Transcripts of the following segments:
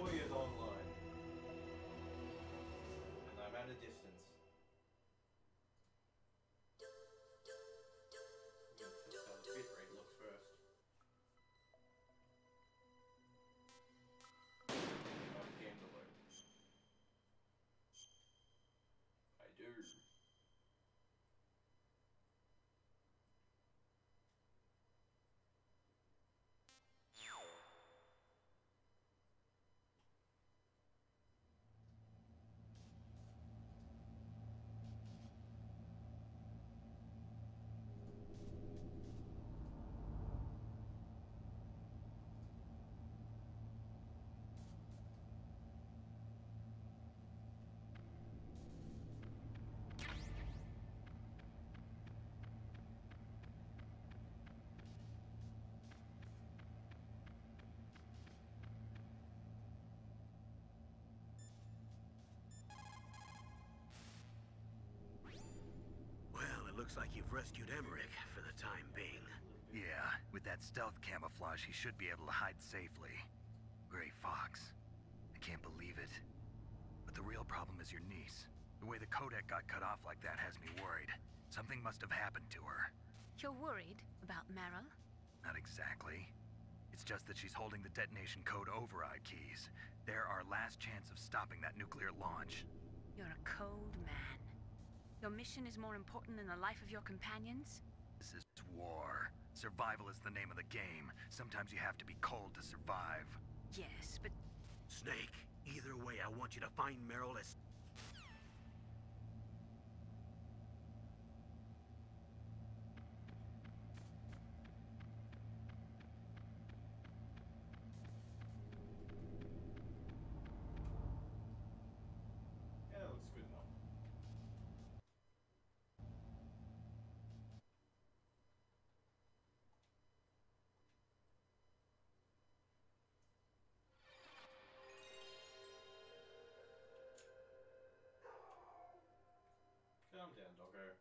enjoy it online. And I'm at a distance. Just how the bitrate looks first. Game delay. I do. Well, it looks like you've rescued Emmerich for the time being. Yeah, with that stealth camouflage, he should be able to hide safely. Gray Fox. I can't believe it. But the real problem is your niece. The way the codec got cut off like that has me worried. Something must have happened to her. You're worried about Meryl? Not exactly. It's just that she's holding the detonation code override keys. They're our last chance of stopping that nuclear launch. You're a cold man. Your mission is more important than the life of your companions? This is war. Survival is the name of the game. Sometimes you have to be cold to survive. Yes, but... Snake, either way, I want you to find Meryl as... Yeah, that looks good enough. Calm down, doggo.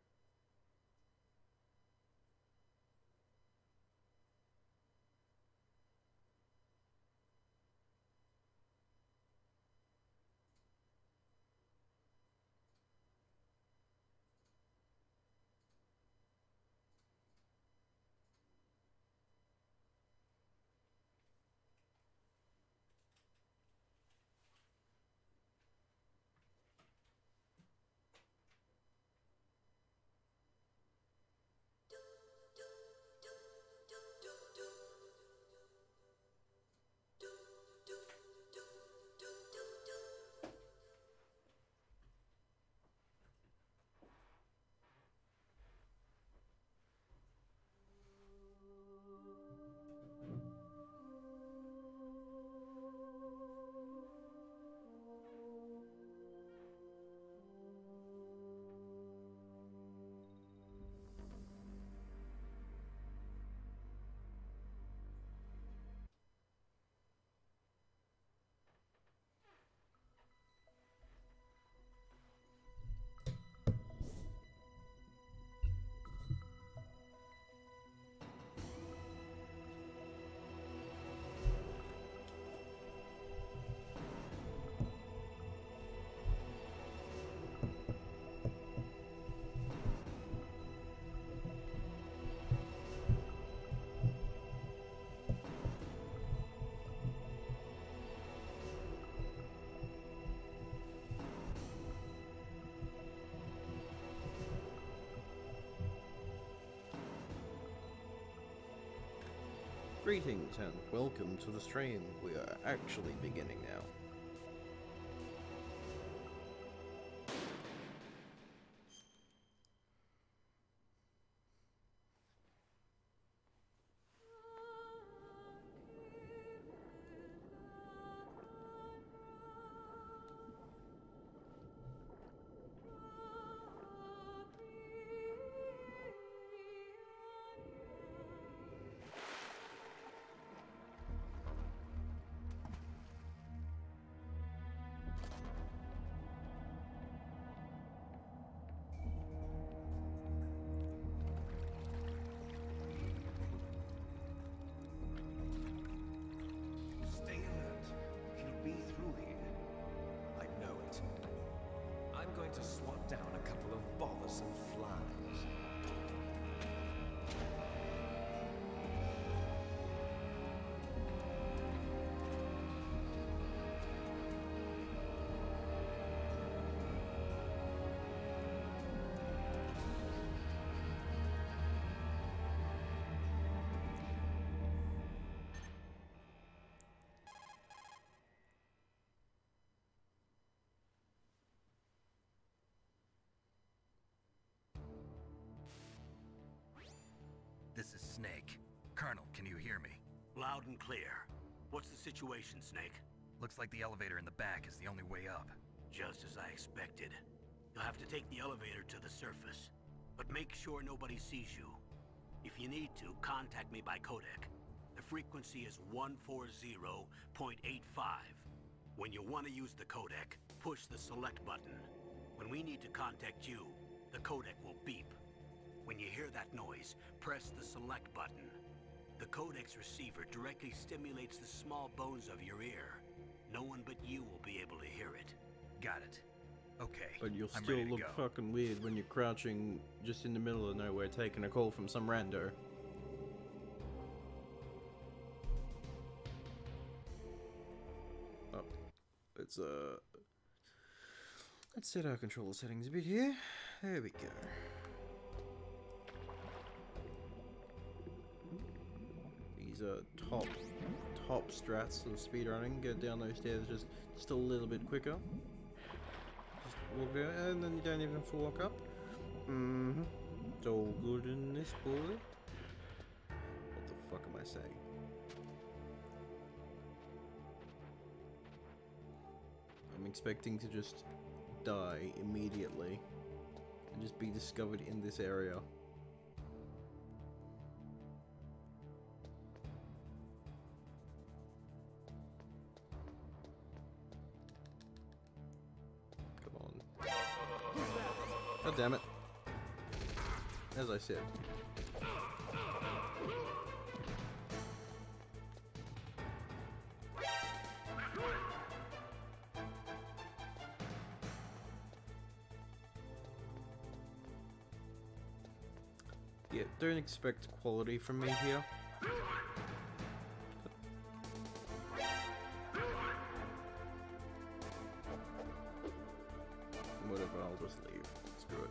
Greetings and welcome to the stream. We are actually beginning now. down a couple of bothersome flies. This is Snake. Colonel, can you hear me? Loud and clear. What's the situation, Snake? Looks like the elevator in the back is the only way up. Just as I expected. You'll have to take the elevator to the surface. But make sure nobody sees you. If you need to, contact me by codec. The frequency is 140.85. When you want to use the codec, push the select button. When we need to contact you, the codec will beep. When you hear that noise, press the select button. The codec's receiver directly stimulates the small bones of your ear. No one but you will be able to hear it. Got it. Okay, But you'll I'm still ready to look go. fucking weird when you're crouching just in the middle of nowhere taking a call from some rando. Oh, let's set our controller settings a bit here. There we go. These are top strats of speedrunning. Get down those stairs just a little bit quicker. Just walk down, and then you don't even have to walk up. It's all good in this boy. What the fuck am I saying? I'm expecting to just die immediately and just be discovered in this area. Come on. God damn it. As I said. Yeah, don't expect quality from me here. Whatever, I'll just leave. Screw it.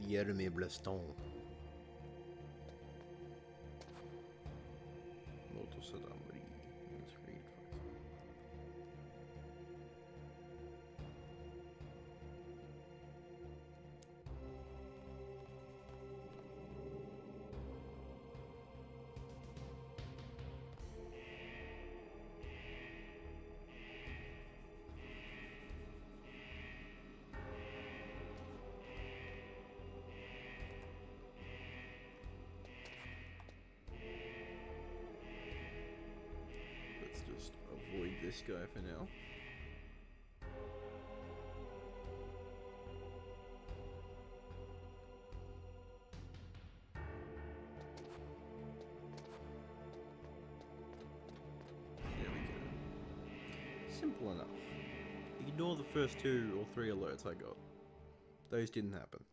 Jeremy Blaston. Motor Saddam Reed. Let's read first. Let's just avoid this guy for now. There we go. Simple enough. Ignore the first 2 or 3 alerts I got. Those didn't happen.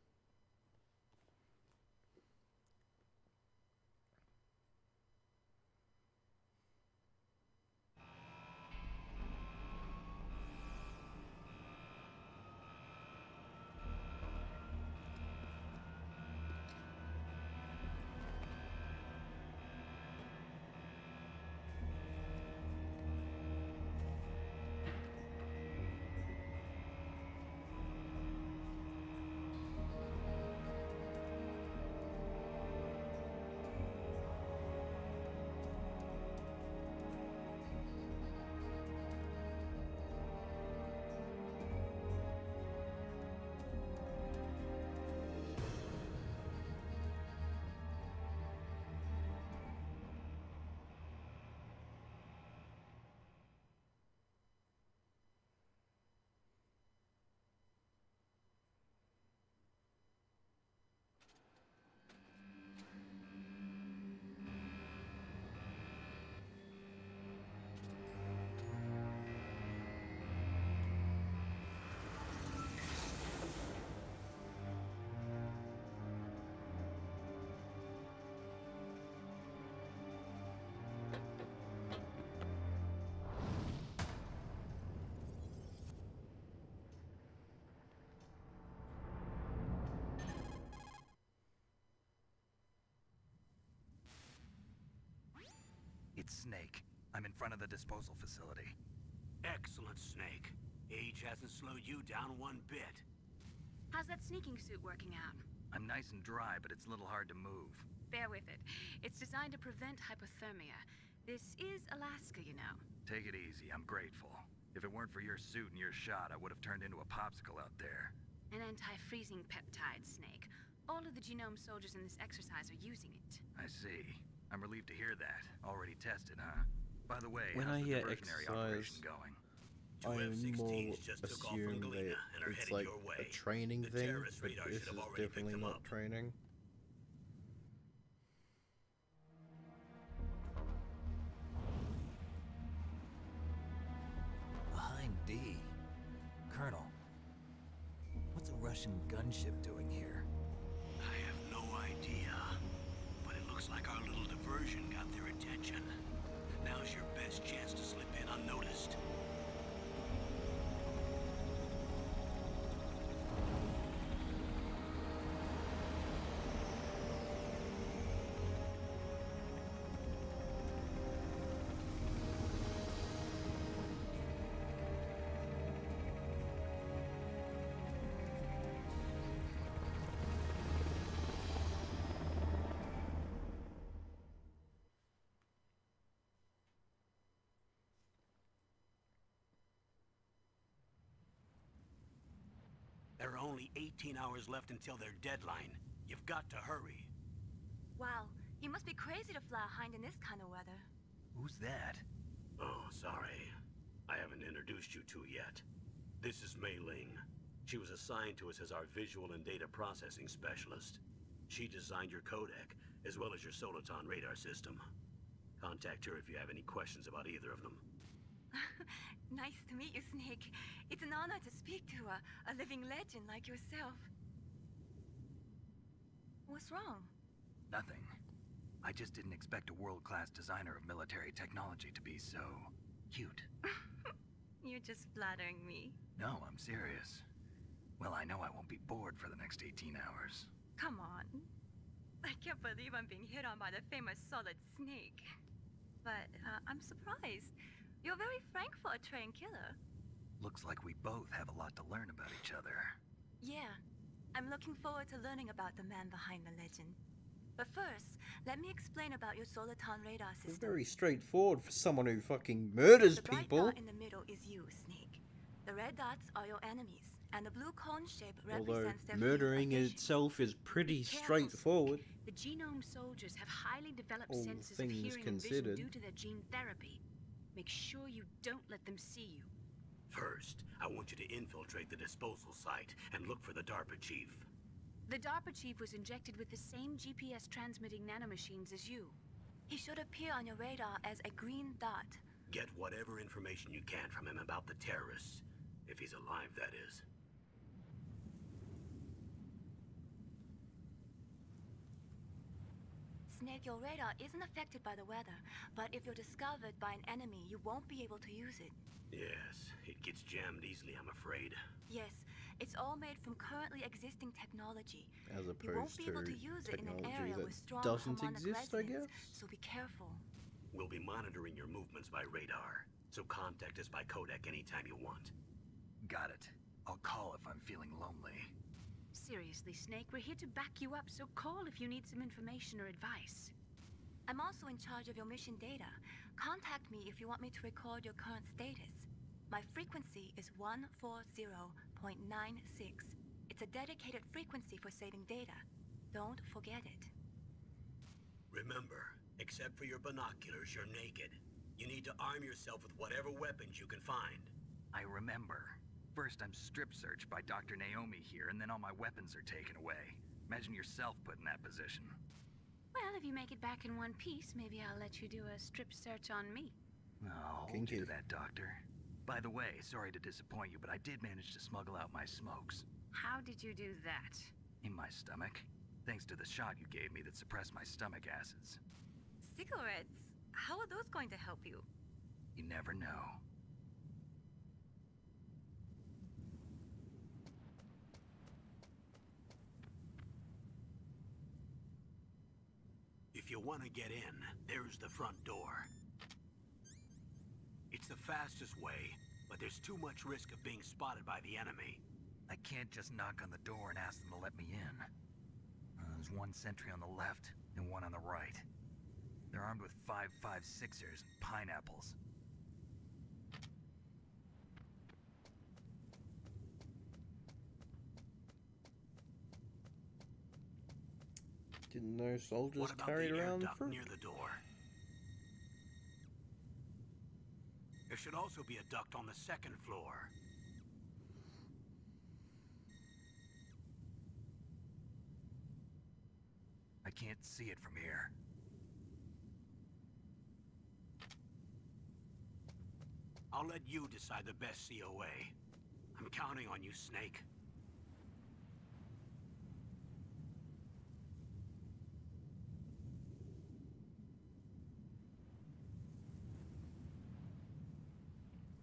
It's Snake. I'm in front of the disposal facility. Excellent, Snake. Age hasn't slowed you down one bit. How's that sneaking suit working out? I'm nice and dry, but it's a little hard to move. Bear with it. It's designed to prevent hypothermia. This is Alaska, you know. Take it easy, I'm grateful. If it weren't for your suit and your shot, I would have turned into a popsicle out there. An anti-freezing peptide, Snake. All of the genome soldiers in this exercise are using it. I see. I'm relieved to hear that. Already tested, huh? By the way, When how's I the hear diversionary operation going? I more F-16s just took off from assume Galena that and are it's headed like your way. a training The thing, terrorist but radar this should have is already picked definitely them not up. training. Behind D. Colonel, what's a Russian gunship doing here? I have no idea, but it looks like our little diversion got their attention. Now's your best chance to slip in unnoticed. There are only 18 hours left until their deadline. You've got to hurry. Wow, you must be crazy to fly a hind in this kind of weather. Who's that? Oh, sorry. I haven't introduced you to yet. This is Mei Ling. She was assigned to us as our visual and data processing specialist. She designed your codec, as well as your Soliton radar system. Contact her if you have any questions about either of them. Nice to meet you, Snake. It's an honor to speak to a living legend like yourself. What's wrong? Nothing. I just didn't expect a world-class designer of military technology to be so cute. You're just flattering me. No, I'm serious. Well, I know I won't be bored for the next 18 hours. Come on. I can't believe I'm being hit on by the famous Solid Snake. But I'm surprised. You're very frank for a trained killer. Looks like we both have a lot to learn about each other. Yeah. I'm looking forward to learning about the man behind the legend. But first, let me explain about your Soliton radar It's system. very straightforward for someone who fucking murders The bright people. dot in the middle is you, Snake. The red dots are your enemies, and the blue cone shape Although represents their murdering field of vision. itself is pretty Careful, straightforward. Snake. The genome soldiers have highly developed All senses of things hearing and considered. vision due to their gene therapy. Make sure you don't let them see you. First, I want you to infiltrate the disposal site and look for the DARPA chief. The DARPA chief was injected with the same GPS transmitting nanomachines as you. He should appear on your radar as a green dot. Get whatever information you can from him about the terrorists. If he's alive, that is. Snake, your radar isn't affected by the weather, but if you're discovered by an enemy, you won't be able to use it. Yes, it gets jammed easily, I'm afraid. Yes, it's all made from currently existing technology. As You won't opposed be to able to use it in an technology area that with strong doesn't harmonic exist, I resonance, guess? so be careful. We'll be monitoring your movements by radar, so contact us by codec anytime you want. Got it. I'll call if I'm feeling lonely. Seriously, Snake, we're here to back you up, so call if you need some information or advice. I'm also in charge of your mission data. Contact me if you want me to record your current status. My frequency is 140.96. It's a dedicated frequency for saving data. Don't forget it. Remember, except for your binoculars, you're naked. You need to arm yourself with whatever weapons you can find. I remember. First, I'm strip searched by Dr. Naomi here, and then all my weapons are taken away. Imagine yourself put in that position. Well, if you make it back in one piece, maybe I'll let you do a strip search on me. Oh, hold you to that, Doctor. By the way, sorry to disappoint you, but I did manage to smuggle out my smokes. How did you do that? In my stomach. Thanks to the shot you gave me that suppressed my stomach acids. Cigarettes? How are those going to help you? You never know. If you want to get in, there's the front door. It's the fastest way, but there's too much risk of being spotted by the enemy. I can't just knock on the door and ask them to let me in. There's one sentry on the left and one on the right. They're armed with 5.56ers and pineapples. Didn't know soldiers What about carried the air around duct fruit? near the door? There should also be a duct on the second floor. I can't see it from here. I'll let you decide the best COA. I'm counting on you, Snake.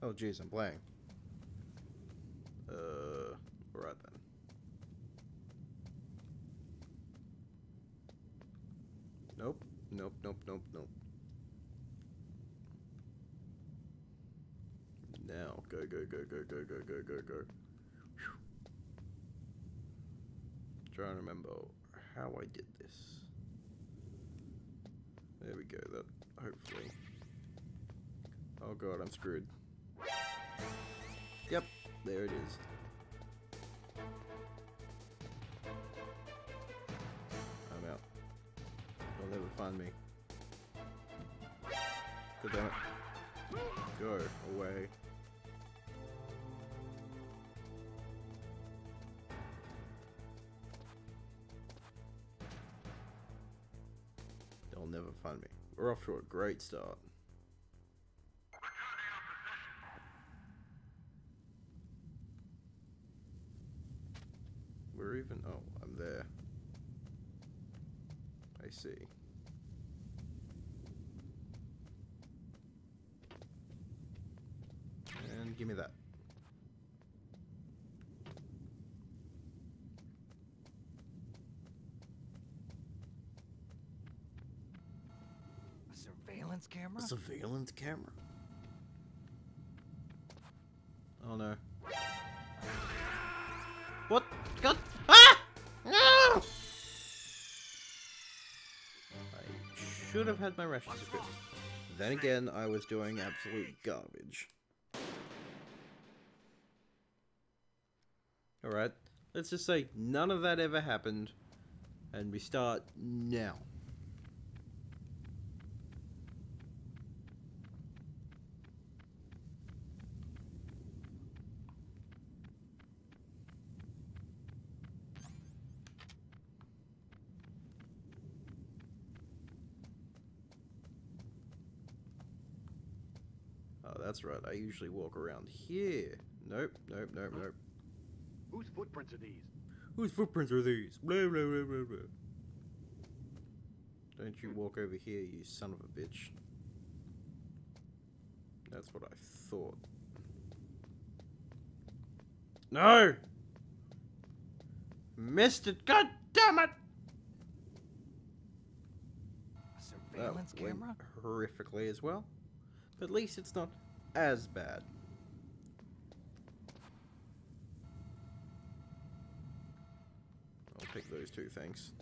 Oh jeez, I'm playing. Alright then. Nope, nope, nope, nope, nope. Now, go, go, go, go, go, go, go, go, go. Whew. Trying to remember how I did this. There we go, that, hopefully. Oh god, I'm screwed. Yep, there it is. I'm out. They'll never find me. God damn it. Go away. They'll never find me. We're off to a great start. We're even... Oh, I'm there. I see. And give me that. A surveillance camera? A surveillance camera? Oh no. What? God! Ah! No! I should have had my rations equipped. Then again, I was doing absolute garbage. Alright, let's just say none of that ever happened, and we start now. Oh, that's right, I usually walk around here. Nope, nope, nope, nope. Whose footprints are these? Whose footprints are these? Blah, blah, blah, blah, blah. Don't you walk over here, you son of a bitch. That's what I thought. No! Missed it! God damn it! A surveillance That went camera? horrifically as well. But at least it's not as bad. I'll pick those two, thanks.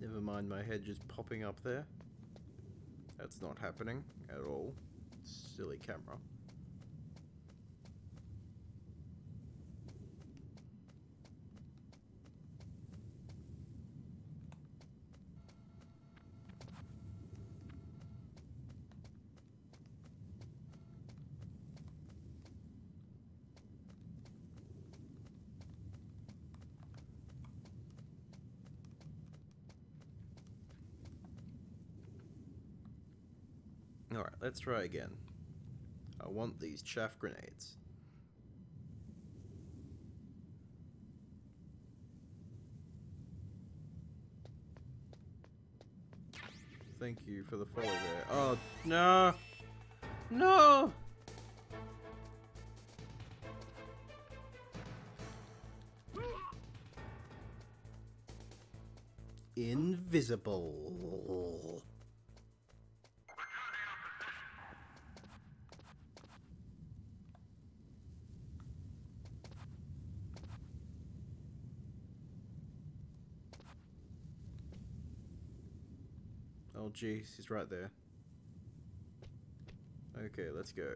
Never mind my head just popping up there. That's not happening at all. Silly camera. Alright, let's try again. I want these chaff grenades. Thank you for the follow there. Oh, no! No! Invisible. Oh jeez, he's right there. Okay, let's go.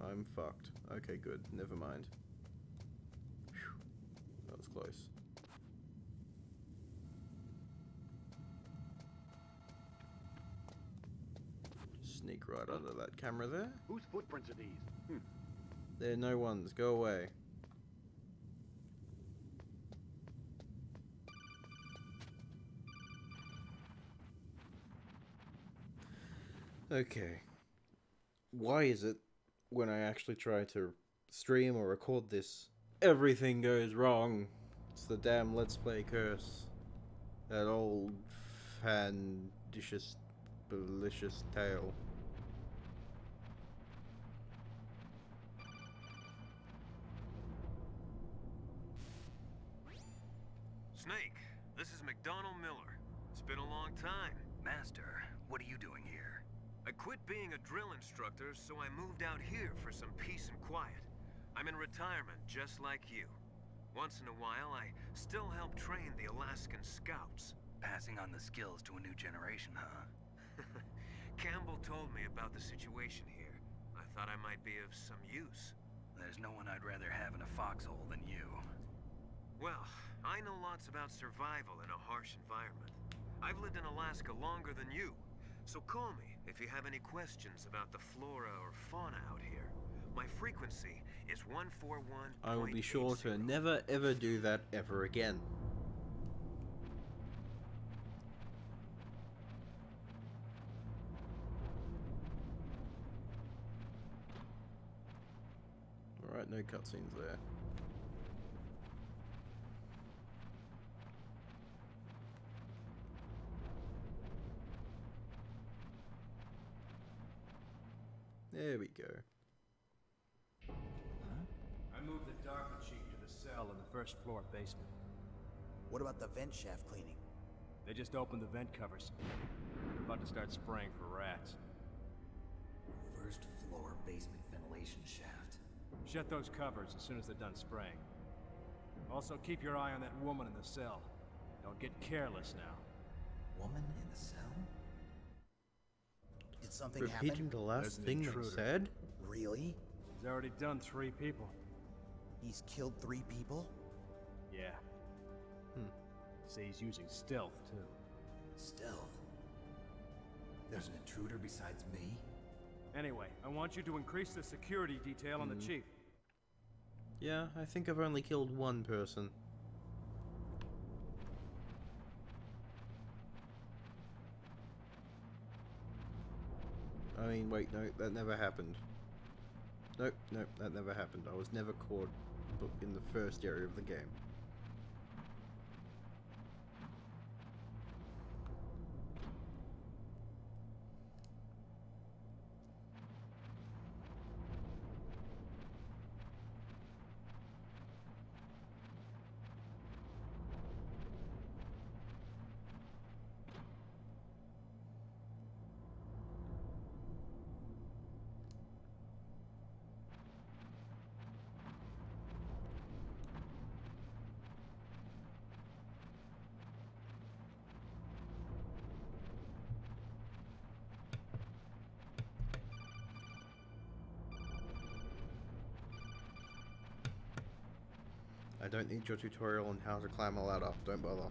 I'm fucked. Okay, good. Never mind. Whew. That was close. Just sneak right under that camera there. Whose footprints are these? They're no one's. Go away. Okay. Why is it when I actually try to stream or record this, everything goes wrong? It's the damn Let's Play curse. That old fandicious, delicious tale. Snake, this is McDonald Miller. It's been a long time. Master, what are you doing here? I quit being a drill instructor, so I moved out here for some peace and quiet. I'm in retirement, just like you. Once in a while, I still help train the Alaskan Scouts. Passing on the skills to a new generation, huh? Campbell told me about the situation here. I thought I might be of some use. There's no one I'd rather have in a foxhole than you. Well, I know lots about survival in a harsh environment. I've lived in Alaska longer than you, so call me if you have any questions about the flora or fauna out here. My frequency is 141.80. I will be sure to never ever do that ever again. Alright, no cutscenes there. There we go. I moved the Darker Chief to the cell in the first floor basement. What about the vent shaft cleaning? They just opened the vent covers. They're about to start spraying for rats. First floor basement ventilation shaft. Shut those covers as soon as they're done spraying. Also, keep your eye on that woman in the cell. Don't get careless now. Woman in the cell? Did something Repeating happen? the last thing they said? Really? He's already done 3 people. He's killed 3 people? Yeah. Say he's using stealth, too. Stealth? There's an intruder besides me? Anyway, I want you to increase the security detail on the Chief. Yeah, I think I've only killed 1 person. I mean, wait, no, that never happened. Nope, nope, that never happened. I was never caught in the first area of the game. I don't need your tutorial on how to climb a ladder, don't bother.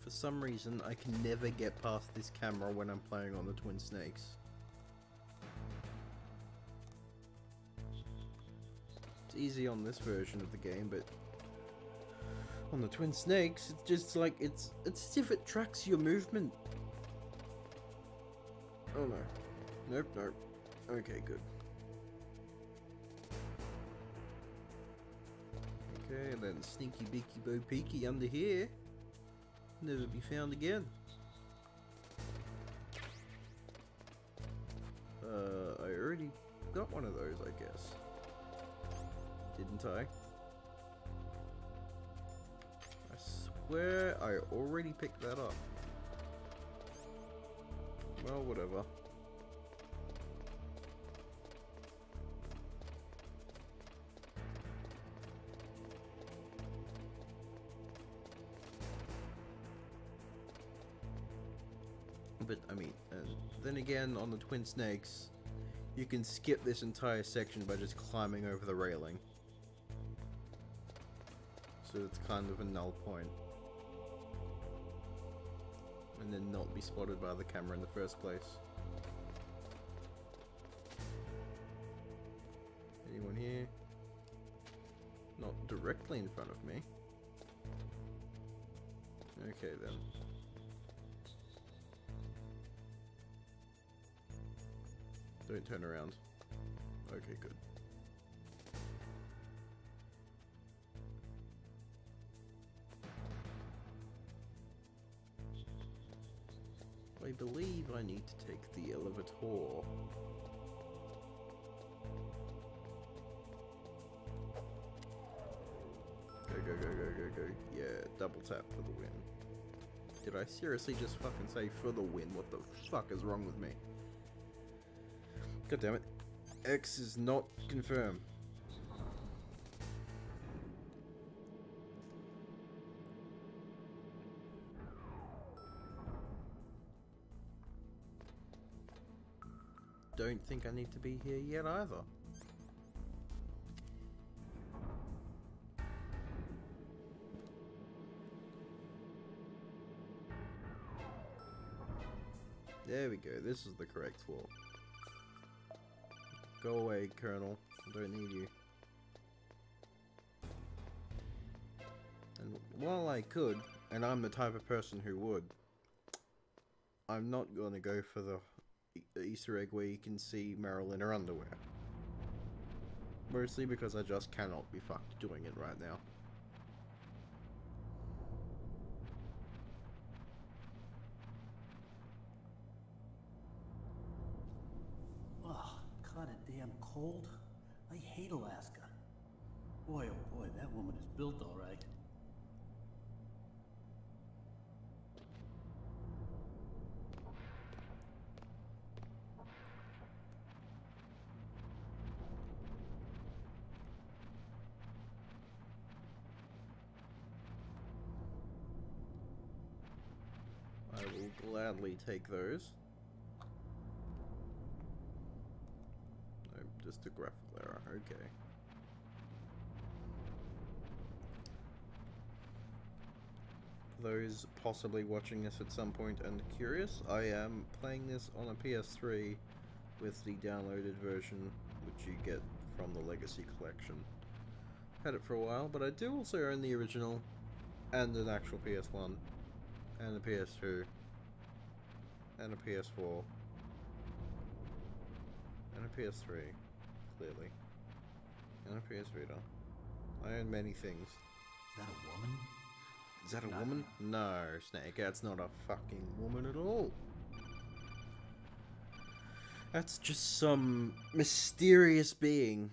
For some reason, I can never get past this camera when I'm playing on the Twin Snakes. It's easy on this version of the game, but on the Twin Snakes, it's just like, it's as if it tracks your movement. Oh no. Nope, nope. Okay, good. Okay, and then Sneaky Beaky Bo Peaky under here. Never be found again. got one of those, I guess. Didn't I? I swear I already picked that up. Well, whatever. But, I mean, then again, on the Twin Snakes, you can skip this entire section by just climbing over the railing. So it's kind of a null point. And then not be spotted by the camera in the first place. Anyone here? Not directly in front of me. Okay then. Don't turn around. Okay, good. I believe I need to take the elevator. Go, go, go, go, go, go. Yeah, double tap for the win. Did I seriously just fucking say for the win? What the fuck is wrong with me? God damn it. X is not confirmed. Don't think I need to be here yet either. There we go, this is the correct floor. Go away, Colonel. I don't need you. And while I could, and I'm the type of person who would, I'm not going to go for the Easter egg where you can see Meryl in her underwear. Mostly because I just cannot be fucked doing it right now. Damn cold. I hate Alaska. Boy, oh boy, that woman is built all right. I will gladly take those. Just a graphical error, okay. For those possibly watching this at some point and curious, I am playing this on a PS3 with the downloaded version, which you get from the Legacy Collection. Had it for a while, but I do also own the original, and an actual PS1, and a PS2, and a PS4, and a PS3. Clearly. And a PS Vita. I own many things. Is that a woman? Is that a woman? No, Snake, that's not a fucking woman at all. That's just some mysterious being.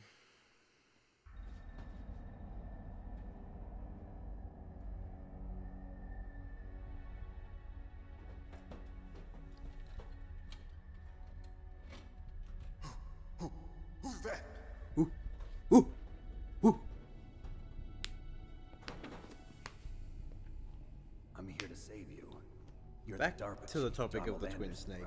Who's that? Ooh, ooh, ooh. I'm here to save you. You're Back the DARPA to the chief, topic of Donald the Twin Anderson, Snakes.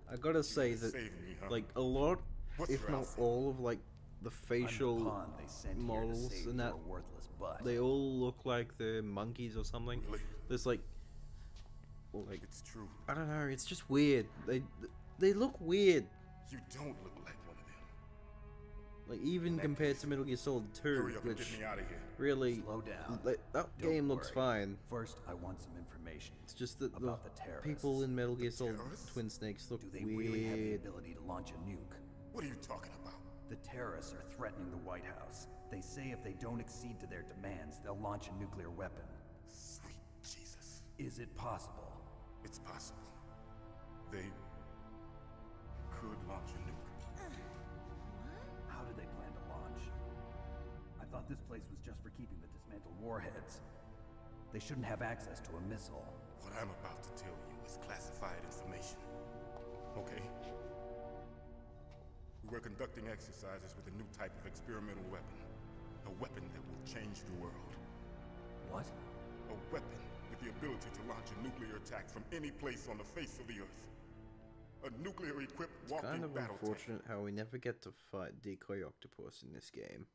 right? I gotta say that, Save me, huh? like, a lot, What's if your not outfit? all of, like, the I'm the facial pawn they sent here to models save and that, your worthless butt. they all look like they're monkeys or something. Really? There's, like, well, like, It's true. I don't know, it's just weird. They look weird. You don't look like one of them. Like, even compared to Metal Gear Solid 2, Hurry up and which get me out of here. really, Slow down. that Don't game looks worry. fine. First, I want some information. It's just that the about the terrorists. people in Metal Gear Solid terrorists? Twin Snakes look Do they really have the weird. ability to launch a nuke? What are you talking about? The terrorists are threatening the White House. They say if they don't accede to their demands, they'll launch a nuclear weapon. Sweet Jesus. Is it possible? It's possible. They could launch a nuke. place was just for keeping the dismantled warheads. They shouldn't have access to a missile. What I'm about to tell you is classified information. Okay? We're conducting exercises with a new type of experimental weapon. A weapon that will change the world. What? A weapon with the ability to launch a nuclear attack from any place on the face of the Earth. A nuclear-equipped walking Kind of battle unfortunate how we never get to fight Decoy Octopus in this game.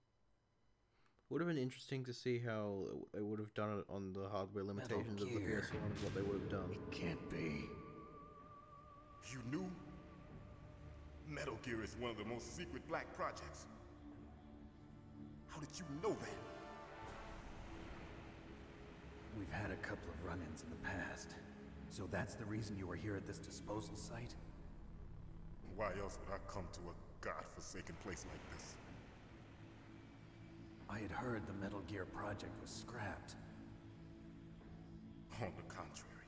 Would have been interesting to see how they would have done it on the hardware limitations of the PS1, what they would have done. It can't be. You knew? Metal Gear is one of the most secret black projects. How did you know that? We've had a couple of run-ins in the past. So that's the reason you were here at this disposal site? Why else would I come to a godforsaken place like this? I had heard the Metal Gear project was scrapped. On the contrary,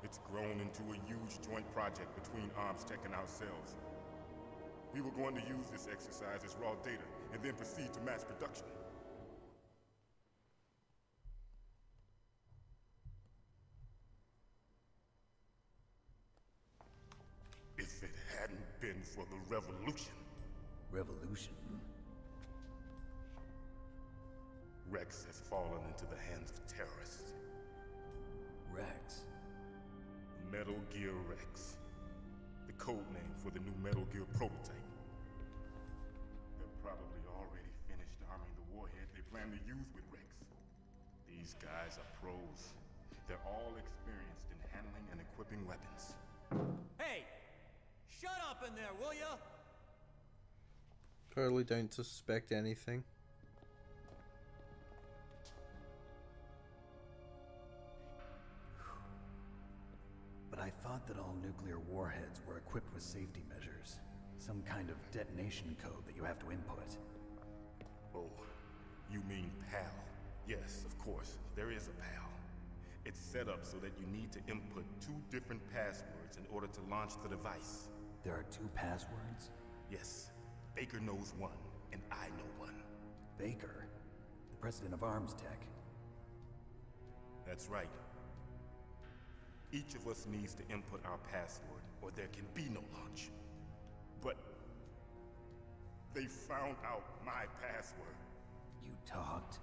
it's grown into a huge joint project between ArmsTech and ourselves. We were going to use this exercise as raw data and then proceed to mass production. If it hadn't been for the revolution. Revolution? Rex has fallen into the hands of terrorists. Rex? Metal Gear Rex. The code name for the new Metal Gear prototype. They're probably already finished arming the warhead they plan to use with Rex. These guys are pros. They're all experienced in handling and equipping weapons. Hey! Shut up in there, will ya? Totally don't suspect anything. But I thought that all nuclear warheads were equipped with safety measures. Some kind of detonation code that you have to input. Oh, you mean PAL? Yes, of course, there is a PAL. It's set up so that you need to input 2 different passwords in order to launch the device. There are 2 passwords? Yes. Baker knows one, and I know one. Baker? The president of ArmsTech? That's right. Each of us needs to input our password, or there can be no launch. But they found out my password. You talked?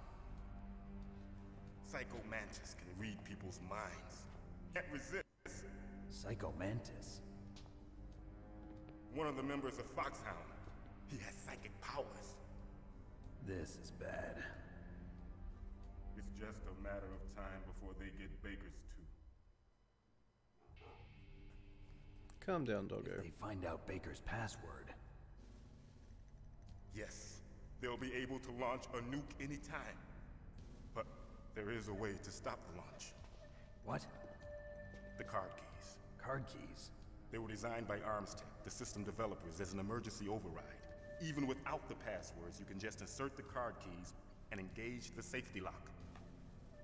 Psycho Mantis can read people's minds. Can't resist. Psycho Mantis? One of the members of Foxhound. He has psychic powers. This is bad. It's just a matter of time before they get Baker's too. Calm down, doggo. If they find out Baker's password. Yes, they'll be able to launch a nuke anytime. But there is a way to stop the launch. What? The card keys. Card keys? They were designed by ArmsTech, the system developers, as an emergency override. Even without the passwords, you can just insert the card keys and engage the safety lock.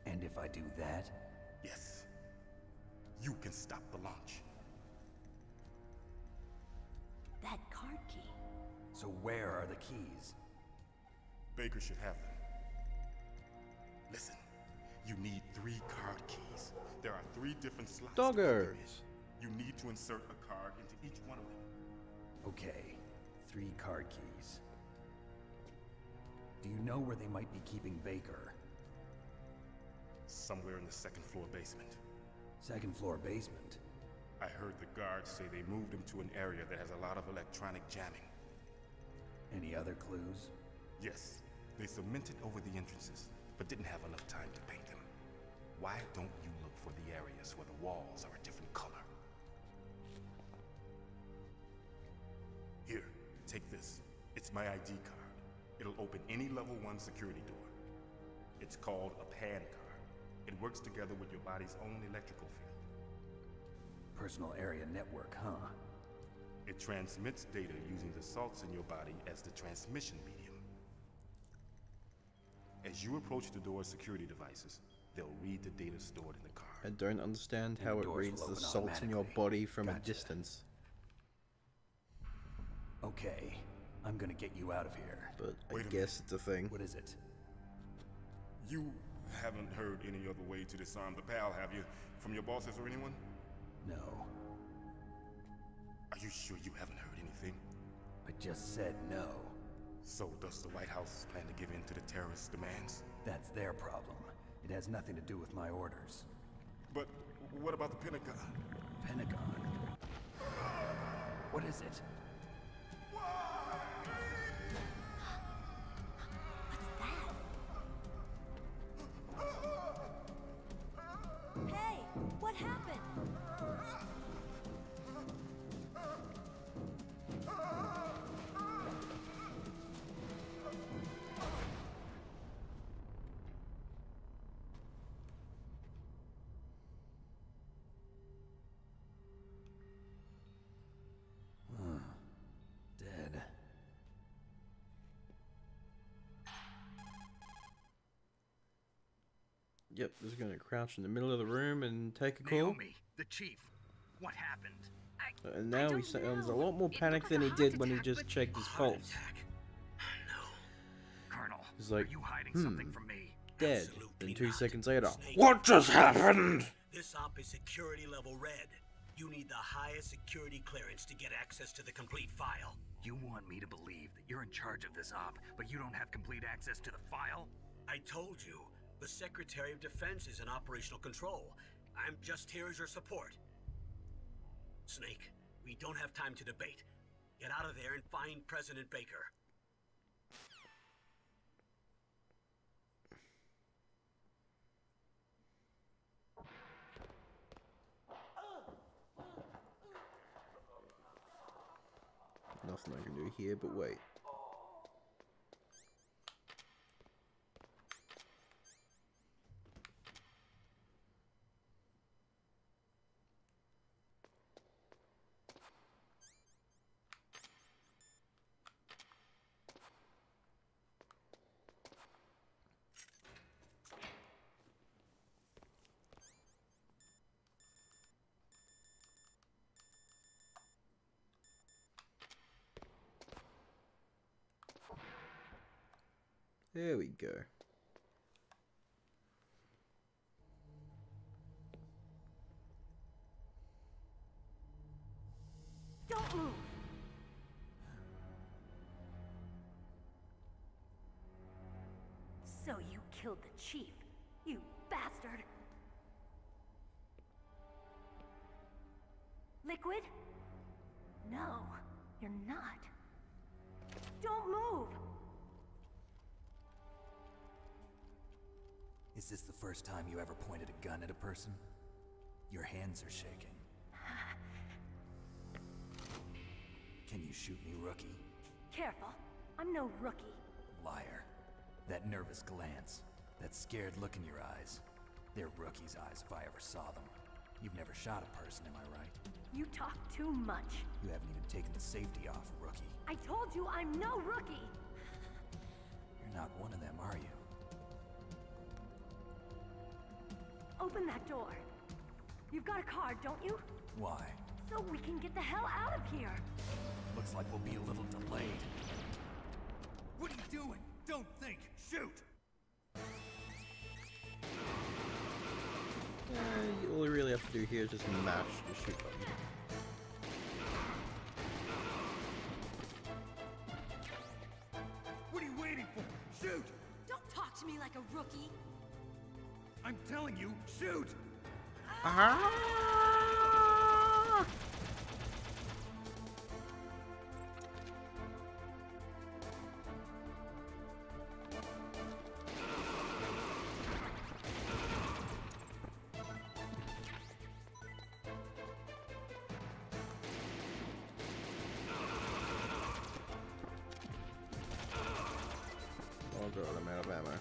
And if I do that? Yes. You can stop the launch. That card key. So where are the keys? Baker should have them. Listen, you need 3 card keys. There are 3 different slots. Doggers! You need to insert a card into each one of them. Okay, 3 card keys. Do you know where they might be keeping Baker? Somewhere in the 2nd floor basement. 2nd floor basement? I heard the guards say they moved him to an area that has a lot of electronic jamming. Any other clues? Yes. They cemented over the entrances, but didn't have enough time to paint them. Why don't you look for the areas where the walls are a different color? Here, take this. It's my ID card. It'll open any level 1 security door. It's called a PAN card. It works together with your body's own electrical field. Personal area network, huh? It transmits data using the salts in your body as the transmission medium. As you approach the door's security devices, they'll read the data stored in the card. I don't understand how it reads the salt in your body from a distance. Okay, I'm gonna get you out of here. But I guess it's a thing. What is it? You haven't heard any other way to disarm the PAL, have you? From your bosses or anyone? No. Are you sure you haven't heard anything? I just said no. So does the White House plan to give in to the terrorists' demands? That's their problem. It has nothing to do with my orders. But what about the Pentagon? Pentagon? What is it? Hey, what happened? Dead. Yep, just gonna crouch in the middle of the room and take a call. Naomi, the chief. What happened? And now he sounds a lot more panicked than he did when he just checked his pulse. Colonel, He's like, are you hiding something from me? Dead. Then 2 seconds later, Snake. what just happened? This op is security level red. You need the highest security clearance to get access to the complete file. You want me to believe that you're in charge of this op, but you don't have complete access to the file? I told you, the Secretary of Defense is in operational control. I'm just here as your support. Snake, we don't have time to debate. Get out of there and find President Baker. Nothing I can do here, but wait. There we go. Don't move! So you killed the chief, you bastard! Liquid? No, you're not. Don't move! Is this the first time you ever pointed a gun at a person? Your hands are shaking. Can you shoot me, rookie? Careful, I'm no rookie. Liar. That nervous glance, that scared look in your eyes. They're rookie's eyes if I ever saw them. You've never shot a person, am I right? You talk too much. You haven't even taken the safety off, rookie. I told you I'm no rookie! You're not one of them, are you? Open that door. You've got a card, don't you? Why? So we can get the hell out of here. Looks like we'll be a little delayed. What are you doing? Don't think. Shoot! All you really have to do here is just mash the shoot button. What are you waiting for? Shoot! Don't talk to me like a rookie. I'm telling you, shoot! Oh god, I'm out of ammo.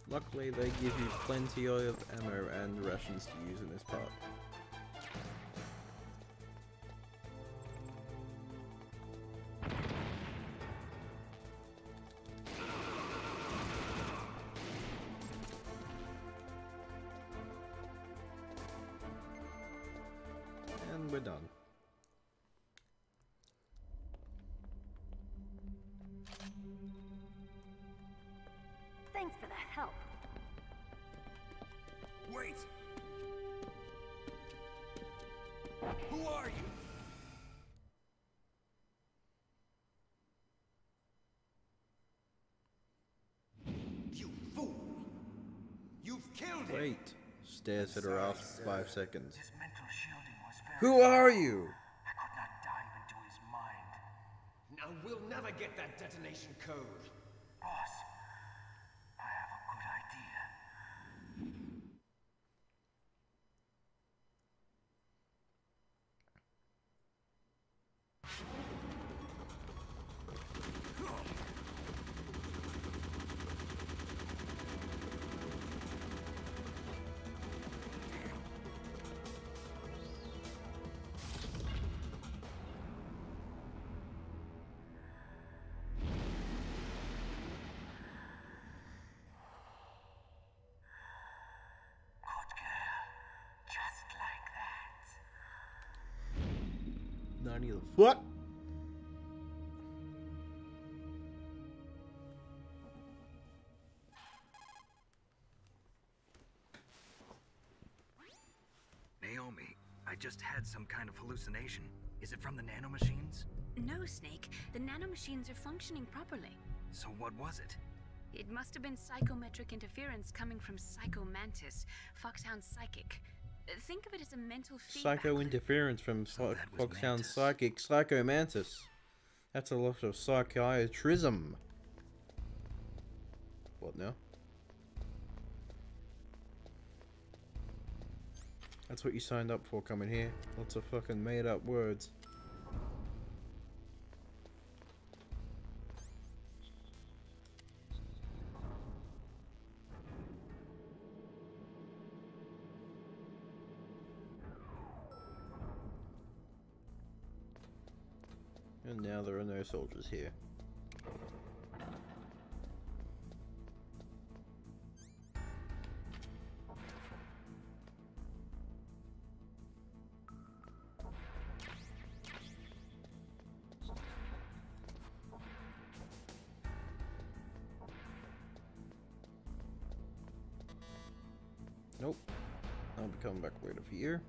Luckily, they give you plenty of ammo and rations to use in this part. we're done. Thanks for the help. Wait! Who are you? You fool! You've killed him! Wait. Stares at her after 5 seconds. His mental shielding was very Who are you? I could not dive into his mind. Now we'll never get that detonation code. Boss, I have a good idea. Good girl. Just like that. Nani the fuck? Naomi, I just had some kind of hallucination. Is it from the nanomachines? No, Snake. The nanomachines are functioning properly. So what was it? It must have been psychometric interference coming from Psycho Mantis, Foxhound's psychic. Think of it as a mental feedback. Psycho interference from Foxhound Psychic, Psycho Mantis. That's a lot of psychiatrism. What now? That's what you signed up for coming here. Lots of fucking made up words. And now there are no soldiers here. Nope. I'll be coming back right over here.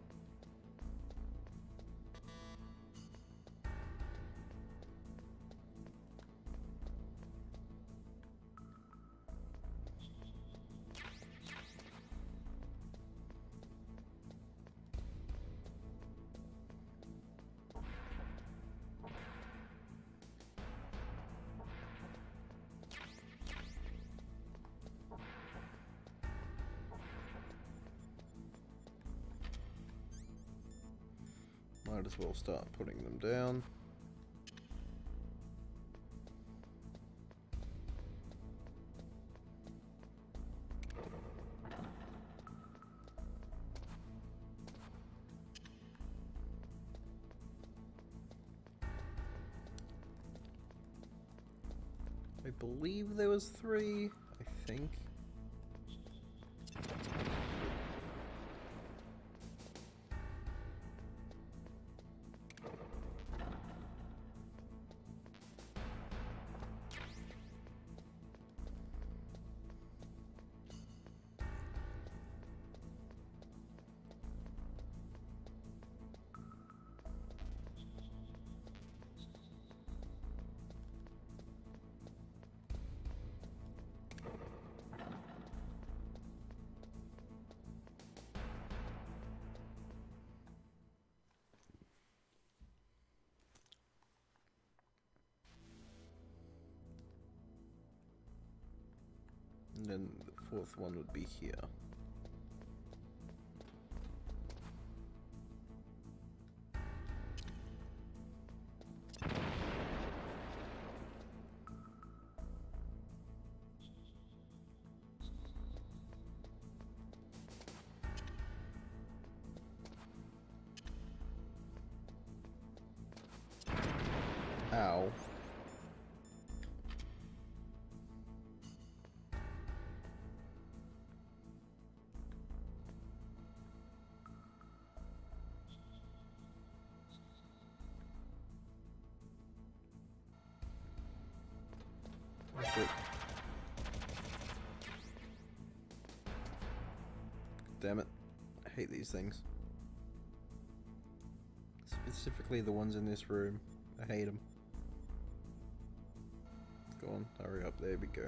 Might as well start putting them down. I believe there was 3, I think. And then the 4th one would be here. Ow. Shit. Damn it. I hate these things. Specifically the ones in this room. I hate them. Go on, hurry up. There we go.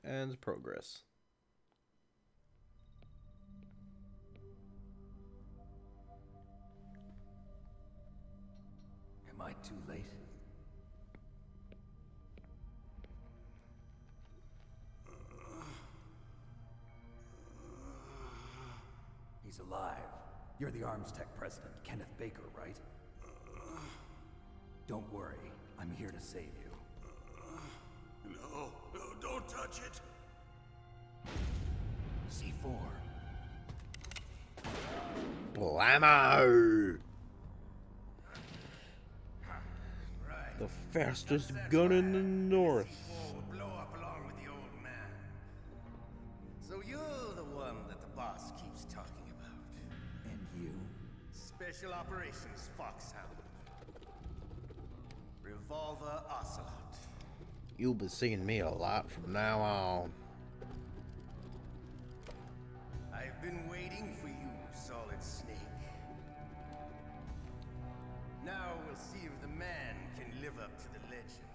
And progress. Am I too late? He's alive. You're the Arms Tech president, Kenneth Baker, right? Don't worry. I'm here to save you. No, don't touch it. C4. Blammo! The fastest gun in the north. Blow up along with the old man. So you're the one that the boss keeps talking about. And you? Special Operations Foxhound. Revolver Ocelot. You'll be seeing me a lot from now on. I've been waiting for you, Solid Snake. Now we'll see if the man can live up to the legend.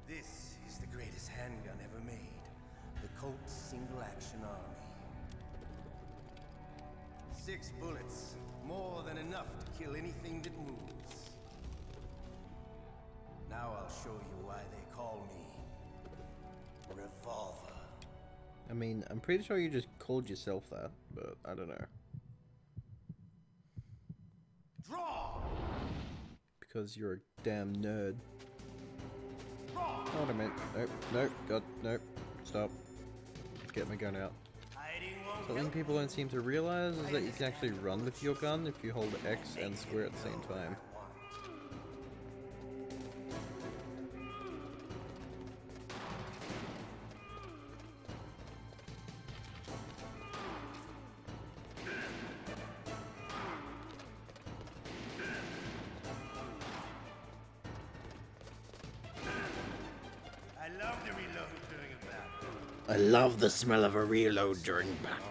This is the greatest handgun ever made. The Colt Single Action Army. 6 bullets, more than enough to kill anything that moves. Now I'll show you why they call me Revolver. I mean, I'm pretty sure you just called yourself that, but I don't know. Draw! Because you're a damn nerd. Hold a minute. Nope, nope, God, nope. Stop. Get my gun out. Something people don't seem to realize is that you can actually run with your gun if you hold X and square at the same time. I love the smell of a reload during battle.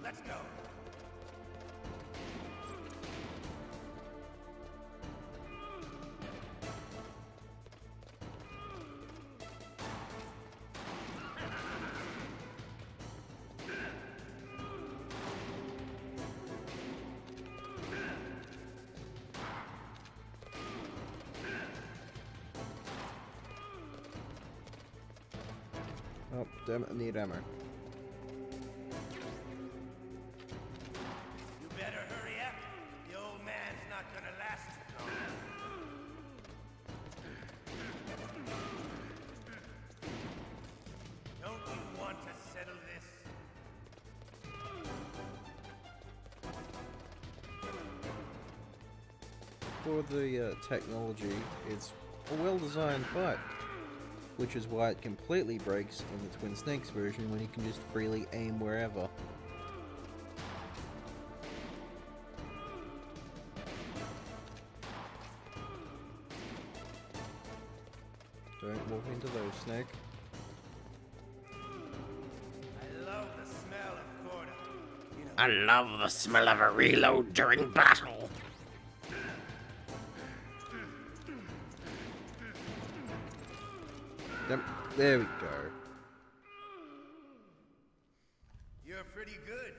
Let's go. Oh, damn it, I need ammo. You better hurry up. The old man's not gonna last long. Don't you want to settle this? For the technology, it's a well-designed fight, which is why it completely breaks in the Twin Snakes version when you can just freely aim wherever. Don't walk into those, Snake. I love the smell of Corda. You know, I love the smell of a reload during battle. Yep, there we go. you're pretty good.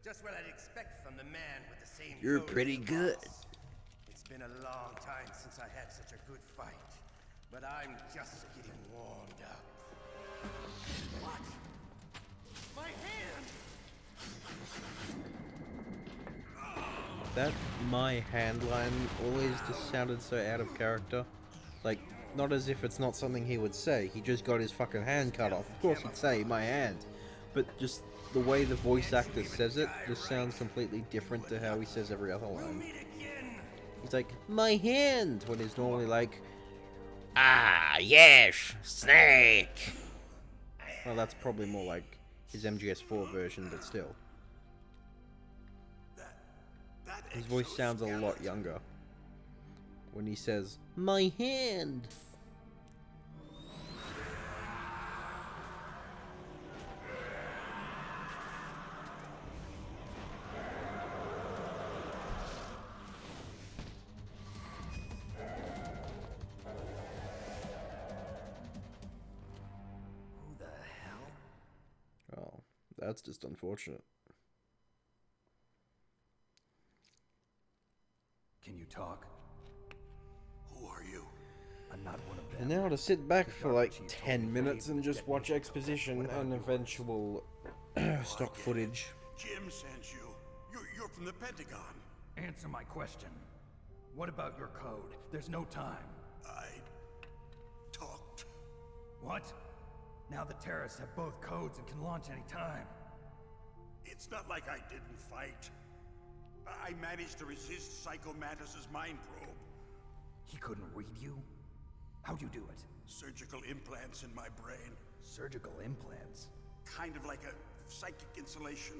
Just what I'd expect from the man with the same. You're clothes pretty as the good. boss. It's been a long time since I had such a good fight, but I'm just getting warmed up. What? My hand! That "my hand" line always just sounded so out of character. Like, Not as if it's not something he would say. He just got his fucking hand cut off. Of course he'd say, my hand. But just the way the voice actor says it just sounds completely different to how he says every other line. He's like, my hand, when he's normally like, ah, yes, Snake. Well, that's probably more like his MGS4 version, but still. His voice sounds a lot younger when he says, my hand. Who the hell? Oh, that's just unfortunate. Can you talk? Who are you? I'm not one of them. And now to sit back for like 10 minutes and just watch exposition and eventual stock footage. Jim sent you. You're from the Pentagon. Answer my question. What about your code? There's no time. I talked. What? Now the terrorists have both codes and can launch any time. It's not like I didn't fight. I managed to resist Psycho Mantis's mind probe. He couldn't read you? How'd you do it? Surgical implants in my brain. Surgical implants? Kind of like a psychic insulation.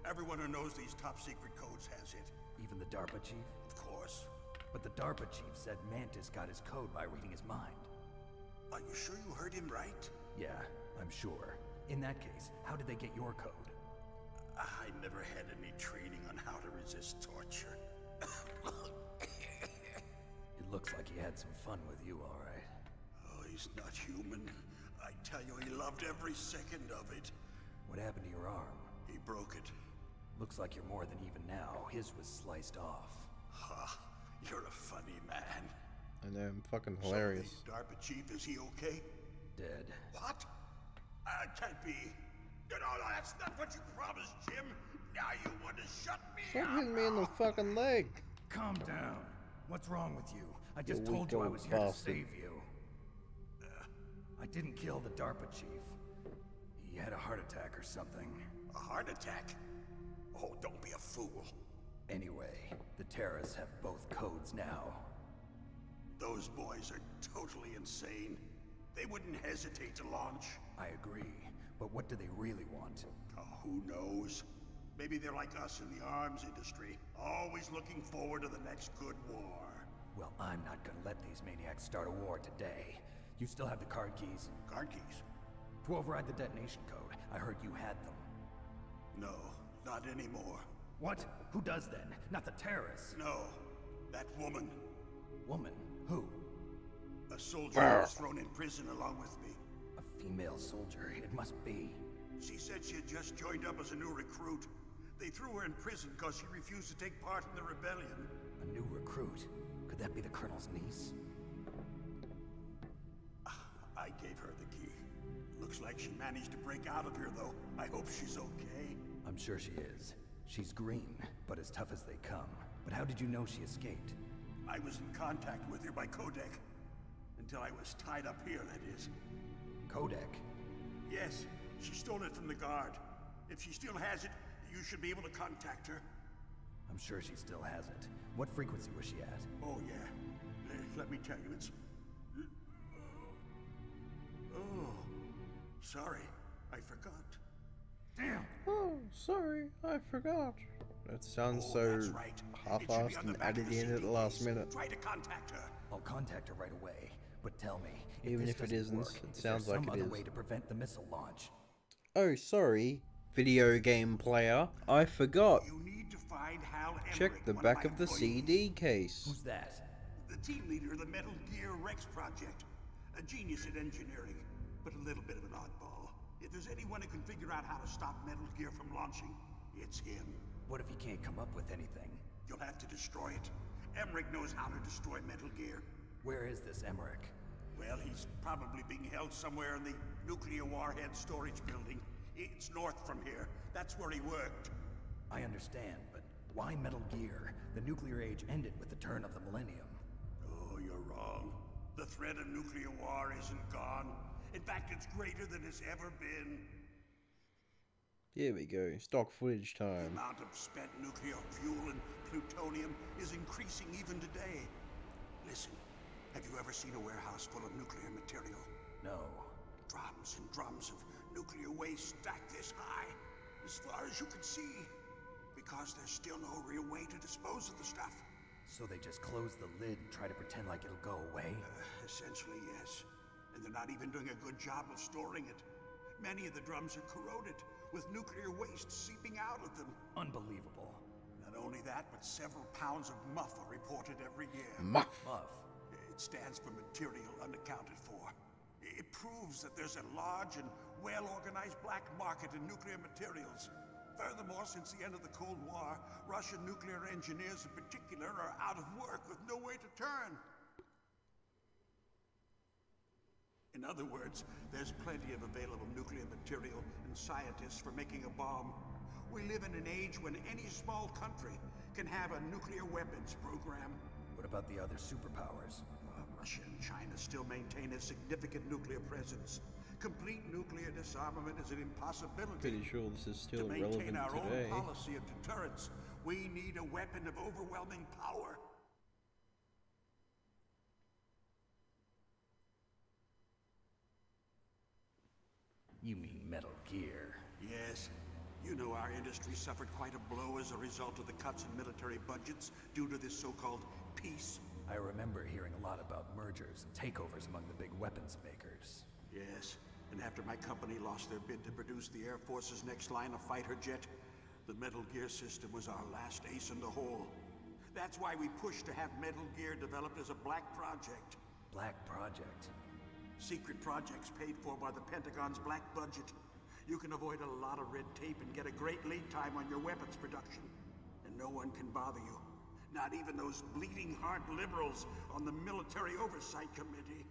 Everyone who knows these top secret codes has it. Even the DARPA chief? Of course. But the DARPA chief said Mantis got his code by reading his mind. Are you sure you heard him right? Yeah, I'm sure. In that case, how did they get your code? I never had any training on how to resist torture. It looks like he had some fun with you, all right. Oh, he's not human. I tell you, he loved every second of it. What happened to your arm? He broke it. Looks like you're more than even now. His was sliced off. Ha! You're a funny man. I know, I'm fucking hilarious. So the DARPA chief, is he okay? Dead. What? Can't be. No, that's not what you promised, Jim. Now you want to shut me Stop up. hitting me in the fucking leg. Calm down. What's wrong with you? I just You told you I weak was old here to bastard. save you. I didn't kill the DARPA chief. He had a heart attack or something. A heart attack? Oh, don't be a fool. Anyway, the terrorists have both codes now. Those boys are totally insane. They wouldn't hesitate to launch. I agree, but what do they really want? Oh, who knows? Maybe they're like us in the arms industry, always looking forward to the next good war. Well, I'm not gonna let these maniacs start a war today. You still have the card keys? Card keys? To override the detonation code. I heard you had them. No, not anymore. What? Who does then? Not the terrorists. No, that woman. Woman? Who? A soldier who was thrown in prison along with me. A female soldier. It must be. She said she had just joined up as a new recruit. They threw her in prison because she refused to take part in the rebellion. A new recruit? Could that be the Colonel's niece? I gave her the key. Looks like she managed to break out of here, though. I hope she's okay. I'm sure she is. She's green, but as tough as they come. But how did you know she escaped? I was in contact with her by codec. Until I was tied up here, that is. Codec? Yes, she stole it from the guard. If she still has it, you should be able to contact her. I'm sure she still has it. What frequency was she at? Oh, yeah. Let me tell you, it's... Oh, sorry. I forgot. Damn! Oh, sorry, I forgot. That sounds so right. half-assed and added in at the last minute. Try to contact her. I'll contact her right away. But tell me, Even this if it doesn't isn't, work, it is sounds there like some it other is. way to prevent the missile launch? Oh, sorry, video game player. I forgot. You need to find Hal Emmerich, Check the one back my of the employees. CD case. Who's that? The team leader of the Metal Gear Rex project. A genius at engineering, but a little bit of an oddball. If there's anyone who can figure out how to stop Metal Gear from launching, it's him. What if he can't come up with anything? You'll have to destroy it. Emmerich knows how to destroy Metal Gear. Where is this Emmerich? Well, he's probably being held somewhere in the nuclear warhead storage building. It's north from here. That's where he worked. I understand, but why Metal Gear? The nuclear age ended with the turn of the millennium. Oh, you're wrong. The threat of nuclear war isn't gone. In fact, it's greater than it's ever been. Here we go. Stock footage time. The amount of spent nuclear fuel and plutonium is increasing even today. Listen, have you ever seen a warehouse full of nuclear material? No. Drums and drums of nuclear waste stacked this high, as far as you can see. Because there's still no real way to dispose of the stuff. So they just close the lid and try to pretend like it'll go away? Essentially, yes. And they're not even doing a good job of storing it. Many of the drums are corroded, with nuclear waste seeping out of them. Unbelievable. Not only that, but several pounds of muff are reported every year. Muff? Muff? It stands for material unaccounted for. It proves that there's a large and well-organized black market in nuclear materials. Furthermore, since the end of the Cold War, Russian nuclear engineers in particular are out of work with no way to turn. In other words, there's plenty of available nuclear material and scientists for making a bomb. We live in an age when any small country can have a nuclear weapons program. What about the other superpowers? Russia and China still maintain a significant nuclear presence. Complete nuclear disarmament is an impossibility. Pretty sure this is still relevant today. To maintain our own policy of deterrence, we need a weapon of overwhelming power. You mean Metal Gear? Yes. You know our industry suffered quite a blow as a result of the cuts in military budgets due to this so-called peace. I remember hearing a lot about mergers and takeovers among the big weapons makers. Yes, and after my company lost their bid to produce the Air Force's next line of fighter jet, the Metal Gear system was our last ace in the hole. That's why we pushed to have Metal Gear developed as a black project. Black project? Secret projects paid for by the Pentagon's black budget. You can avoid a lot of red tape and get a great lead time on your weapons production. And no one can bother you. Not even those bleeding heart liberals on the Military Oversight Committee.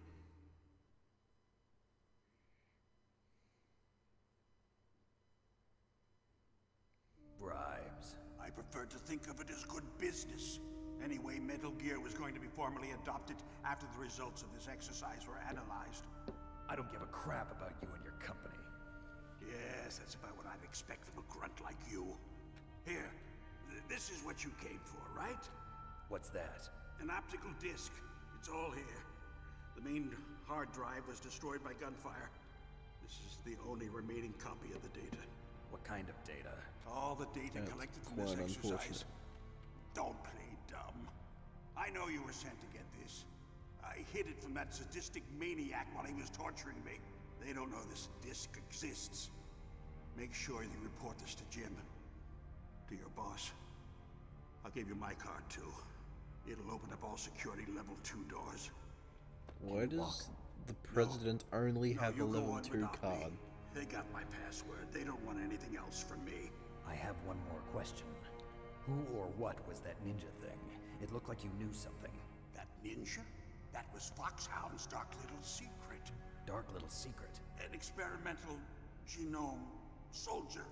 Bribes. I prefer to think of it as good business. Anyway, Metal Gear was going to be formally adopted after the results of this exercise were analyzed. I don't give a crap about you and your company. Yes, that's about what I'd expect from a grunt like you. Here, this is what you came for, right? What's that? An optical disc. It's all here. The main hard drive was destroyed by gunfire. This is the only remaining copy of the data. What kind of data? All the data collected from this exercise. Don't play dumb. I know you were sent to get this. I hid it from that sadistic maniac while he was torturing me. They don't know this disc exists. Make sure you report this to Jim. To your boss. I'll give you my card too. It'll open up all security level 2 doors. Why does the president only have a level 2 card? They got my password. They don't want anything else from me. I have one more question. Who or what was that ninja thing? It looked like you knew something. That ninja? That was Foxhound's dark little secret. Dark little secret? An experimental genome soldier.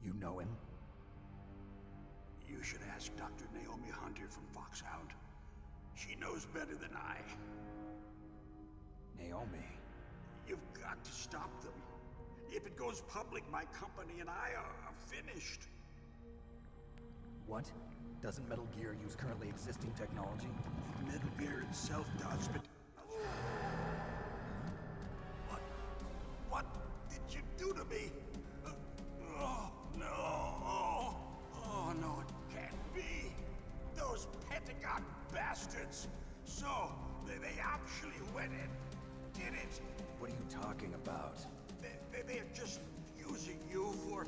You know him? You should ask Dr. Naomi Hunter from Foxhound. She knows better than I. Naomi? You've got to stop them. If it goes public, my company and I are finished. What? Doesn't Metal Gear use currently existing technology? Metal Gear itself does, but... What did you do to me? Oh, no. Oh, no, it can't be. Those Pentagon bastards. So, they actually went and did it. What are you talking about? They're just using you for...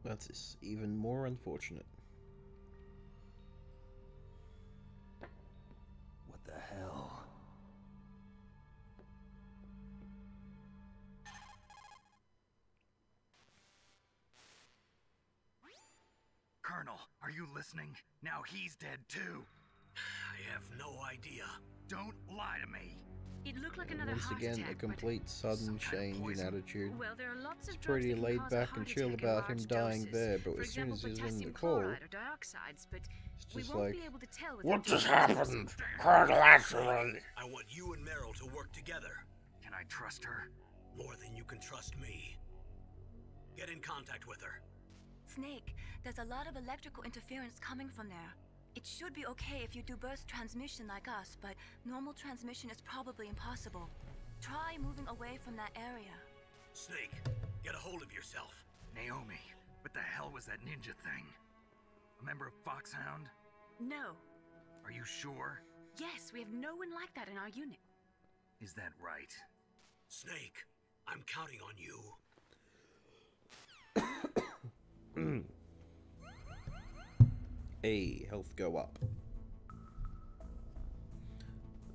That's even more unfortunate. What the hell? Colonel, are you listening? Now he's dead too. I have no idea. Don't lie to me. It looked like And another once heart again, attack, a complete sudden change in attitude. well, there are lots of He's drugs pretty that can laid cause a back heart and chill attack in about him large dying doses. there, but For as soon example, as he's in the potassium call, chloride or dioxides, but it's we just won't like, be able to tell with what the just details. happened? Colonel, actually. I want you and Meryl to work together. Can I trust her? More than you can trust me. Get in contact with her. Snake, there's a lot of electrical interference coming from there. It should be okay if you do burst transmission like us, but normal transmission is probably impossible. Try moving away from that area. Snake, get a hold of yourself. Naomi, what the hell was that ninja thing? A member of Foxhound? No. Are you sure? Yes, we have no one like that in our unit. Is that right? Snake, I'm counting on you. A health go up.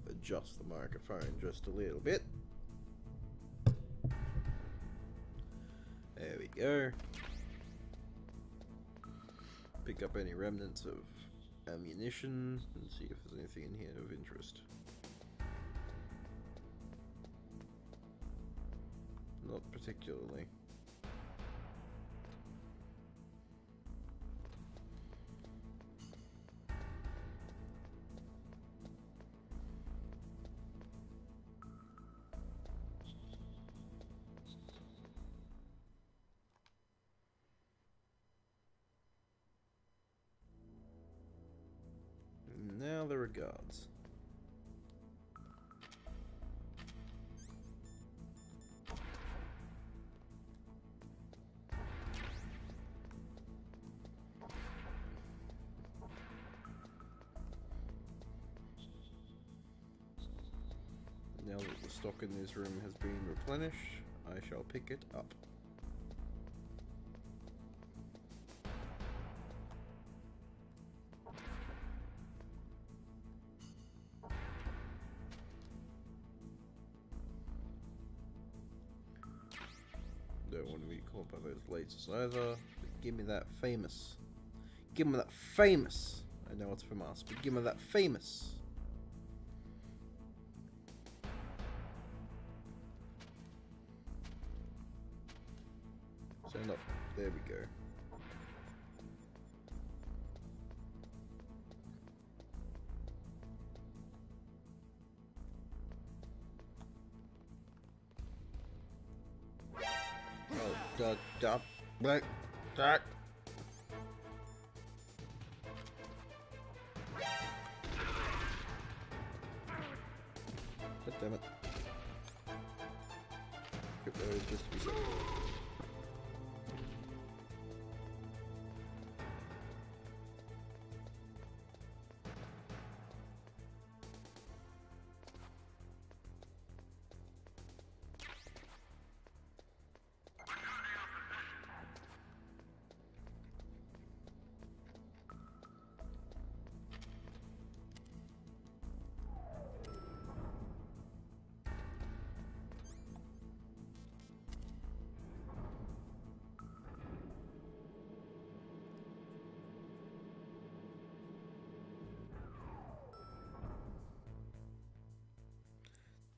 Adjust the microphone just a little bit. There we go. Pick up any remnants of ammunition and see if there's anything in here of interest. Not particularly. Now the regards. Now that the stock in this room has been replenished, I shall pick it up. Don't want to be caught by those lasers either. But give me that famous. Give me that famous. I know it's from us, but give me that famous. Stand up. There we go. Black, duck. God damn it. Equip those just to be safe.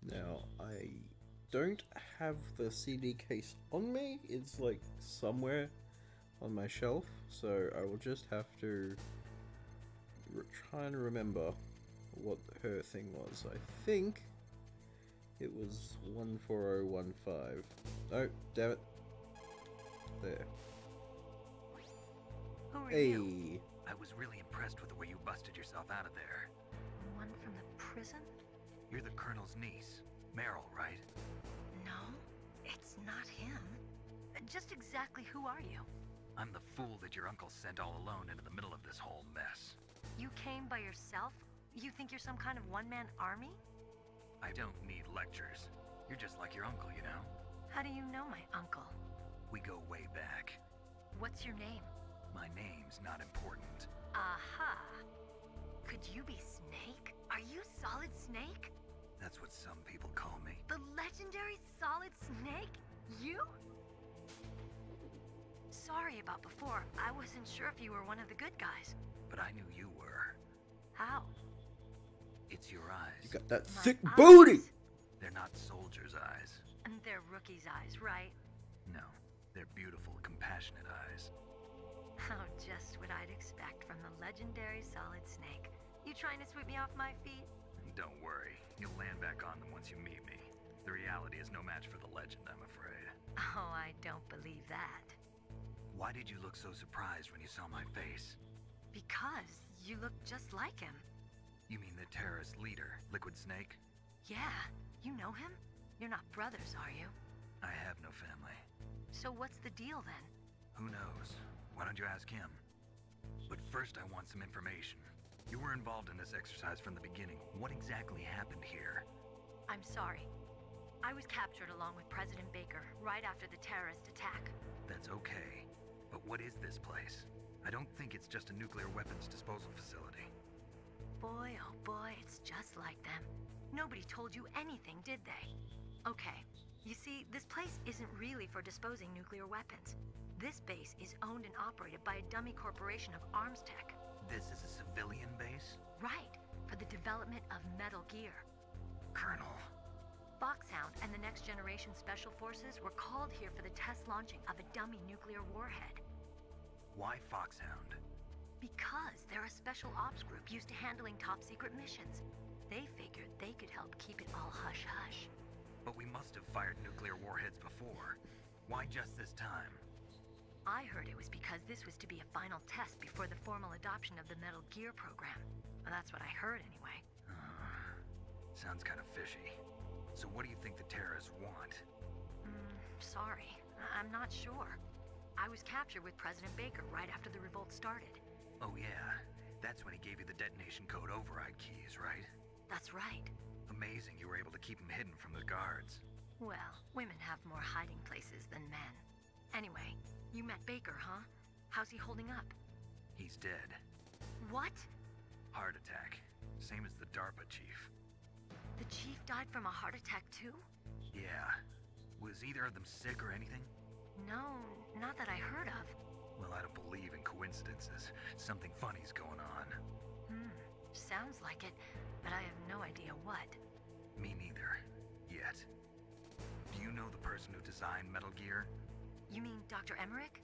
Now, I don't have the CD case on me. It's like somewhere on my shelf, so I will just have to try and remember what her thing was. I think it was 14015. Oh, damn it. There. Who are Hey. you? I was really impressed with the way you busted yourself out of there. One from the prison? You're the Colonel's niece, Meryl, right? No, it's not him. Just exactly who are you? I'm the fool that your uncle sent all alone into the middle of this whole mess. You came by yourself? You think you're some kind of one-man army? I don't need lectures. You're just like your uncle, you know? How do you know my uncle? We go way back. What's your name? My name's not important. Aha. Could you be Snake? Are you Solid Snake? That's what some people call me. The legendary Solid Snake? You? Sorry about before. I wasn't sure if you were one of the good guys. But I knew you were. How? It's your eyes. You got that My thick eyes? booty! eyes. And they're rookie's eyes, right? No, they're beautiful, compassionate eyes. Oh, just what I'd expect from the legendary Solid Snake. You trying to sweep me off my feet? Don't worry, you'll land back on them once you meet me. The reality is no match for the legend, I'm afraid. Oh, I don't believe that. Why did you look so surprised when you saw my face? Because you look just like him. You mean the terrorist leader, Liquid Snake? Yeah, you know him? You're not brothers, are you? I have no family. So what's the deal then? Who knows? Why don't you ask him? But first I want some information. You were involved in this exercise from the beginning. What exactly happened here? I'm sorry. I was captured along with President Baker right after the terrorist attack. That's okay. But what is this place? I don't think it's just a nuclear weapons disposal facility. Boy, oh boy, it's just like them. Nobody told you anything, did they? Okay, you see, this place isn't really for disposing nuclear weapons. This base is owned and operated by a dummy corporation of arms tech. This is a civilian base? Right, for the development of Metal Gear. Colonel. Foxhound and the Next Generation Special Forces were called here for the test launching of a dummy nuclear warhead. Why Foxhound? Because they're a special ops group used to handling top-secret missions. They figured they could help keep it all hush-hush. But we must have fired nuclear warheads before. Why just this time? I heard it was because this was to be a final test before the formal adoption of the Metal Gear program. Well, that's what I heard anyway. Sounds kind of fishy. So what do you think the terrorists want? Sorry. I'm not sure. I was captured with President Baker right after the revolt started. Oh yeah, that's when he gave you the detonation code override keys, right? That's right. Amazing you were able to keep him hidden from the guards. Well, women have more hiding places than men. Anyway, you met Baker, huh? How's he holding up? He's dead. What? Heart attack. Same as the DARPA chief. The chief died from a heart attack too? Yeah. Was either of them sick or anything? No, not that I heard of. Well, I don't believe in coincidences. Something funny's going on. Sounds like it, but I have no idea what. Me neither. Yet. Do you know the person who designed Metal Gear? You mean Dr. Emmerich?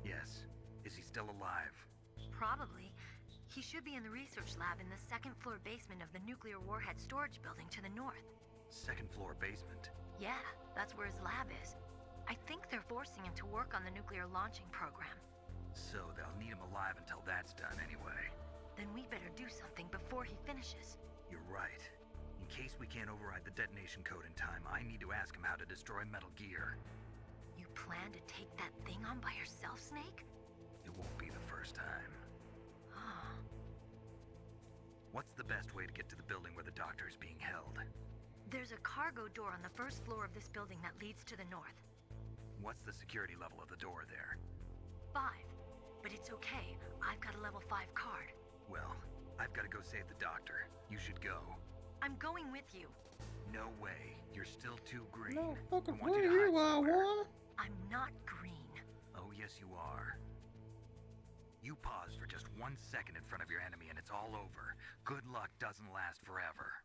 Yes. Is he still alive? Probably. He should be in the research lab in the second-floor basement of the nuclear warhead storage building to the north. Second-floor basement? Yeah, that's where his lab is. I think they're forcing him to work on the nuclear launching program. So they'll need him alive until that's done anyway. Then we better do something before he finishes. You're right. In case we can't override the detonation code in time, I need to ask him how to destroy Metal Gear. You plan to take that thing on by yourself, Snake? It won't be the first time. What's the best way to get to the building where the doctor is being held? There's a cargo door on the first floor of this building that leads to the north. What's the security level of the door there? 5. But it's okay. I've got a level 5 card. Well, I've got to go save the doctor. You should go. I'm going with you. No way. You're still too green. No fucking I want way you to hide you are, somewhere. what? I'm not green. Oh, yes you are. You pause for just 1 second in front of your enemy and it's all over. Good luck doesn't last forever.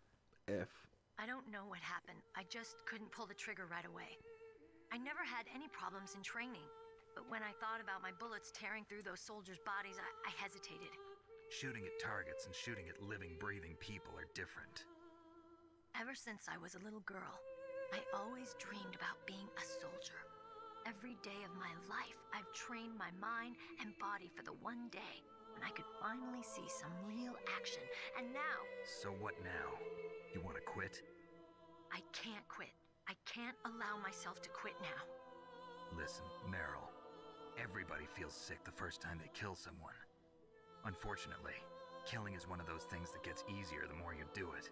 F. I don't know what happened. I just couldn't pull the trigger right away. I never had any problems in training, but when I thought about my bullets tearing through those soldiers' bodies, I hesitated. Shooting at targets and shooting at living, breathing people are different. Ever since I was a little girl, I always dreamed about being a soldier. Every day of my life, I've trained my mind and body for the one day when I could finally see some real action, and now... So what now? You want to quit? I can't quit. I can't allow myself to quit now. Listen, Meryl, everybody feels sick the first time they kill someone. Unfortunately, killing is one of those things that gets easier the more you do it.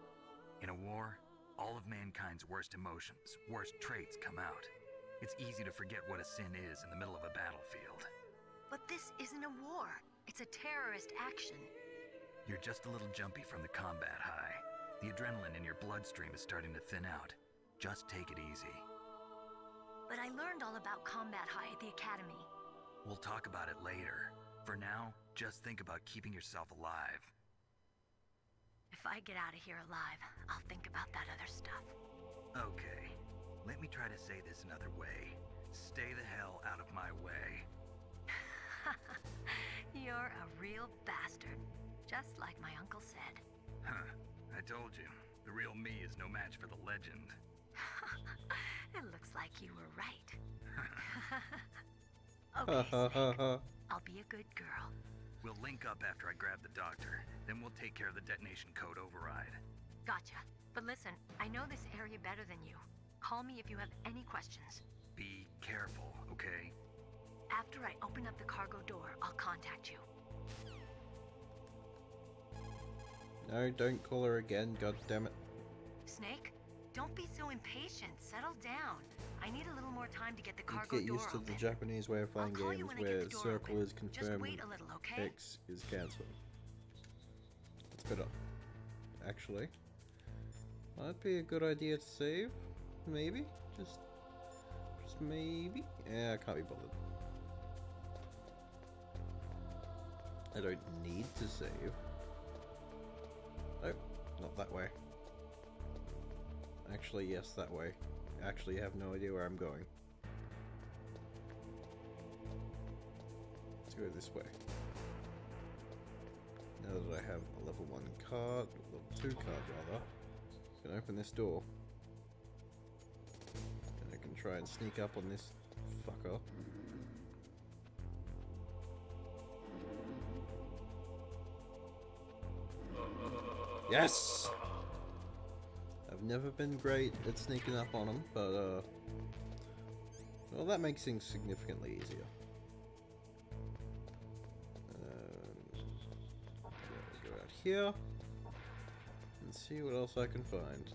In a war, all of mankind's worst emotions, worst traits come out. It's easy to forget what a sin is in the middle of a battlefield. But this isn't a war. It's a terrorist action. You're just a little jumpy from the combat high. The adrenaline in your bloodstream is starting to thin out. Just take it easy. But I learned all about combat high at the academy. We'll talk about it later. For now, just think about keeping yourself alive. If I get out of here alive, I'll think about that other stuff. Okay. Let me try to say this another way. Stay the hell out of my way. You're a real bastard. Just like my uncle said. Huh. I told you. The real me is no match for the legend. It looks like you were right. Okay, Snake. I'll be a good girl. We'll link up after I grab the doctor. Then we'll take care of the detonation code override. Gotcha. But listen, I know this area better than you. Call me if you have any questions. Be careful, okay? After I open up the cargo door, I'll contact you. No, don't call her again, god damn it. Snake, don't be so impatient. Settle down. I need a little more time to get the cargo Get door used to open. the Japanese way of playing games where circle is confirmed, wait a little, okay? X is cancelled. It's better. Actually, might be a good idea to save. Maybe, just maybe. Yeah, I can't be bothered. I don't need to save. Nope, not that way. Actually, yes, that way. I actually have no idea where I'm going. Let's go this way. Now that I have a level 1 card, level 2 card rather, I can open this door. And I can try and sneak up on this fucker. Yes! I've never been great at sneaking up on them, but well, that makes things significantly easier. Go out here and see what else I can find.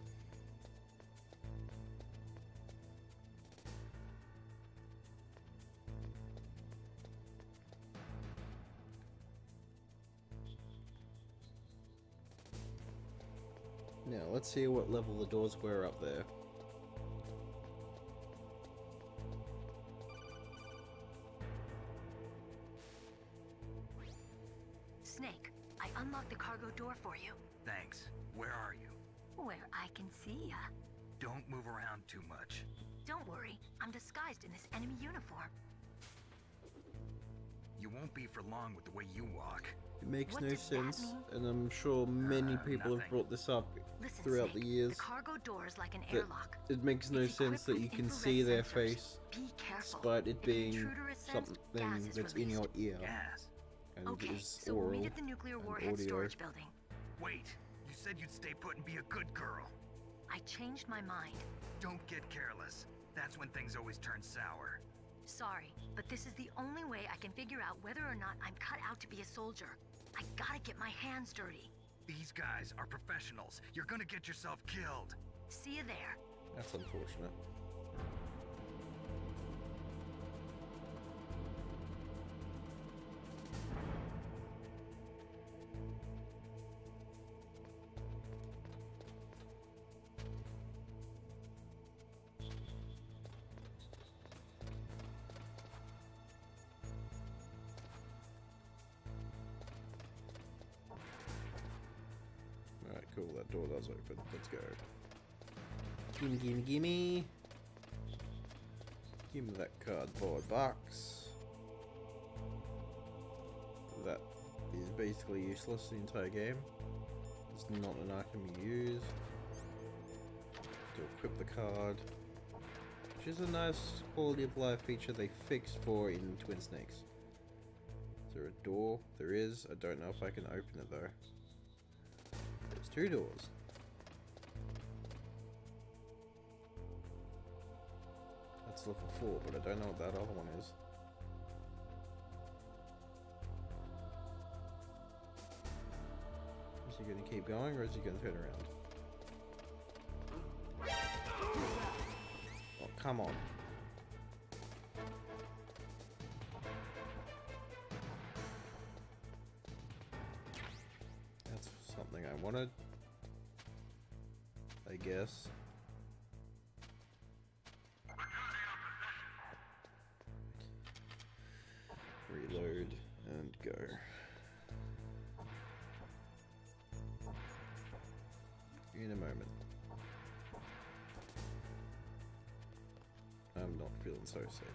Now, let's see what level the doors were up there. Snake, I unlocked the cargo door for you. Thanks. Where are you? Where I can see ya. Don't move around too much. Don't worry, I'm disguised in this enemy uniform. You won't be for long with the way you walk. It makes no sense, and I'm sure many people have brought this up throughout the years. The cargo door is like an airlock. It makes no sense that you can see their face, despite it being something that's in your ear. And Okay, is so we'll oral meet at the nuclear warhead audio. storage building. Wait, you said you'd stay put and be a good girl. I changed my mind. Don't get careless. That's when things always turn sour. Sorry, but this is the only way I can figure out whether or not I'm cut out to be a soldier. I gotta get my hands dirty. These guys are professionals. You're gonna get yourself killed. See you there. That's unfortunate. Alright, cool, that door does open. Let's go. Gimme, gimme, gimme. Give me that cardboard box. That is basically useless the entire game. It's not an item you use. To equip the card. Which is a nice quality of life feature they fixed for in Twin Snakes. Is there a door? There is. I don't know if I can open it though. There's 2 doors. That's level 4, but I don't know what that other one is. Is he going to keep going, or is he going to turn around? Oh, come on. That's something I wanted, I guess. Reload and go. In a moment. I'm not feeling so safe.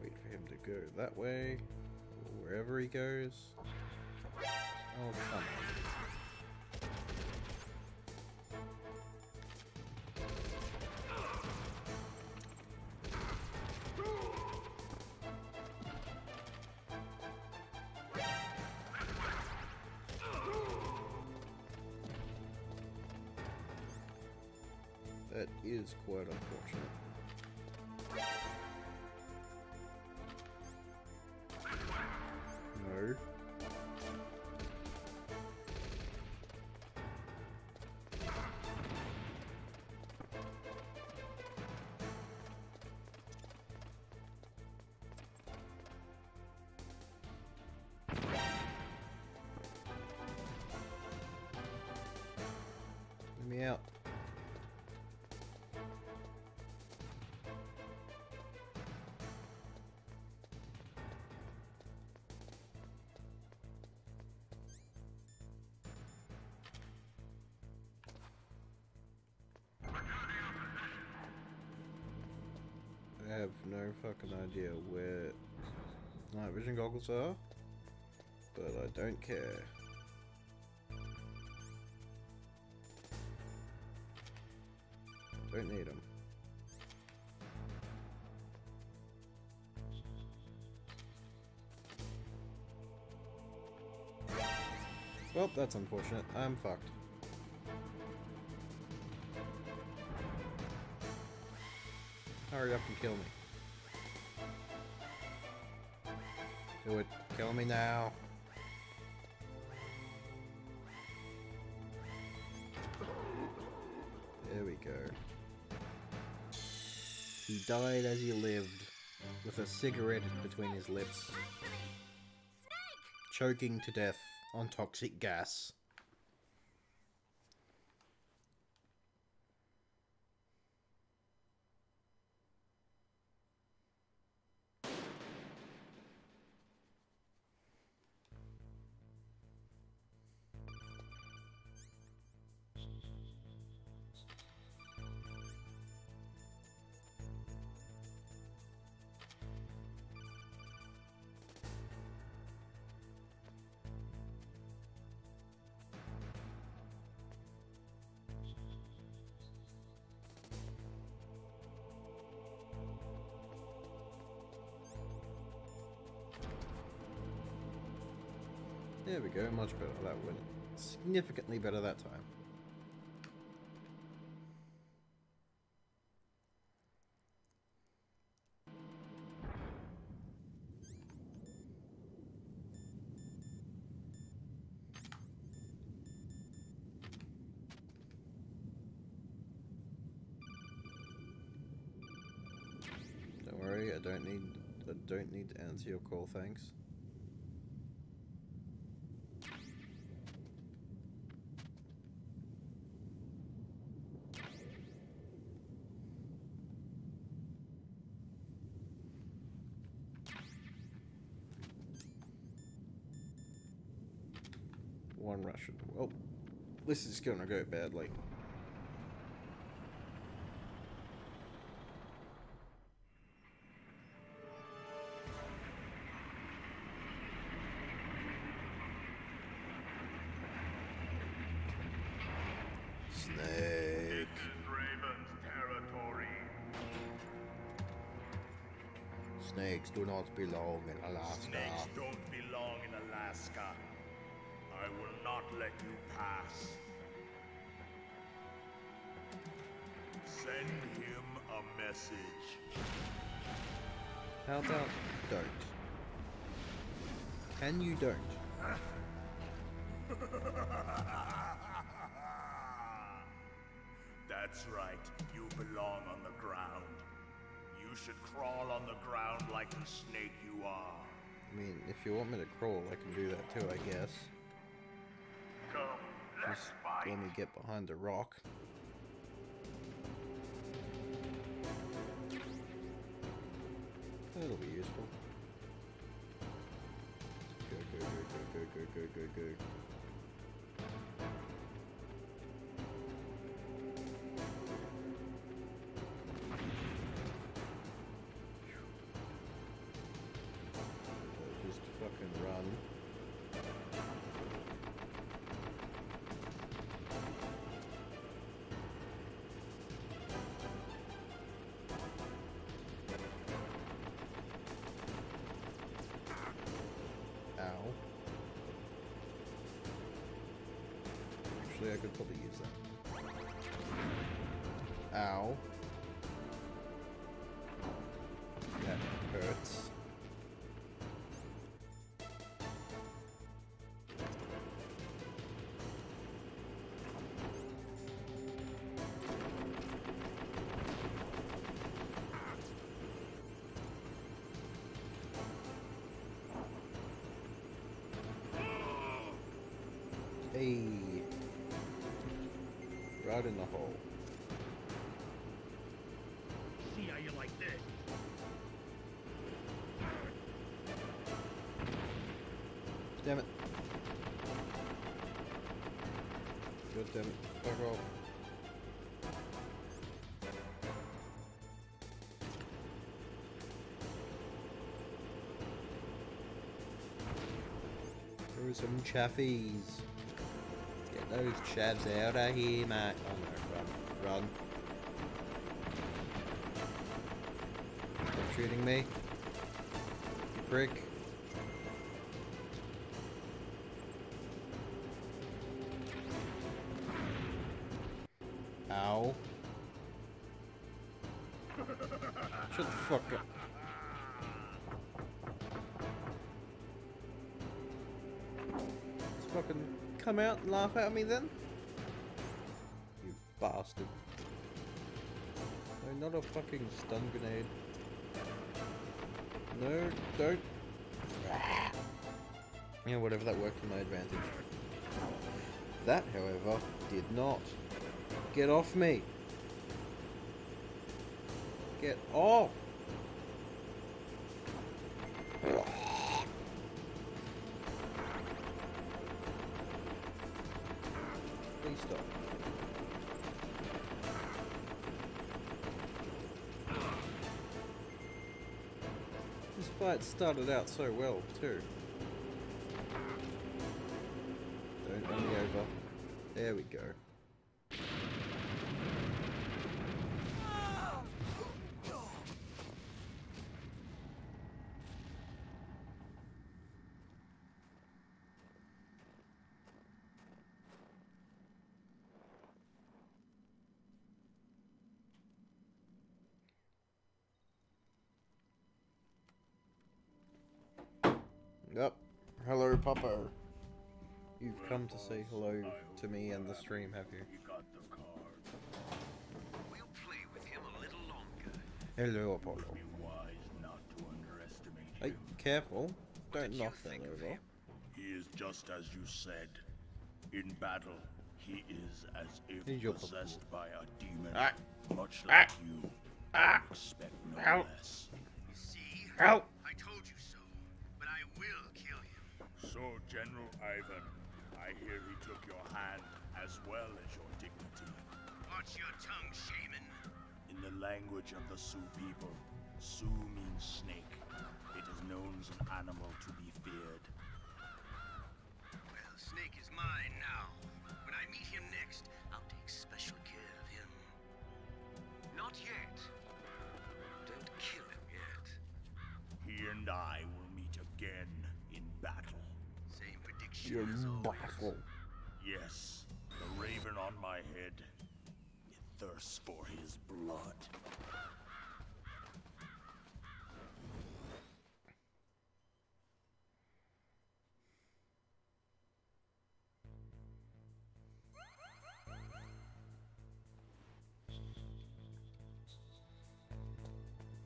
Wait for him to go that way, or wherever he goes. Oh, come on. That is quite unfortunate. No. Let me out. I have no fucking idea where night vision goggles are, but I don't care. Don't need them. Well, that's unfortunate. I'm fucked. Hurry up and kill me. Do it. Kill me now. There we go. He died as he lived, with a cigarette between his lips. Choking to death on toxic gas. There we go, much better. That went significantly better that time. Don't worry, I don't need to answer your call, thanks. One Russian. Well, this is gonna go badly. Snake. Snakes do not belong in Alaska. Snakes don't belong in Alaska. I will not let you pass. Send him a message. How about don't? Can you don't? That's right. You belong on the ground. You should crawl on the ground like the snake you are. I mean, if you want me to crawl, I can do that too, I guess. Come, Just let me get behind the rock. That'll be useful. Go, go, go, go, go, go, go, go. Just fucking run. Actually, I could probably use that. Ow. That hurts. Hey. Right in the hole. See how you like this? Damn it. God damn it. Fuck off. There are some chaffies. Get those chavs out of here, mate. Oh no, run. Run. Stop shooting me. You prick. Ow. Shut the fuck up. Just fucking come out and laugh at me then? You bastard. No, not a fucking stun grenade. No, don't. Yeah, whatever, that worked to my advantage. That, however, did not. Get off me! Get off! Please stop. This fight started out so well, too. Don't run me over. There we go. Yep. Hello, Papa. You've come to say hello to me and the stream, have you? We'll play with him a little longer. Hello, Apollo. Hey, careful. Don't knock that over. He is just as you said. In battle, he is as if possessed by a demon, much like you. Expect no less. See? Ow! I told you so, but I will kill him. So, General Ivan, I hear he took your hand as well as your dignity. Watch your tongue, shaman. In the language of the Sioux people, Sioux means snake. It is known as an animal to be feared. Well, Snake is mine now. When I meet him next, I'll take special care of him. Not yet. Don't kill him yet. He and I will meet again in battle. Same prediction as always. Yes, the raven on my head. It thirsts for his blood.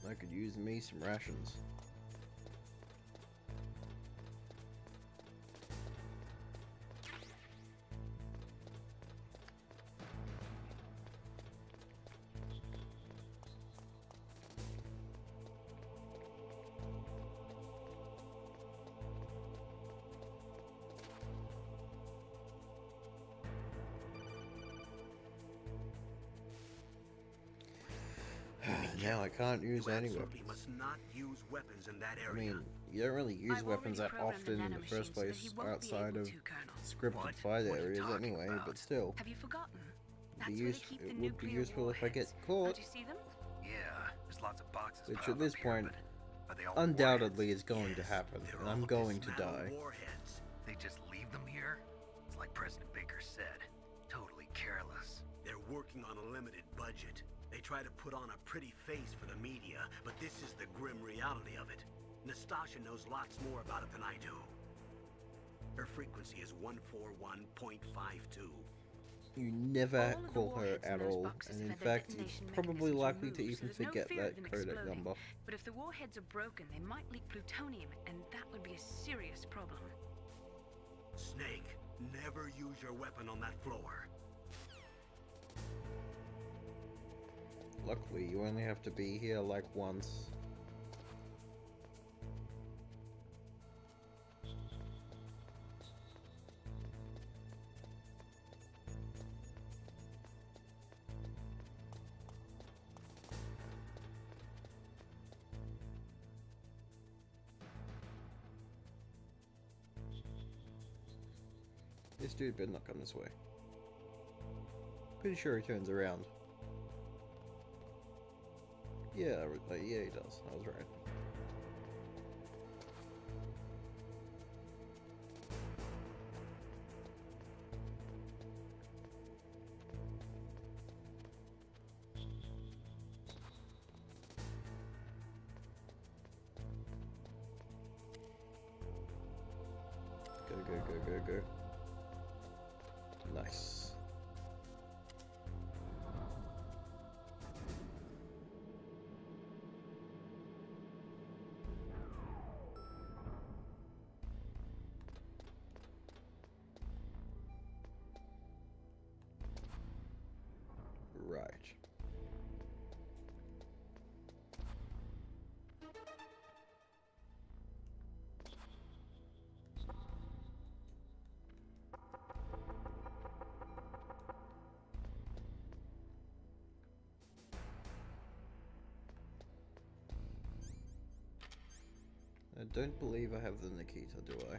I could use me some rations. now I can't use any absolutely weapons. must not use weapons in that I area. mean, you don't really use weapons that often in the first place outside of scripted fight areas anyway, but still. Have you forgotten? It would be useful if I get caught. Did you see them? Yeah, there's lots of boxes. Which at this point, undoubtedly is going to happen, and I'm going to die. Warheads. They just leave them here? It's like President Baker said. Totally careless. They're working on a limited budget. They try to put on a pretty face for the media, but this is the grim reality of it. Nastasha knows lots more about it than I do. Her frequency is 141.52. You never call her at all, and in fact, you're probably likely to even forget that codec number. But if the warheads are broken, they might leak plutonium, and that would be a serious problem. Snake, never use your weapon on that floor. Luckily, you only have to be here like once. This dude better not come this way. Pretty sure he turns around. Yeah, yeah, he does. I was right. Go, go, go, go, go. Nice. Right. I don't believe I have the Nikita, do I?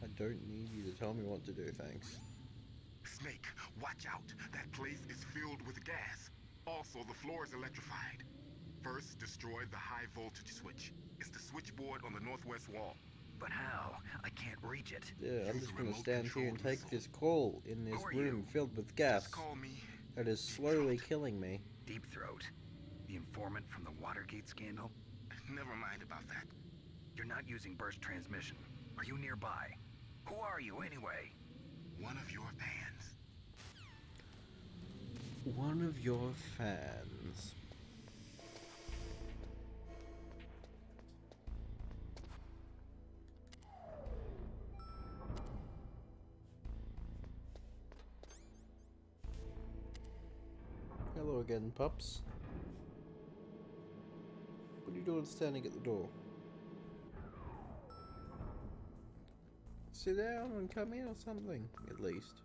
I don't need you to tell me what to do, thanks. Snake, watch out. That place is filled with gas. Also, the floor is electrified. First, destroy the high voltage switch. It's the switchboard on the northwest wall. But how? I can't reach it. Yeah, I'm just gonna stand here and take this call in this room filled with gas. Call me. That is slowly killing me. Deep Throat. The informant from the Watergate scandal? Never mind about that. You're not using burst transmission. Are you nearby? Who are you, anyway? One of your fans. One of your fans. Hello again, pups. What are you doing standing at the door? Sit down and come in or something, at least.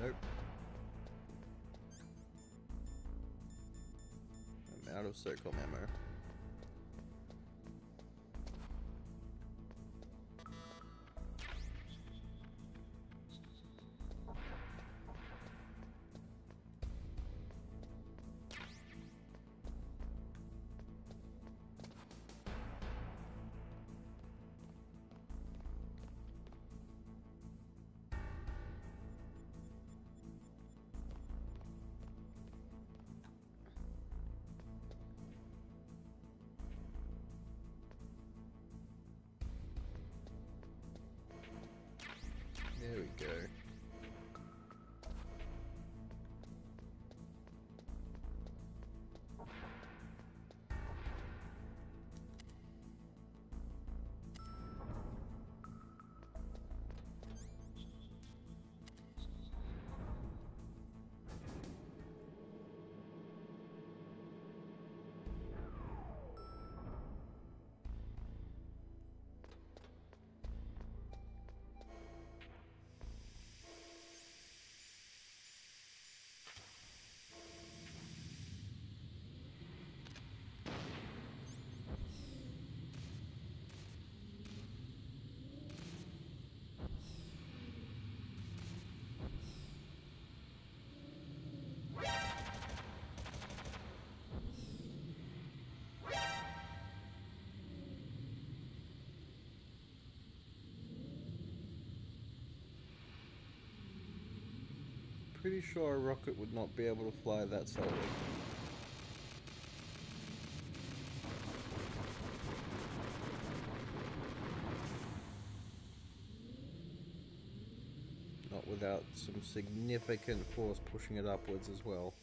Nope. I'm out of circle ammo. pretty sure a rocket would not be able to fly that solid. Not without some significant force pushing it upwards as well.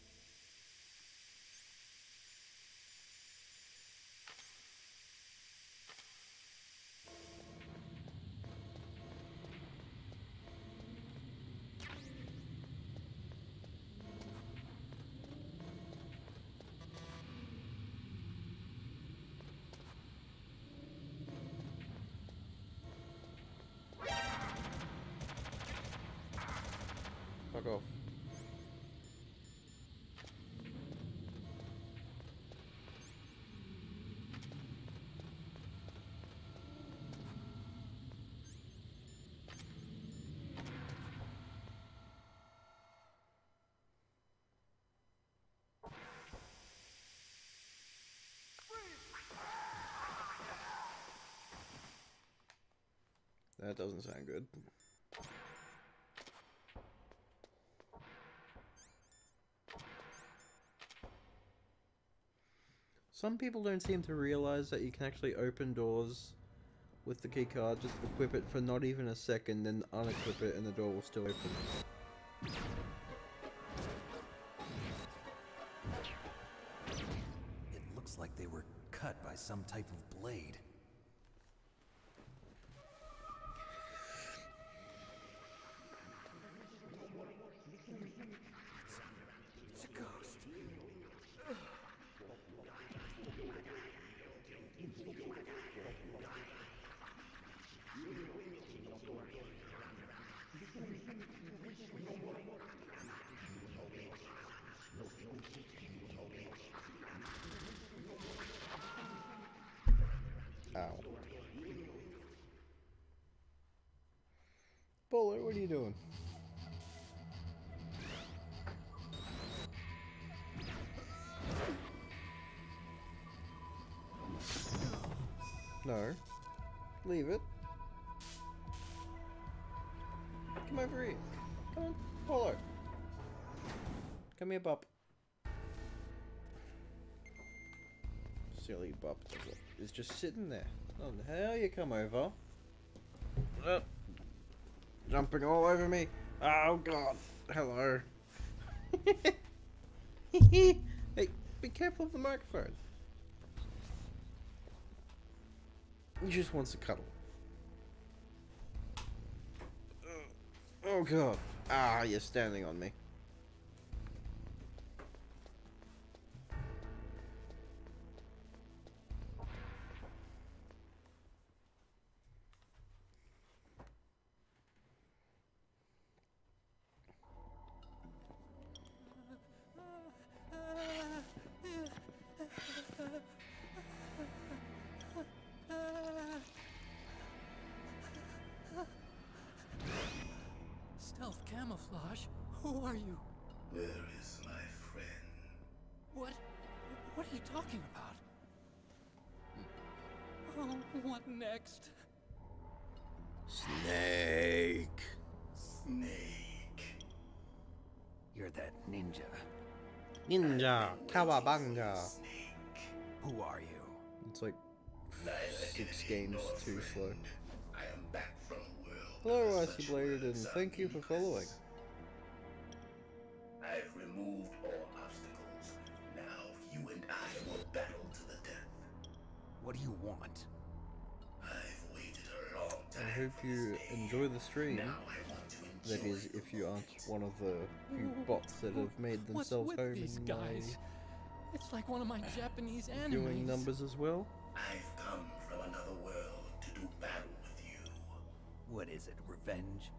Fuck off. That doesn't sound good. Some people don't seem to realize that you can actually open doors with the keycard, just equip it for not even a second, then unequip it and the door will still open. It looks like they were cut by some type of blade. It's a ghost. Ow. Bowler, what are you doing? No. Leave it. Come over here. Come on, Polo. Come here, Bop. Silly Bop is just sitting there. Oh, the hell you come over? Jumping all over me. Oh god. Hello. Hey, be careful of the microphone. He just wants to cuddle. Oh god. Ah, you're standing on me. Stealth camouflage? Who are you? Where is my friend? What are you talking about? Oh, what next? Snake. Snake. You're that ninja. Ninja. Kawabanga. Who are you? It's like 6 games too slow. I am back from a world. Hello, Icy Blade, and thank you for following. I've removed all obstacles. Now you and I will battle to the death. What do you want? I've waited a long time. I hope you enjoy the stream. Now I want to That is, if you aren't one of the few bots that have made themselves What's with home these in guys? It's like one of my Japanese my animes. viewing numbers as well. I've come from another world to do battle with you. What is it, revenge?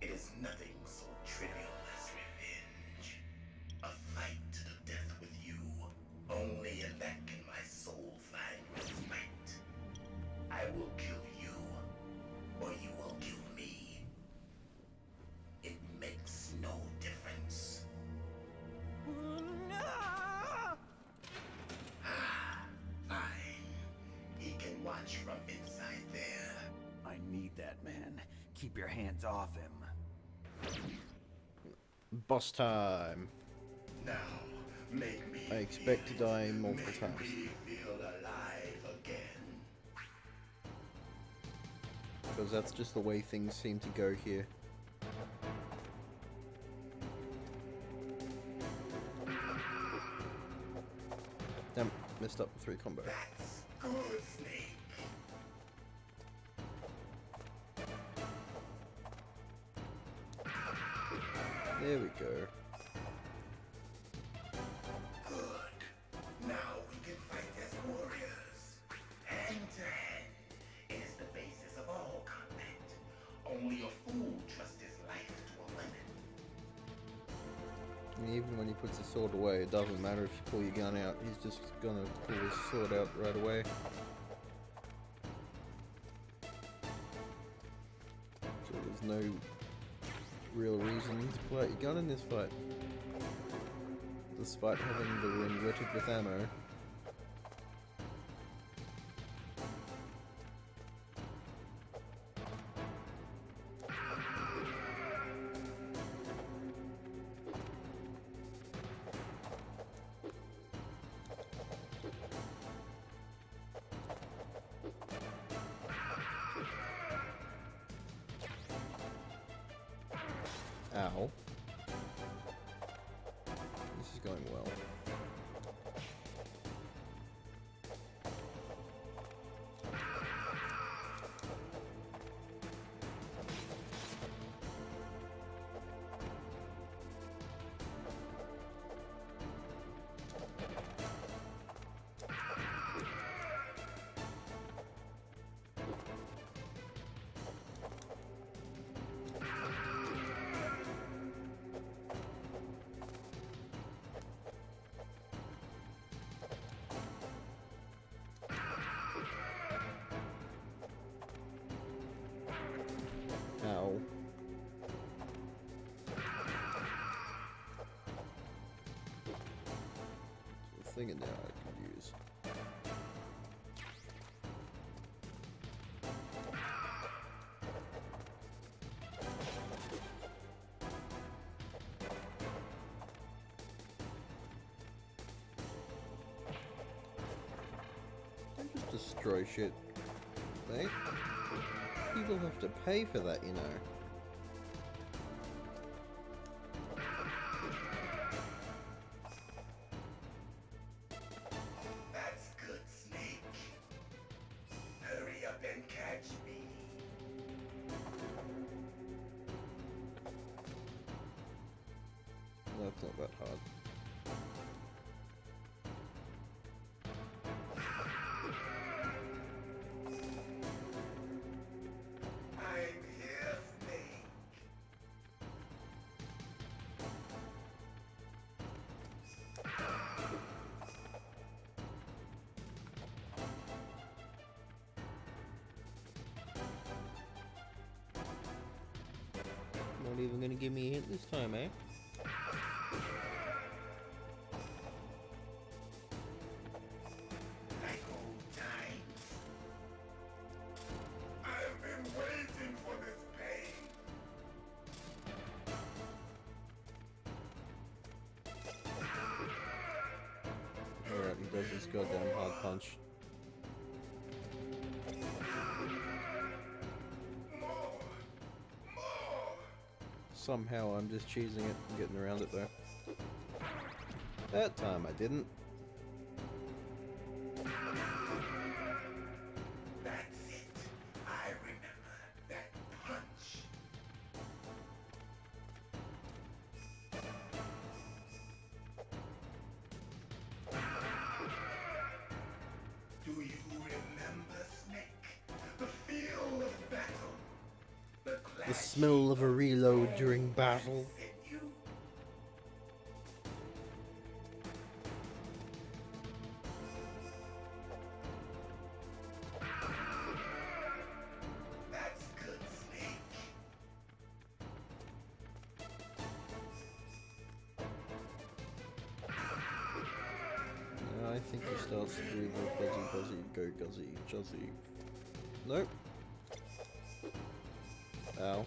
It is nothing so trivial as revenge. A fight to the death with you. Only in that can my soul find respite. I will kill you, or you will kill me. It makes no difference. Fine. He can watch from inside there. I need that man. Keep your hands off him. boss time. Now, make me I expect to die multiple times. feel alive again. Because that's just the way things seem to go here. Damn, messed up the 3 combo. That's good, Snake. There we go. Good. Now we can fight as warriors. Hand to hand. It is the basis of all combat. Only a fool trusts his life to a weapon. And even when he puts his sword away, it doesn't matter if you pull your gun out, he's just gonna pull his sword out right away. So there's no real reason to pull out your gun in this fight. Despite having the room littered with ammo. Ow. This is going well. Ow. The thing in there I could use. Don't just destroy shit, mate. People have to pay for that, you know. That's good, Snake. Hurry up and catch me. That's not that hard. I'm here, Snake. Not even gonna give me a hint this time, eh? Like old times. I've been waiting for this pain. Alright, he does his goddamn hard punch. Somehow I'm just cheesing it and getting around it though. That time I didn't. That's it. I remember that punch. Do you remember, Snake? The feel of battle. The smell of a reload during battle. That's good, Snake. I think he starts to do the buzzy, go guzzy, juzzy. Nope. Ow.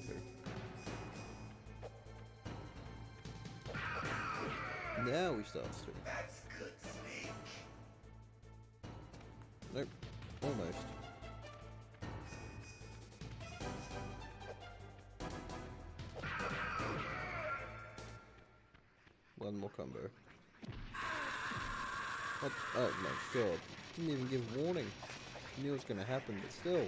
to. Now he starts to. That's good, Snake. Nope. Almost. One more combo. What? Oh my god. Didn't even give warning. Knew it was gonna happen, but still.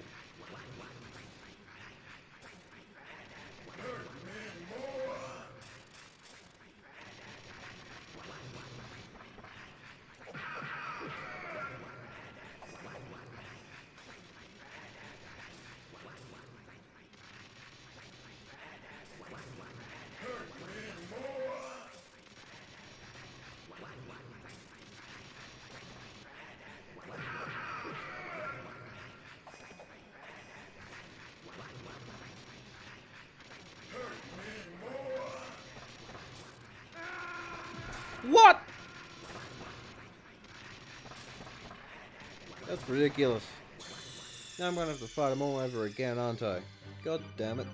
What? That's ridiculous. Now I'm gonna have to fight them all over again, aren't I? God damn it.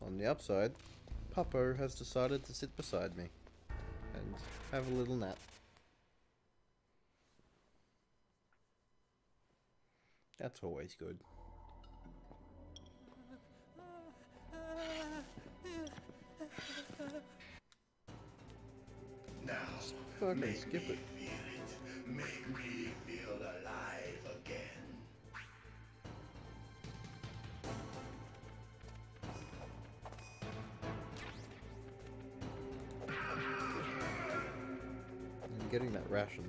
On the upside, Papa has decided to sit beside me and have a little nap. That's always good. Now, just fucking make skip me it. Feel it. Make me feel alive again. I'm getting that ration.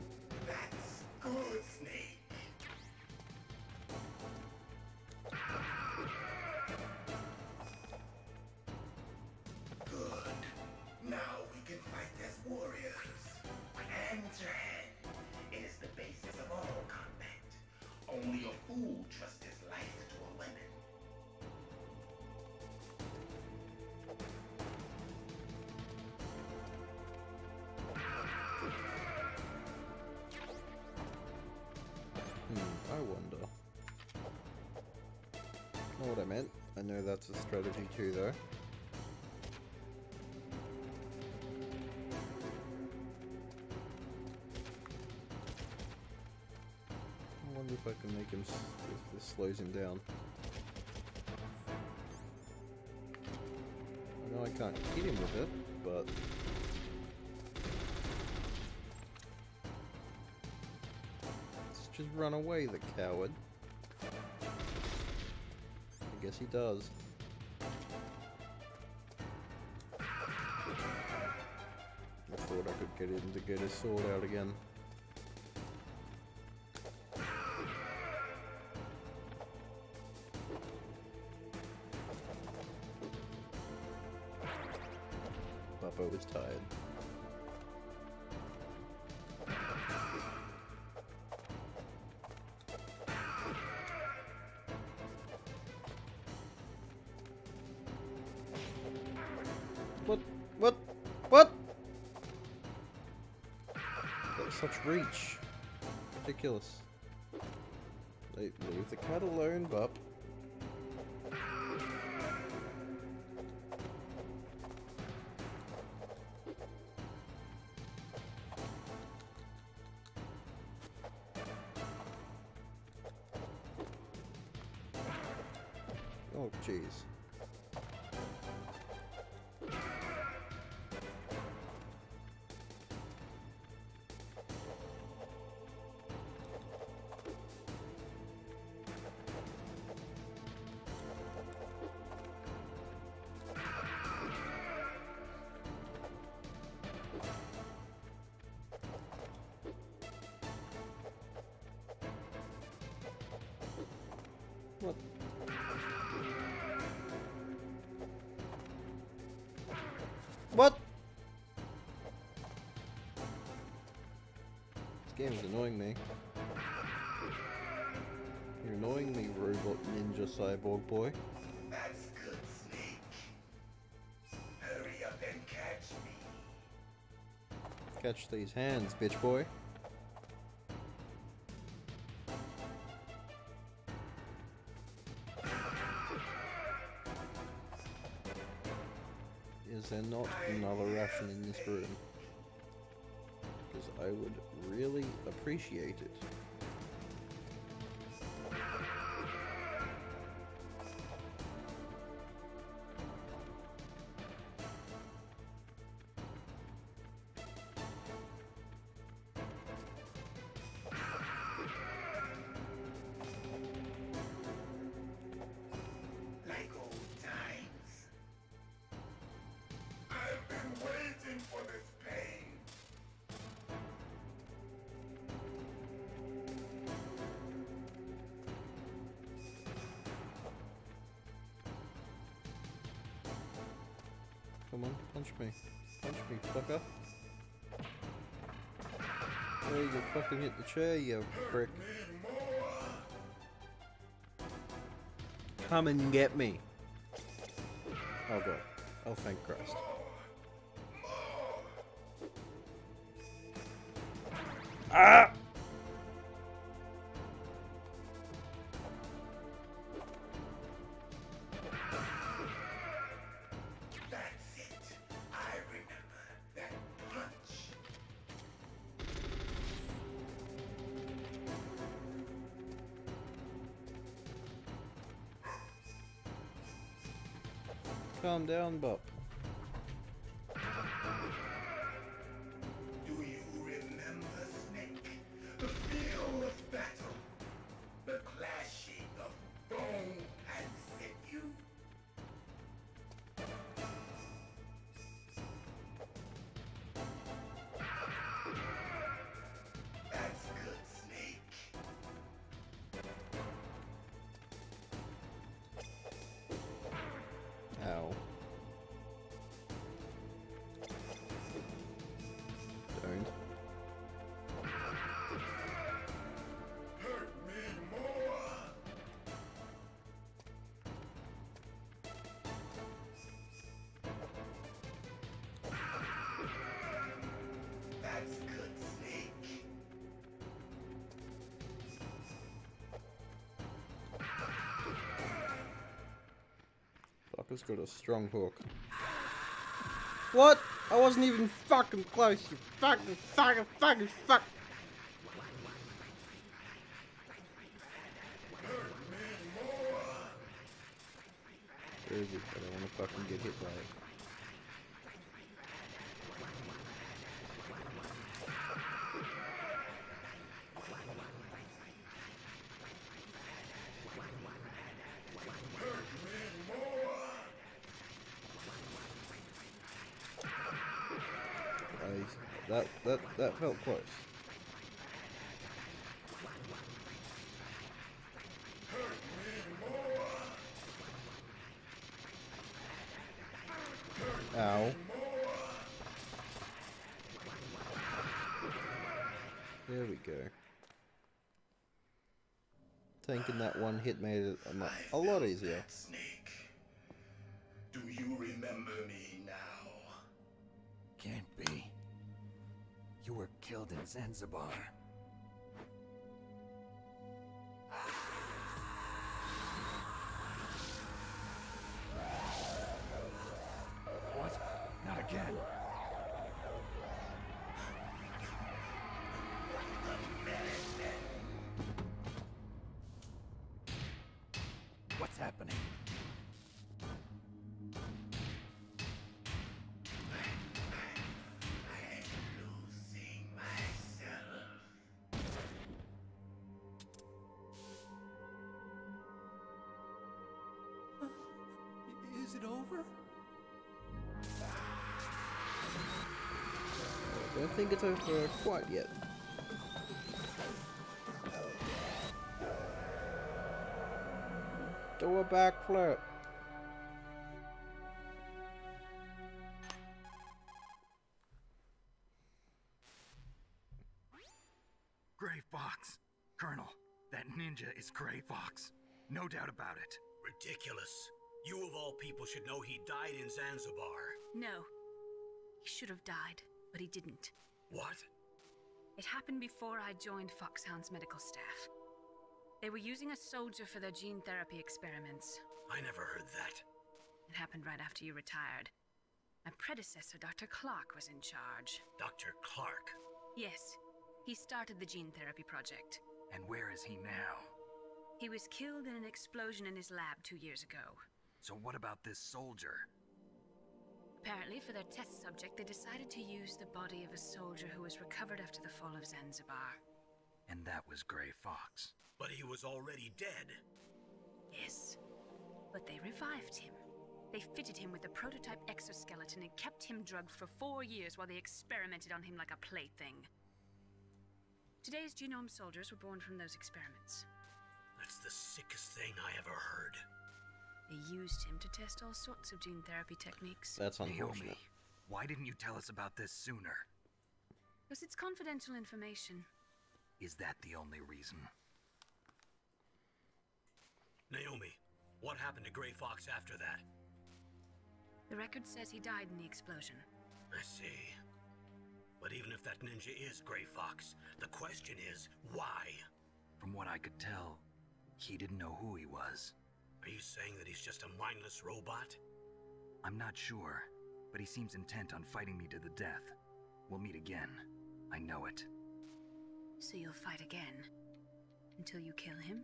That's good, Snake. Good. Now we can fight as warriors. Hand to hand. It is the basis of all combat. Only a fool trusts his life to a weapon. I wonder. Know what I meant? I know that's a strategy too, though. I wonder if I can make him, if this slows him down. I know I can't hit him with it, but... let's just run away, the coward. I guess he does. I thought I could get him to get his sword out again. Papa was tired. What? That's such reach. Ridiculous. Leave the cat alone, Bup. Oh, jeez. What? What? This game is annoying me. You're annoying me, robot ninja cyborg boy. That's good, Snake. Catch these hands, bitch boy. Is there not another ration in this room? Because I would really appreciate it. Like old times. I've been waiting for this pain. Come on, punch me. Punch me, fucker. Oh, you fucking hit the chair, you prick. Come and get me. Oh god. Oh thank Christ. Ah! That's it. I remember that punch. Calm down, Bop. Do you remember, Snake? The feel of battle. The clashing of bone and sinew. That's good, Snake. Ow. Don't. Hurt me more. That's good, Snake. Fucker's got a strong hook. What? I wasn't even fucking close, you fuck. Where is it? I don't want to fucking get hit by it. That felt close. Ow. There we go. Thinking that one hit made it a lot easier. Snake. Do you remember me now? Can't be. You were killed in Zanzibar. What? Not again. What's happening? Is it over? I don't think it's over quite yet. Do a backflip. Gray Fox. Colonel, that ninja is Gray Fox. No doubt about it. Ridiculous. You of all people should know he died in Zanzibar. No. He should have died, but he didn't. What? It happened before I joined Foxhound's medical staff. They were using a soldier for their gene therapy experiments. I never heard that. It happened right after you retired. My predecessor, Dr. Clark, was in charge. Dr. Clark? Yes. He started the gene therapy project. And where is he now? He was killed in an explosion in his lab 2 years ago. So what about this soldier? Apparently, for their test subject, they decided to use the body of a soldier who was recovered after the fall of Zanzibar. And that was Gray Fox. But he was already dead. Yes. But they revived him. They fitted him with a prototype exoskeleton and kept him drugged for 4 years while they experimented on him like a plaything. Today's genome soldiers were born from those experiments. That's the sickest thing I ever heard. They used him to test all sorts of gene therapy techniques. That's unfortunate. Naomi, why didn't you tell us about this sooner? Because it's confidential information. Is that the only reason? Naomi, what happened to Gray Fox after that? The record says he died in the explosion. I see. But even if that ninja is Gray Fox, the question is, why? From what I could tell, he didn't know who he was. Are you saying that he's just a mindless robot? I'm not sure, but he seems intent on fighting me to the death. We'll meet again. I know it. So you'll fight again? Until you kill him?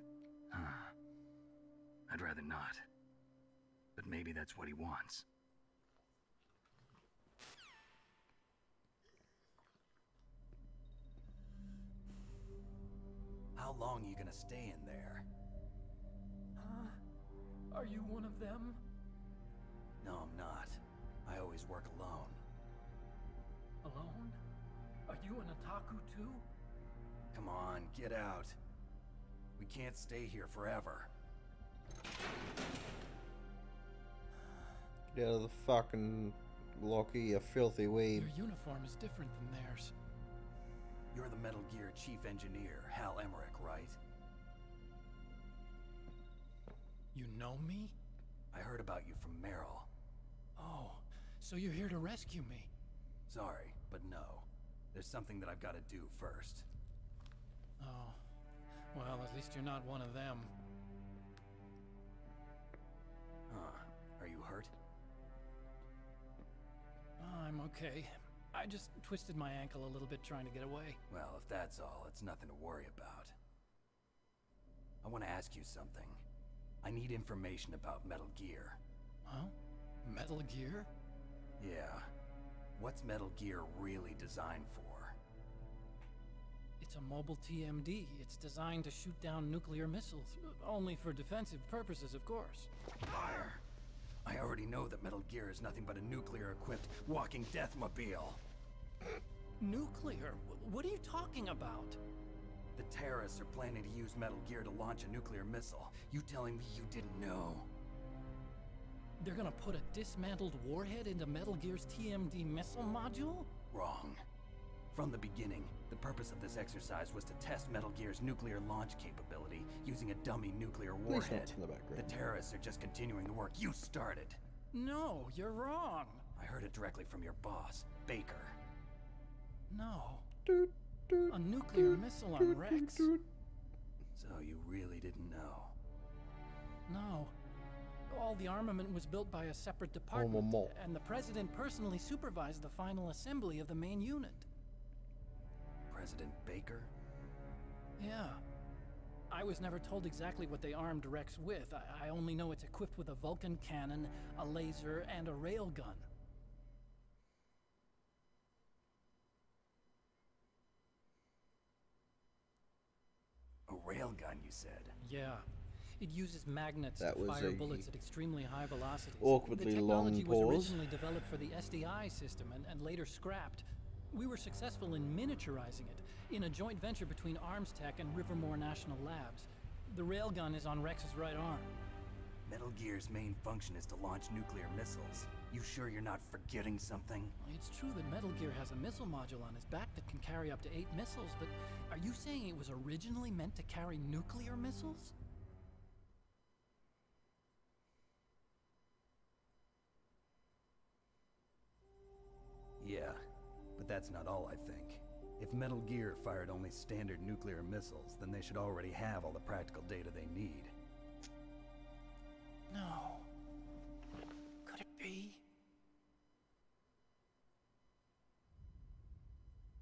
I'd rather not. But maybe that's what he wants. How long are you gonna stay in there? Are you one of them? No, I'm not. I always work alone. Alone? Are you an otaku too? Come on, get out. We can't stay here forever. Get out of the fucking locker, you filthy weed. Your uniform is different than theirs. You're the Metal Gear Chief Engineer, Hal Emmerich, right? You know me? I heard about you from Meryl. Oh, so you're here to rescue me? Sorry, but no. There's something that I've got to do first. Oh. Well, at least you're not one of them. Are you hurt? I'm okay. I just twisted my ankle a little bit trying to get away. Well, if that's all, it's nothing to worry about. I want to ask you something. I need information about Metal Gear. Huh? Metal Gear? Yeah. What's Metal Gear really designed for? It's a mobile TMD. It's designed to shoot down nuclear missiles. Only for defensive purposes, of course. Liar. I already know that Metal Gear is nothing but a nuclear-equipped walking deathmobile. Nuclear? What are you talking about? The terrorists are planning to use Metal Gear to launch a nuclear missile. You telling me you didn't know? They're gonna put a dismantled warhead into Metal Gear's TMD missile module? Wrong. From the beginning, the purpose of this exercise was to test Metal Gear's nuclear launch capability using a dummy nuclear warhead. The terrorists are just continuing the work you started. No, you're wrong. I heard it directly from your boss, Baker. No. A nuclear missile on Rex? So you really didn't know? No. All the armament was built by a separate department, and the president personally supervised the final assembly of the main unit. President Baker? Yeah. I was never told exactly what they armed Rex with. I only know it's equipped with a Vulcan cannon, a laser, and a railgun. A railgun, you said? Yeah. It uses magnets That to was fire a bullets at extremely high velocities. awkwardly the long technology pause. was originally developed for the SDI system and later scrapped. We were successful in miniaturizing it, in a joint venture between Armstech and Rivermore National Labs. The railgun is on Rex's right arm. Metal Gear's main function is to launch nuclear missiles. You sure you're not forgetting something? It's true that Metal Gear has a missile module on its back that can carry up to 8 missiles, but are you saying it was originally meant to carry nuclear missiles? Yeah, but that's not all I think. If Metal Gear fired only standard nuclear missiles, then they should already have all the practical data they need. No. Could it be?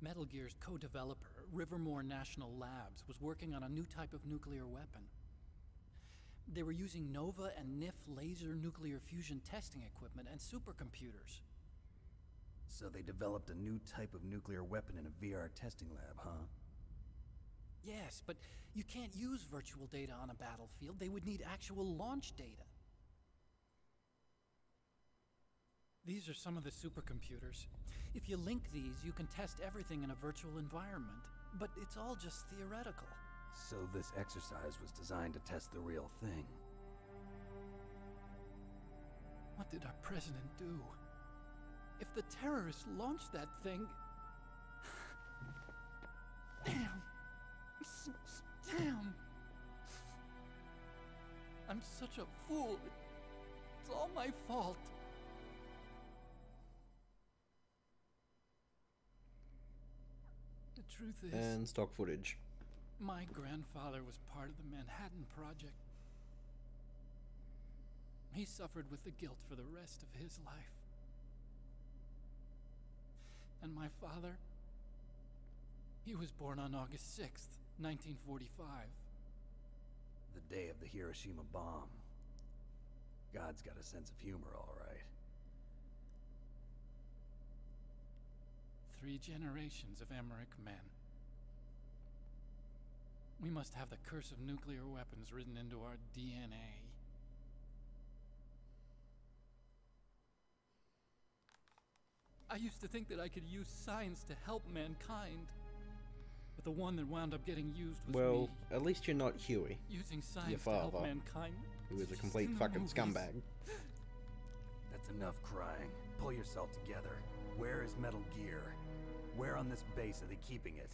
Metal Gear's co-developer, Rivermore National Labs, was working on a new type of nuclear weapon. They were using Nova and NIF laser nuclear fusion testing equipment and supercomputers. So they developed a new type of nuclear weapon in a VR testing lab, huh? Yes, but you can't use virtual data on a battlefield. They would need actual launch data. These are some of the supercomputers. If you link these, you can test everything in a virtual environment. But it's all just theoretical. So this exercise was designed to test the real thing. What did our president do? If the terrorists launched that thing... Damn! Damn! I'm such a fool. It's all my fault. The truth is... And stock footage. My grandfather was part of the Manhattan Project. He suffered with the guilt for the rest of his life. And my father, he was born on August 6th, 1945. The day of the Hiroshima bomb. God's got a sense of humor, all right. 3 generations of Emmerich men. We must have the curse of nuclear weapons written into our DNA. I used to think that I could use science to help mankind. But the one that wound up getting used was well, me. At least you're not Huey. Using science your to father, help mankind. who is a complete fucking scumbag. That's enough crying. Pull yourself together. Where is Metal Gear? Where on this base are they keeping it?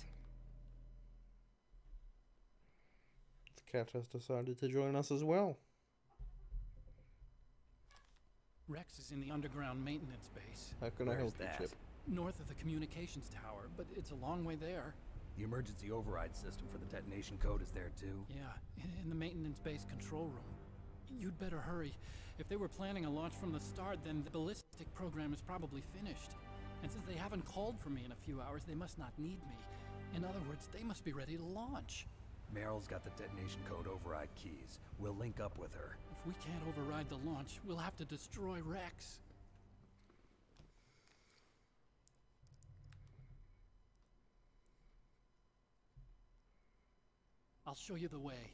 The cat has decided to join us as well. Rex is in the underground maintenance base. How can I help you, Chip? North of the communications tower, but it's a long way there. The emergency override system for the detonation code is there too? Yeah, in the maintenance base control room. You'd better hurry. If they were planning a launch from the start, then the ballistic program is probably finished. And since they haven't called for me in a few hours, they must not need me. In other words, they must be ready to launch. Meryl's got the detonation code override keys. We'll link up with her. If we can't override the launch, we'll have to destroy Rex. I'll show you the way.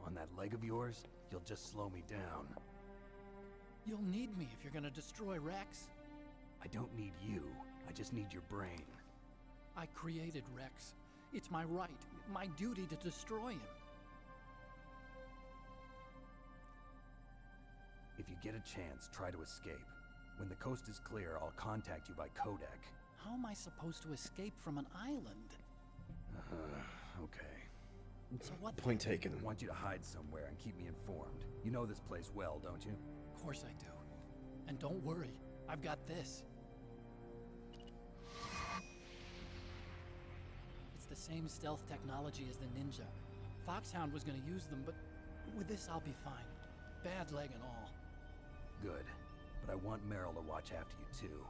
On that leg of yours, you'll just slow me down. You'll need me if you're gonna destroy Rex. I don't need you. I just need your brain. I created Rex. It's my right, my duty to destroy him. If you get a chance, try to escape. When the coast is clear, I'll contact you by codec. How am I supposed to escape from an island? Okay. So what? Point taken. I want you to hide somewhere and keep me informed. You know this place well, don't you? Of course I do. And don't worry, I've got this. It's the same stealth technology as the Ninja. Foxhound was gonna use them, but with this I'll be fine. Bad leg and all. Good. But I want Meryl to watch after you too.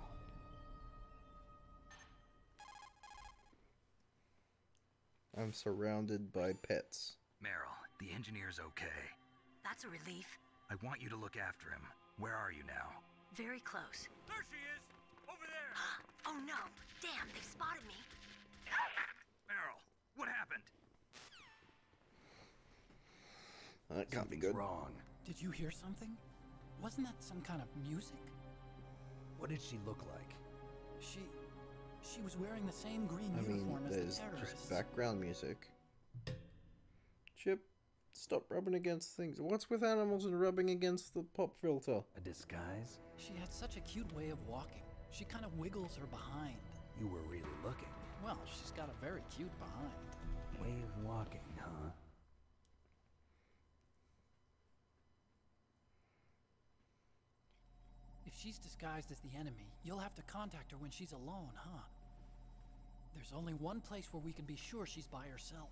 I'm surrounded by pets. Meryl, the engineer's okay. That's a relief. I want you to look after him. Where are you now? Very close. There she is! Over there! Oh no! Damn, they've spotted me. Meryl, what happened? That can't be good. Wrong. Did you hear something? Wasn't that some kind of music? What did she look like? She was wearing the same green uniform as the there's terrorists. just background music. Chip, stop rubbing against things. What's with animals and rubbing against the pop filter? A disguise? She had such a cute way of walking. She kind of wiggles her behind. You were really looking. Well, she's got a very cute behind. Way of walking, huh? If she's disguised as the enemy, you'll have to contact her when she's alone, huh? There's only one place where we can be sure she's by herself.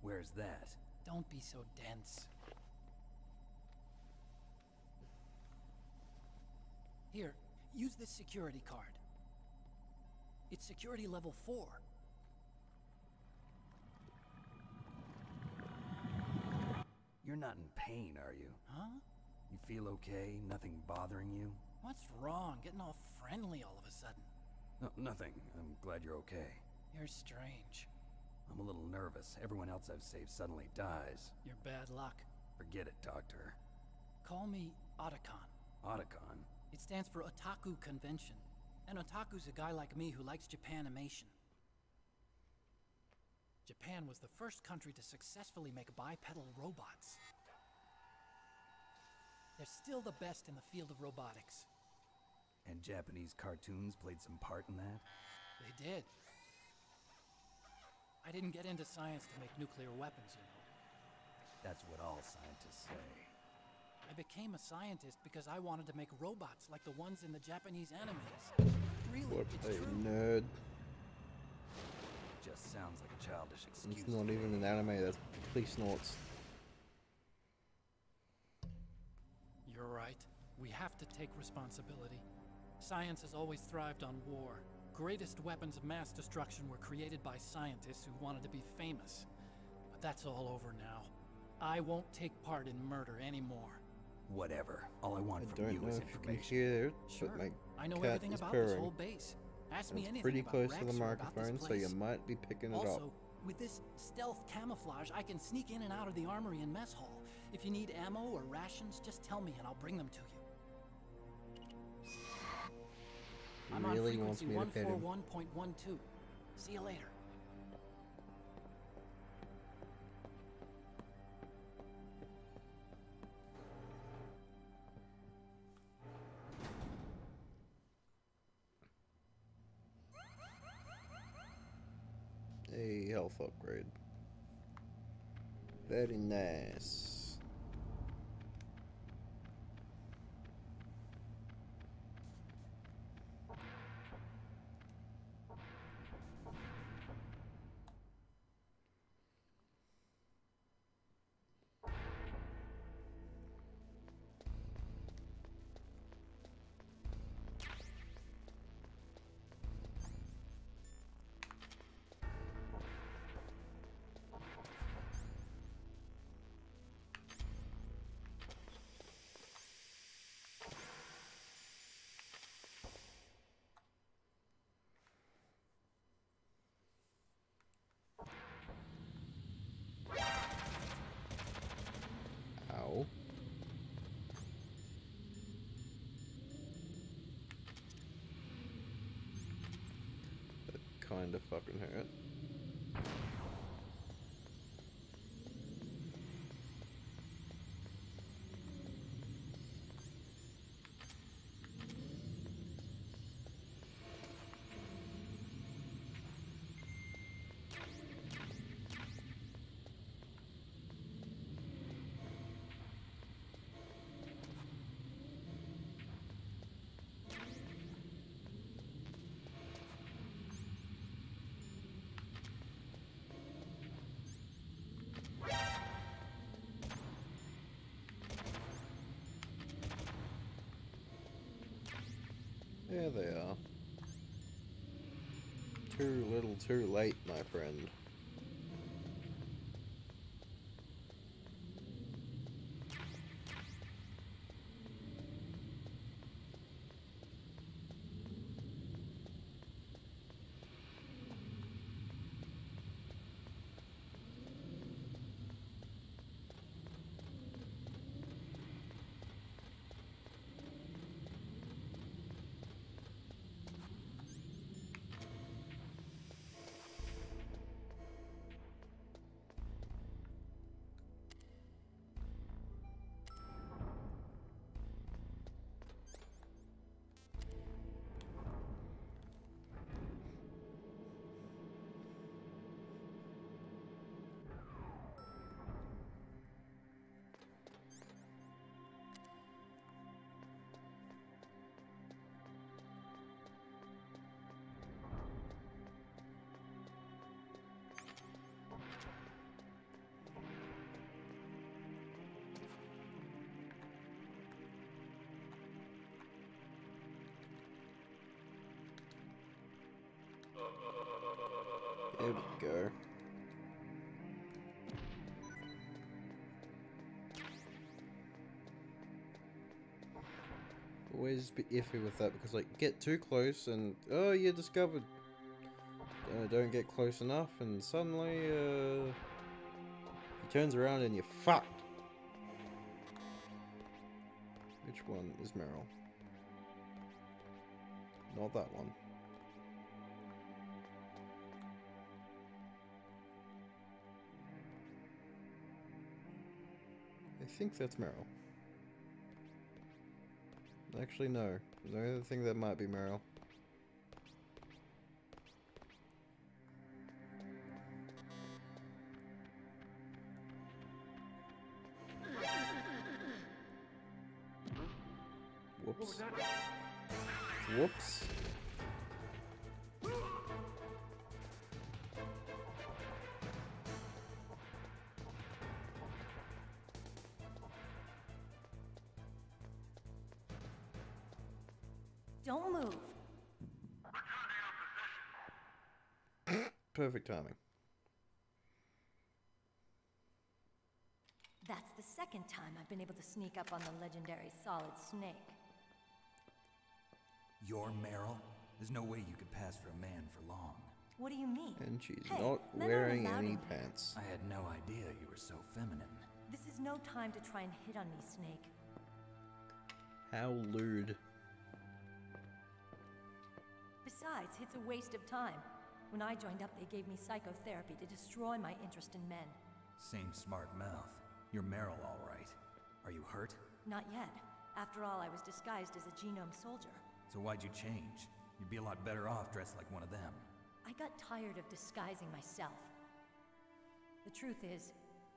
Where's that? Don't be so dense. Here, use this security card. It's security level 4. You're not in pain, are you? Huh? You feel okay? Nothing bothering you? What's wrong? Getting all friendly all of a sudden. No, nothing. I'm glad you're okay. You're strange. I'm a little nervous. Everyone else I've saved suddenly dies. You're bad luck. Forget it, Doctor. Call me Otacon. Otacon? It stands for Otaku Convention. And Otaku's a guy like me who likes Japanimation. Japan was the first country to successfully make bipedal robots. They're still the best in the field of robotics. And Japanese cartoons played some part in that? They did. I didn't get into science to make nuclear weapons, you know. That's what all scientists say. I became a scientist because I wanted to make robots like the ones in the Japanese animes. Really, what it's a true. nerd. Just sounds like a childish excuse. It's not even an anime, that's police notes. You're right. We have to take responsibility. Science has always thrived on war. Greatest weapons of mass destruction were created by scientists who wanted to be famous. But that's all over now. I won't take part in murder anymore. Whatever. All I want from you I don't know is if you can information. hear it, Sure. but my I know cat everything is about purring. this whole base. Ask me It's anything pretty about close Rex to the or about this microphone, so you place. might be picking it up. Also, with this stealth camouflage, I can sneak in and out of the armory and mess hall. If you need ammo or rations, just tell me and I'll bring them to you. He I'm really on wants frequency me to pet him. 141.12. See you later. A health upgrade. Very nice. Ow. That kinda fucking hurt. There they are. Too little too late, my friend. go. Always be iffy with that because, like, get too close and oh, you're discovered. Don't get close enough and suddenly he turns around and you're fucked. Which one is Meryl? Not that one. I think that's Meryl. Actually, no. There's another thing that might be Meryl. Whoops. Whoops. Don't move. Perfect timing. That's the second time I've been able to sneak up on the legendary solid snake. You're Meryl? There's no way you could pass for a man for long. What do you mean? And she's Hey, not men wearing aren't allowed any in here. pants. I had no idea you were so feminine. This is no time to try and hit on me, Snake. How lewd. Besides, it's a waste of time. When I joined up, they gave me psychotherapy to destroy my interest in men. Same smart mouth. You're Meryl, all right. Are you hurt? Not yet. After all, I was disguised as a genome soldier. So why'd you change? You'd be a lot better off dressed like one of them. I got tired of disguising myself. The truth is,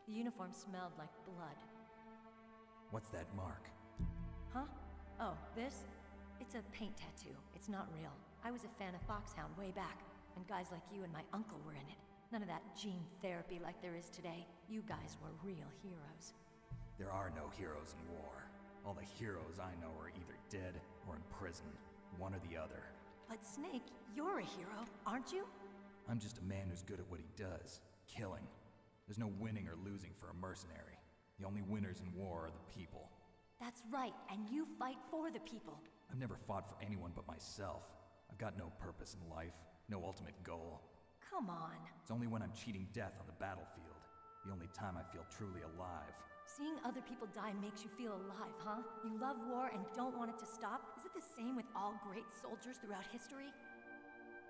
the uniform smelled like blood. What's that mark? Huh? Oh, this? It's a paint tattoo. It's not real. I was a fan of Foxhound way back, and guys like you and my uncle were in it. None of that gene therapy like there is today. You guys were real heroes. There are no heroes in war. All the heroes I know are either dead or in prison. One or the other. But Snake, you're a hero, aren't you? I'm just a man who's good at what he does. Killing. There's no winning or losing for a mercenary. The only winners in war are the people. That's right, and you fight for the people. I've never fought for anyone but myself. I've got no purpose in life, no ultimate goal. Come on. It's only when I'm cheating death on the battlefield. The only time I feel truly alive. Seeing other people die makes you feel alive, huh? You love war and don't want it to stop? Is it the same with all great soldiers throughout history?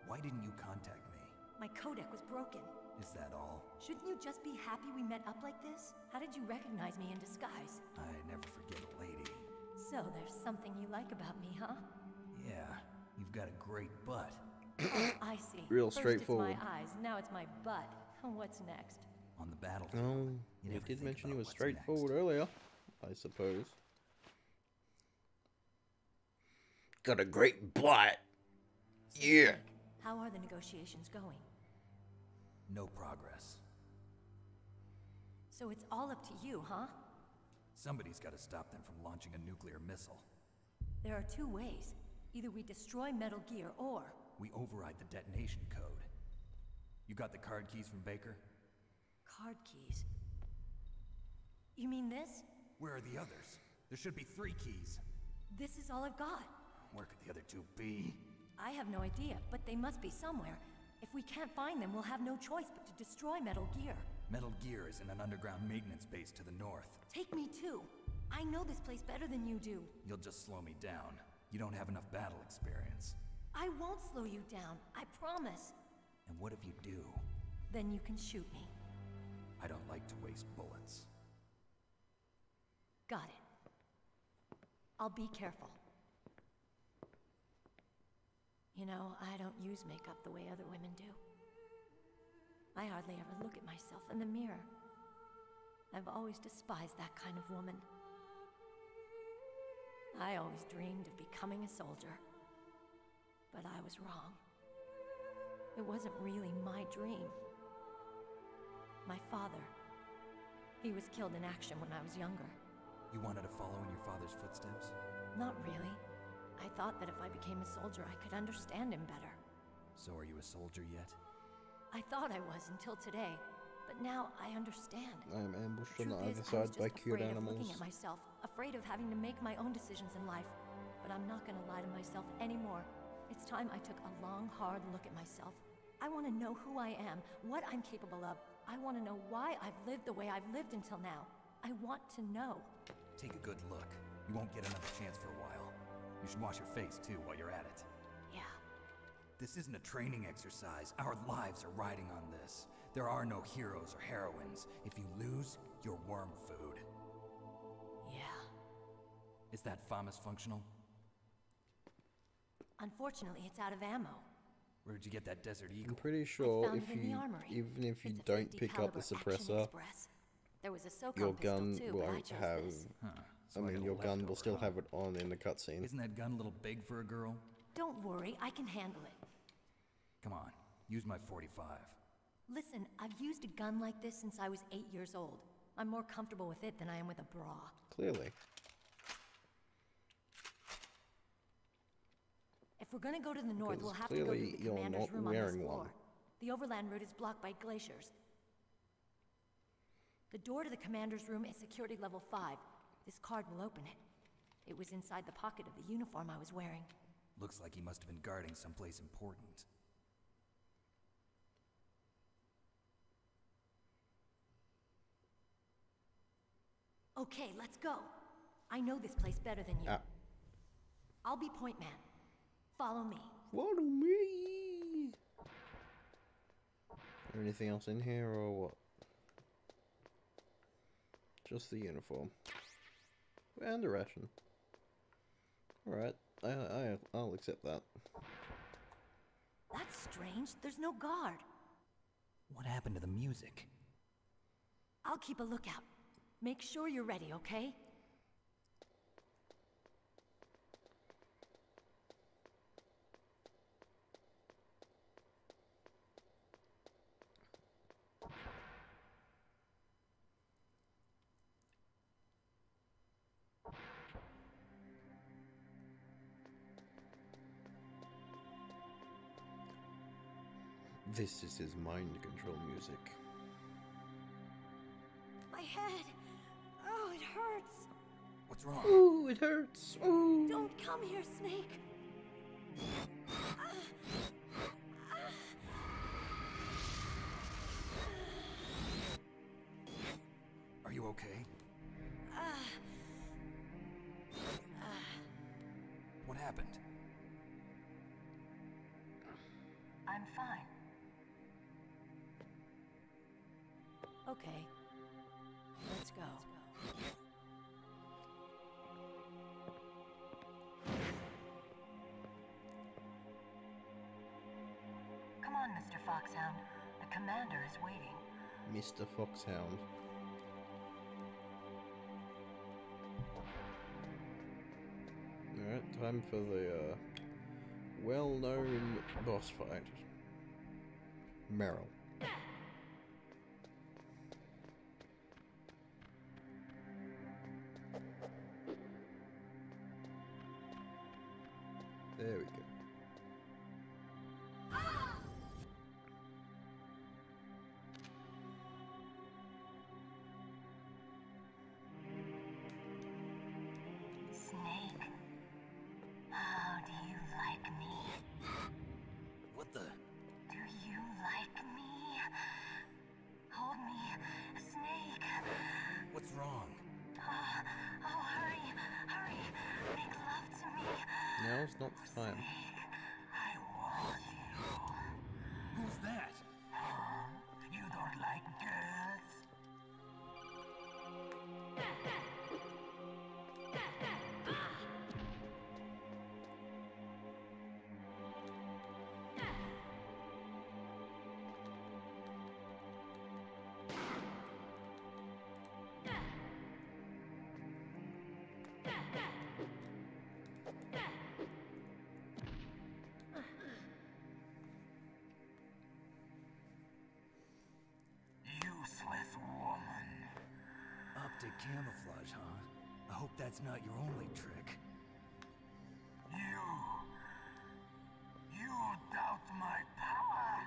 Why didn't you contact me? My codec was broken. Is that all? Shouldn't you just be happy we met up like this? How did you recognize me in disguise? I never forget a lady. So there's something you like about me, huh? Yeah, you've got a great butt. Oh, I see. Real First straightforward. it's my eyes, now it's my butt. What's next? On the battlefield. Oh, you did mention you were straightforward earlier, I suppose. Got a great butt. Yeah. How are the negotiations going? No progress. So it's all up to you, huh? Somebody's got to stop them from launching a nuclear missile. There are two ways. Either we destroy Metal Gear, or... we override the detonation code. You got the card keys from Baker? Card keys? You mean this? Where are the others? There should be 3 keys. This is all I've got. Where could the other 2 be? I have no idea, but they must be somewhere. If we can't find them, we'll have no choice but to destroy Metal Gear. Metal Gear is in an underground maintenance base to the north. Take me too. I know this place better than you do. You'll just slow me down. You don't have enough battle experience. I won't slow you down, I promise. And what if you do? Then you can shoot me. I don't like to waste bullets. Got it. I'll be careful. You know, I don't use makeup the way other women do. I hardly ever look at myself in the mirror. I've always despised that kind of woman. I always dreamed of becoming a soldier. But I was wrong. It wasn't really my dream. My father, he was killed in action when I was younger. You wanted to follow in your father's footsteps? Not really. I thought that if I became a soldier, I could understand him better. So are you a soldier yet? I thought I was until today, but now I understand. I am ambushed on the Truth other is, I side was by just cute afraid of animals. looking at myself, afraid of having to make my own decisions in life. But I'm not gonna lie to myself anymore. It's time I took a long, hard look at myself. I want to know who I am, what I'm capable of. I want to know why I've lived the way I've lived until now. I want to know. Take a good look. You won't get another chance for a while. You should wash your face, too, while you're at it. Yeah. This isn't a training exercise. Our lives are riding on this. There are no heroes or heroines. If you lose, you're worm food. Yeah. Is that FAMAS functional? Unfortunately, it's out of ammo. Where'd you get that Desert Eagle? I'm pretty sure found if it in the you, armory. even if you It's a don't 50 pick up the caliber Action suppressor, Express. There was a SOCOM your pistol gun too, but I won't chose have. this. I mean, your gun will still have it on in the cutscene. Isn't that gun a little big for a girl? Don't worry, I can handle it. Come on, use my 45. Listen, I've used a gun like this since I was 8 years old. I'm more comfortable with it than I am with a bra. Clearly. If we're gonna go to the north, Because we'll have to go to clearly the you're commander's not room on this wearing floor. one. The overland route is blocked by glaciers. The door to the commander's room is security level 5. This card will open it. It was inside the pocket of the uniform I was wearing. Looks like he must have been guarding someplace important. Okay, let's go. I know this place better than you. I'll be point man. Follow me. Follow me. Anything else in here or what? Just the uniform. And a ration. Alright, I'll accept that. That's strange. There's no guard. What happened to the music? I'll keep a lookout. Make sure you're ready, okay? This is his mind control music. My head. Oh, it hurts. What's wrong? Ooh, it hurts. Ooh. Don't come here, Snake. Are you okay? What happened? I'm fine. Okay. Let's go. Come on, Mr. Foxhound. The commander is waiting. Mr. Foxhound. Alright, time for the well-known boss fight. Meryl. There we go. Snake, how do you like me? What the? Do you like me? Hold me, Snake. What's wrong? Oh, hurry, hurry. Make love to me. Now's not the time. I want you. Who's that? You don't like girls? Useless woman. Optic camouflage, huh? I hope that's not your only trick. You doubt my power?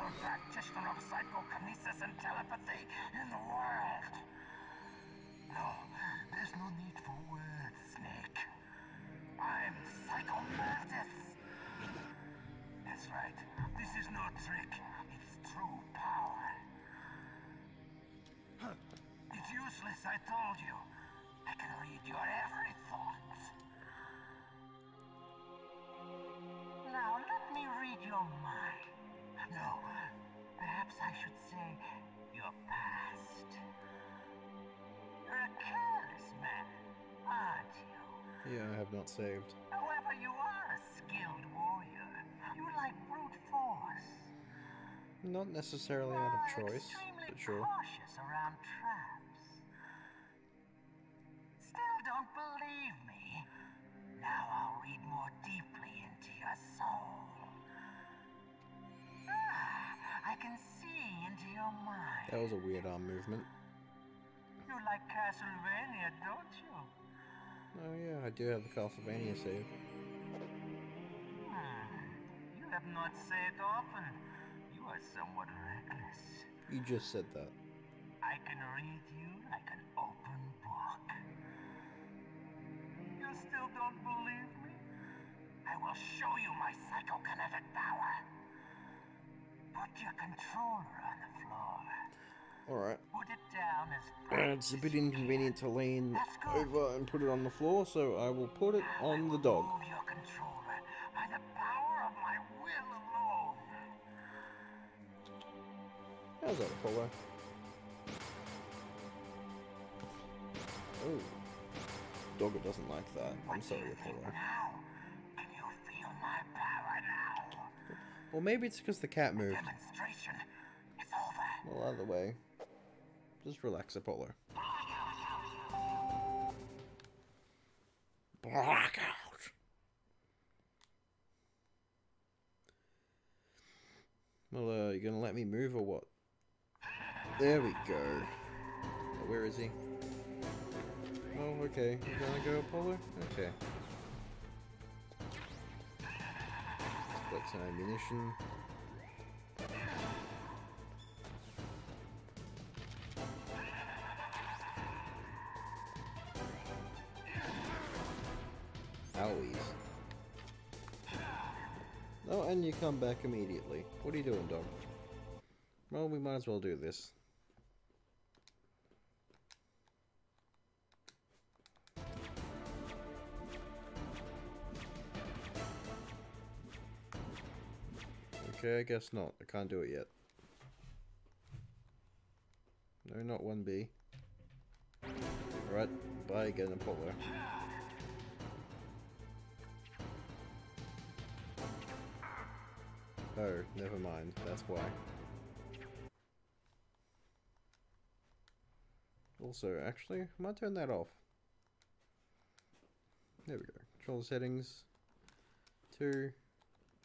successful practitioner of psychokinesis and telepathy in the world. No, there's no need for words, Snake. I'm Psychomantis. That's right. This is no trick. It's true power. It's useless, I told you. I can read your every thought. Now, let me read your mind. No, perhaps I should say your past. You're a careless man, aren't you? Yeah, I have not saved. However, you are a skilled warrior. You like brute force. Not necessarily out of choice, but sure. Cautious around traps. Still don't believe me? Now I'll read more deeply into your soul. I can see into your mind. That was a weird arm movement. You like Castlevania, don't you? Oh yeah, I do have the Castlevania save. You have not said often. You are somewhat reckless. You just said that. I can read you like an open book. You still don't believe me? I will show you my psychokinetic power. Put your controller on the floor. Alright. Put it down as It's a bit inconvenient to lean over and put it on the floor, so I will put it on the dog. Move your controller by the power of my will alone. How's that, Apollo? Oh. Dogger doesn't like that. I'm sorry, Apollo. Can you feel my power now? Well, maybe it's because the cat moved. Demonstration is over. Well, either way. Just relax, Apollo. Blackout! Well, you gonna let me move or what? There we go. Oh, where is he? Oh, okay. You gonna go, Apollo? Okay. Collect some ammunition. Owies. Oh, and you come back immediately. What are you doing, dog? Well, we might as well do this. Okay, I guess not. I can't do it yet. No, not 1B. Alright, bye again, Apollo. Oh, never mind. That's why. Also, actually, I might turn that off. There we go. Control settings. 2.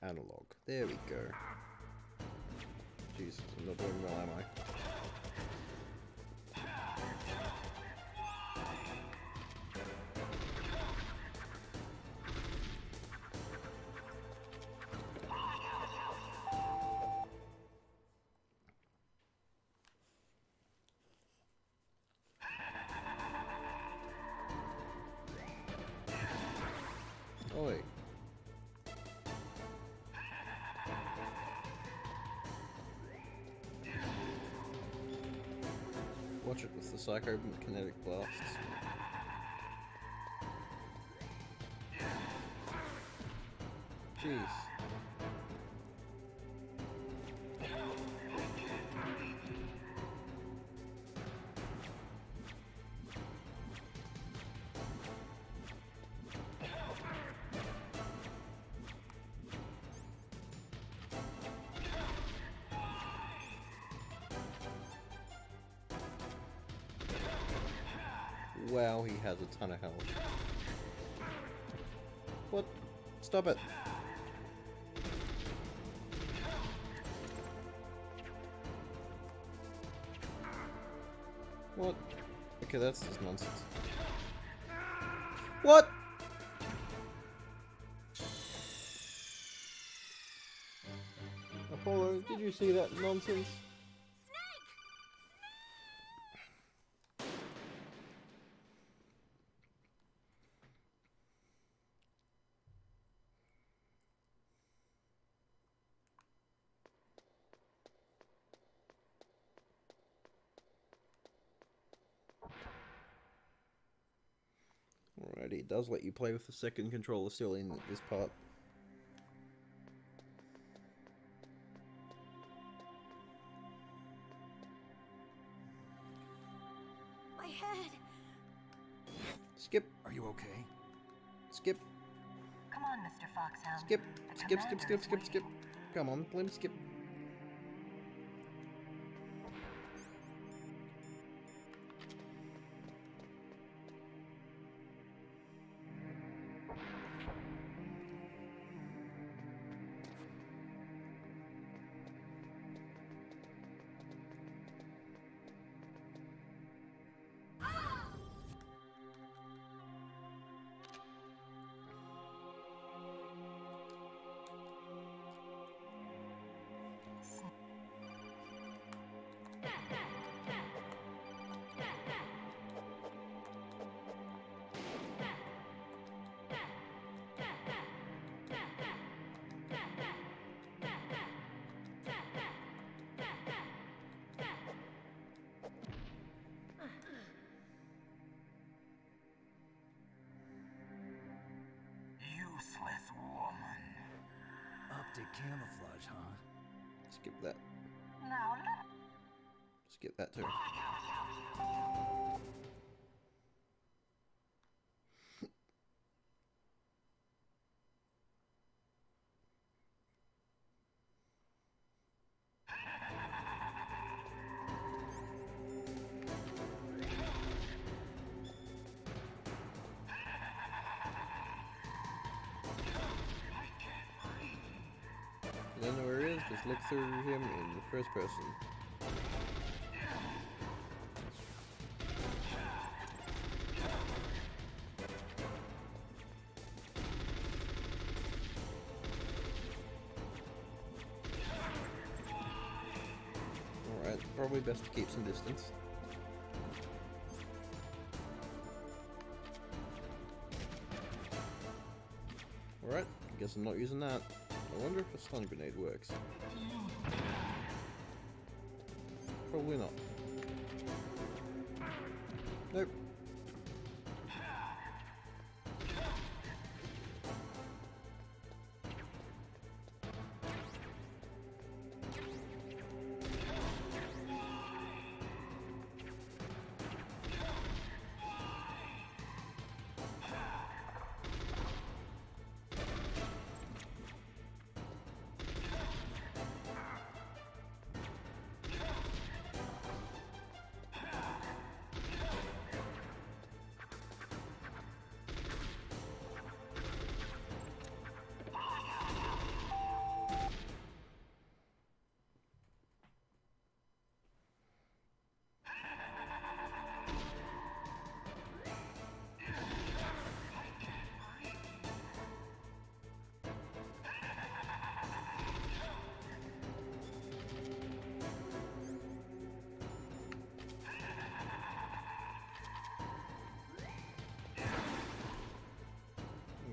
Analog. There we go. Jesus, I'm not doing well, am I? Oi. Watch it with the psychokinetic blasts. Jeez. Wow, he has a ton of health. What? Stop it. What? Okay, that's just nonsense. What? Apollo, Although, did you see that nonsense? Alrighty, it does let you play with the second controller still in this part. My head. Skip. Are you okay? Skip. Come on, Mr. Foxhound. Skip. Skip. Come on, Blim, skip. Useless woman. Optic camouflage, huh? Skip that. Now Skip that too. You don't know where he is? Just look through him in the first person. Alright, probably best to keep some distance. Alright, I guess I'm not using that. I wonder if a stun grenade works. Probably not. Nope.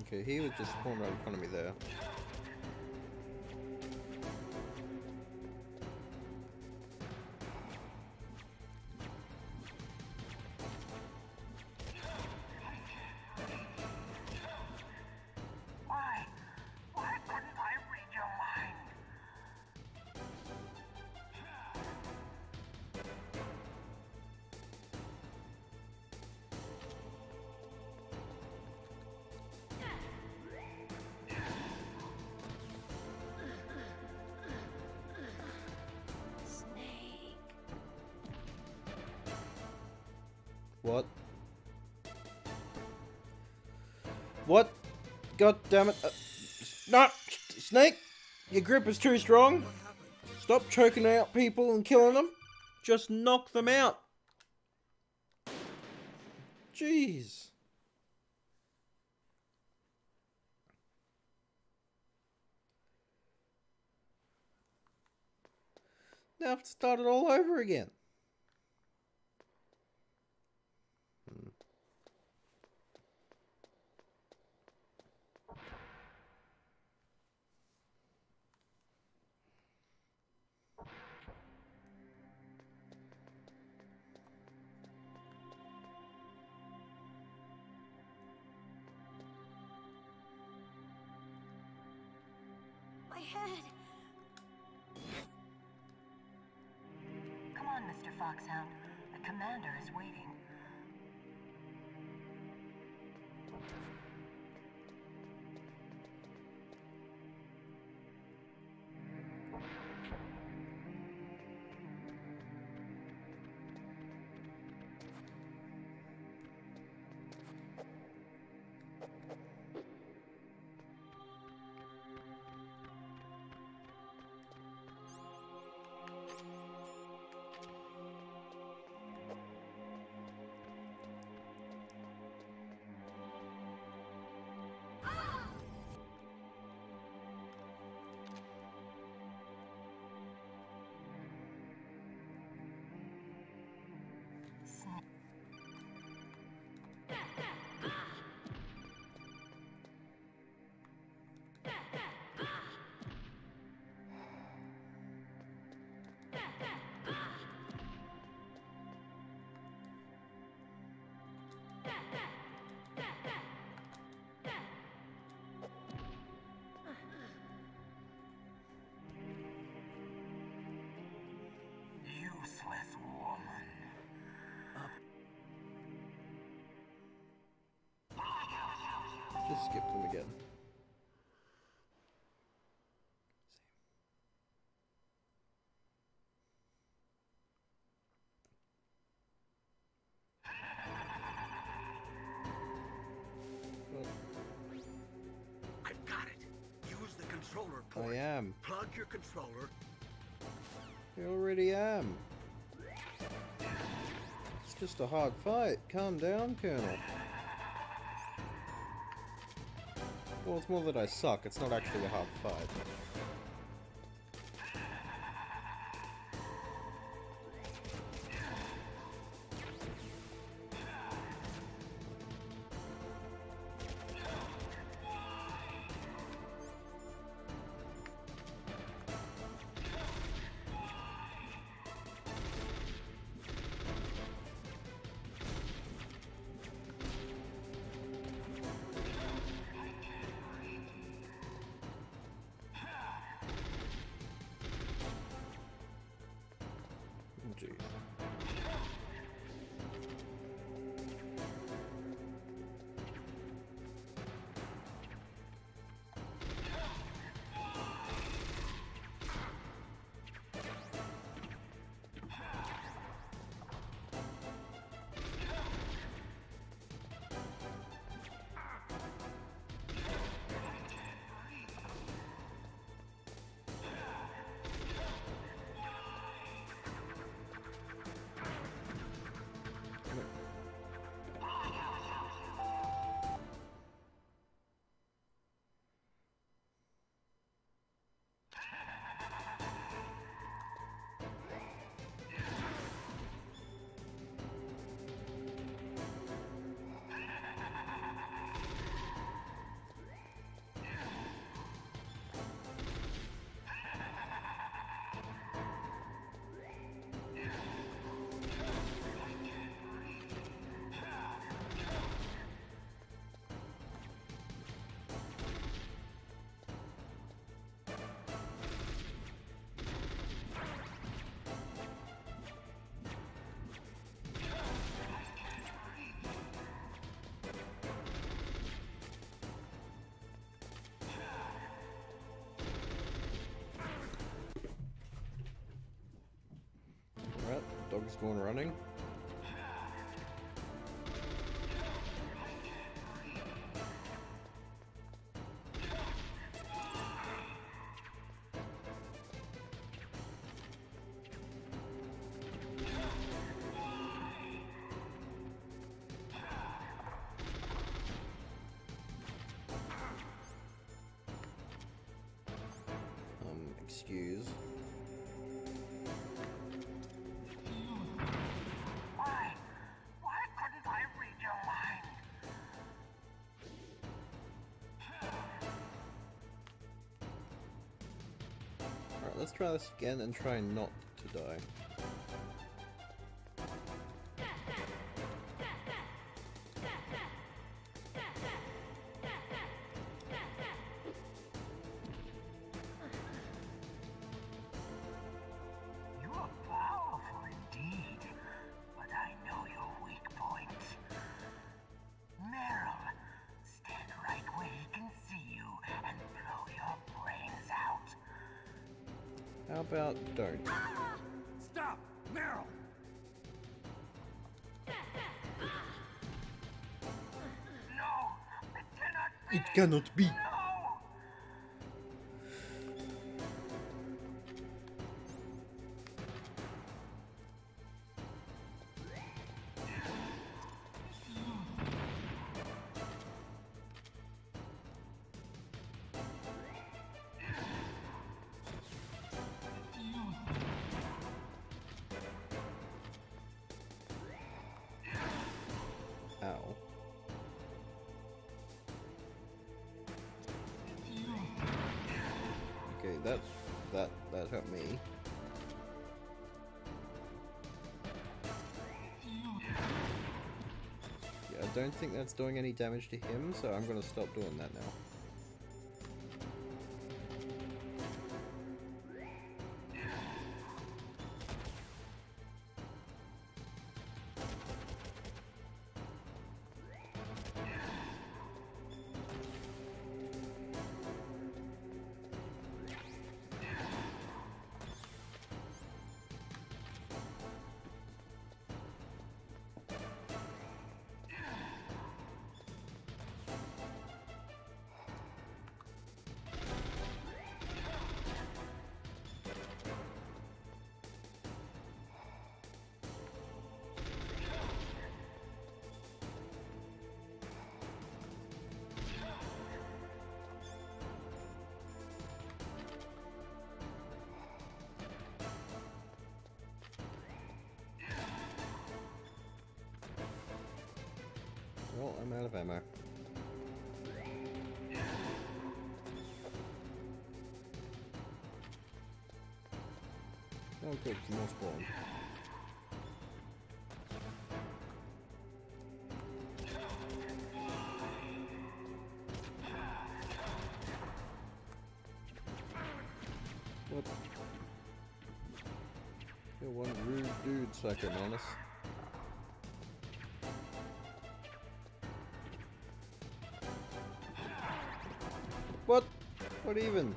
Okay, he was just spawned right in front of me there. Why couldn't I read your mind? What? What? God damn it. No! Snake! Your grip is too strong. Stop choking out people and killing them. Just knock them out. Jeez. Now I have to start it all over again. My head! Come on, Mr. Foxhound. The commander is waiting. Useless woman. Just skip them again. I've got it. Use the controller port. I am. Plug your controller. I already am. It's just a hard fight. Calm down, Colonel. Well, it's more that I suck. It's not actually a hard fight. Dog's going running. Excuse. Alright, let's try this again and try not to die. You are powerful indeed, but I know your weak point. Meryl, stand right where he can see you and blow your brains out. How about don't? Stop! Meryl! No! It cannot be! It cannot be! No! Ow. Okay, that hurt me. Yeah, I don't think that's doing any damage to him, so I'm gonna stop doing that now. Well, I'm out of ammo. Oh good, some more spawn. What? You're one rude dude, Psycho Manus. What? What even?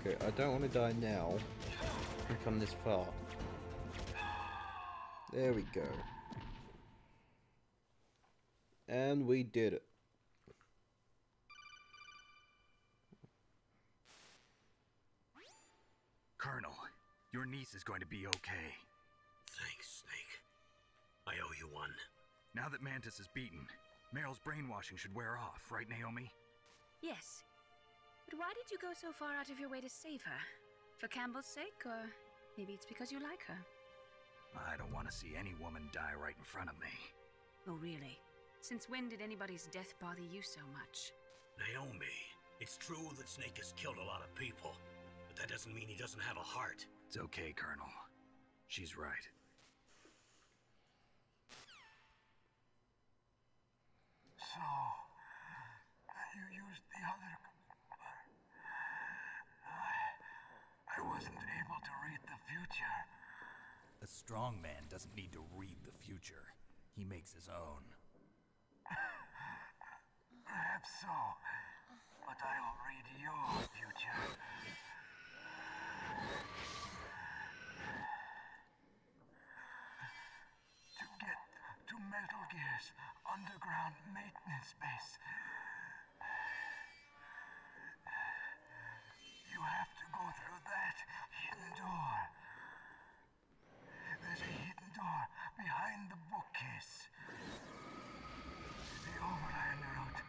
Okay, I don't want to die now. We've come this far. There we go. And we did it. Colonel, your niece is going to be okay. Thanks, Snake. I owe you one. Now that Mantis is beaten, Meryl's brainwashing should wear off, right, Naomi? Yes. But why did you go so far out of your way to save her? For Campbell's sake, or maybe it's because you like her? I don't want to see any woman die right in front of me. Oh, really? Since when did anybody's death bother you so much? Naomi, it's true that Snake has killed a lot of people, but that doesn't mean he doesn't have a heart. It's okay, Colonel. She's right. So, you used the other... I wasn't able to read the future. A strong man doesn't need to read the future. He makes his own. Perhaps so, but I'll read your future. To get to Metal Gear's underground maintenance base, you have to go through that hidden door. There's a hidden door behind the bookcase. The overland route.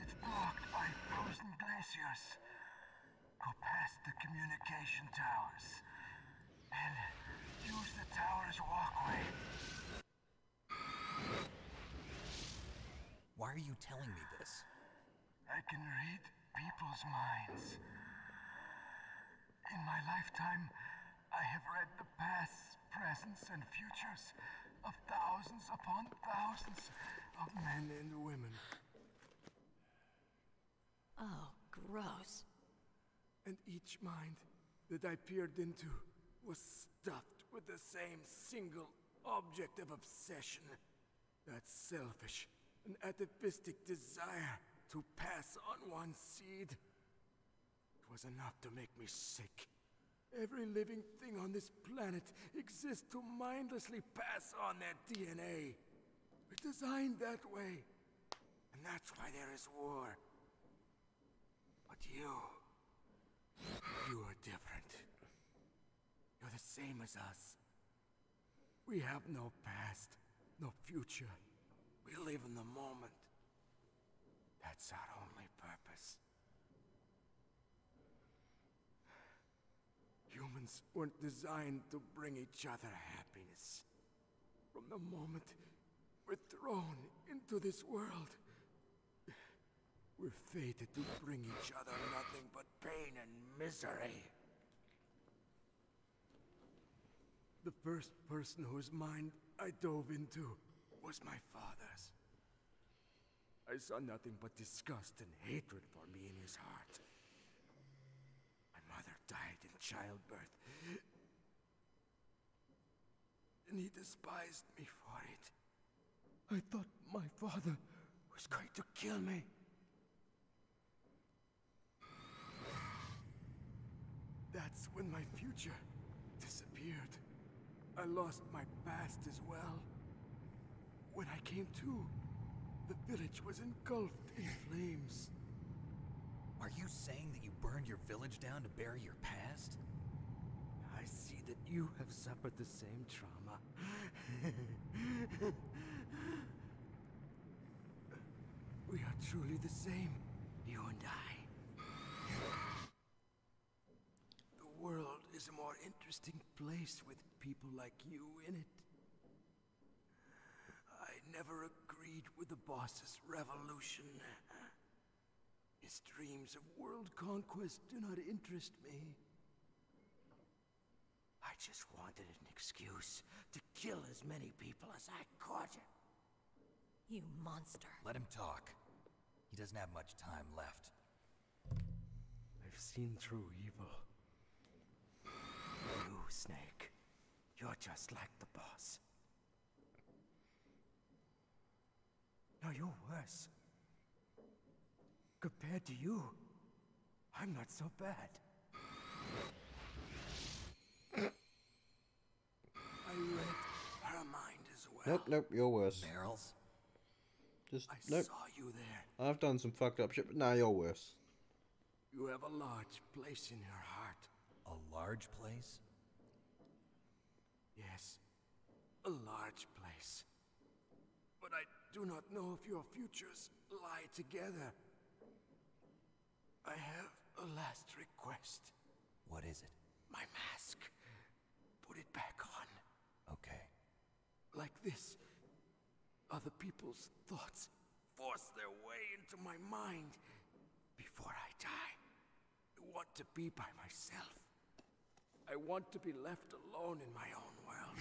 It's blocked by frozen glaciers. Go past the communication towers. And use the tower's walkway. Why are you telling me this? I can read people's minds. In my lifetime, I have read the pasts, presents, and futures of thousands upon thousands of men and women. Oh, gross. And each mind that I peered into was stuffed with the same single object of obsession. That selfish and atavistic desire to pass on one's seed. It was enough to make me sick. Every living thing on this planet exists to mindlessly pass on their DNA. We're designed that way. And that's why there is war. But you are different. You're the same as us. We have no past, no future. We live in the moment. That's our only purpose. Humans weren't designed to bring each other happiness. From the moment we're thrown into this world, we're fated to bring each other nothing but pain and misery. The first person whose mind I dove into was my father's. I saw nothing but disgust and hatred for me in his heart. My mother died in childbirth, and he despised me for it. I thought my father was going to kill me. That's when my future disappeared. I lost my past as well. When I came to, the village was engulfed in flames. Are you saying that you burned your village down to bury your past? I see that you have suffered the same trauma. We are truly the same, you and I. The world is a more interesting place with people like you in it. I never agreed with the boss's revolution. His dreams of world conquest do not interest me. I just wanted an excuse to kill as many people as I could. You monster. Let him talk. He doesn't have much time left. I've seen through evil. You, Snake, you're just like the boss. No, you're worse. Compared to you, I'm not so bad. I read her mind as well. Nope, you're worse. Meryl's? Just, I nope. saw you there. I've done some fucked up shit, but nah, you're worse. You have a large place in your heart. A large place? Yes, a large place. But I do not know if your futures lie together. I have a last request. What is it? My mask. Put it back on. Okay. Like this, other people's thoughts force their way into my mind before I die. I want to be by myself. I want to be left alone in my own world.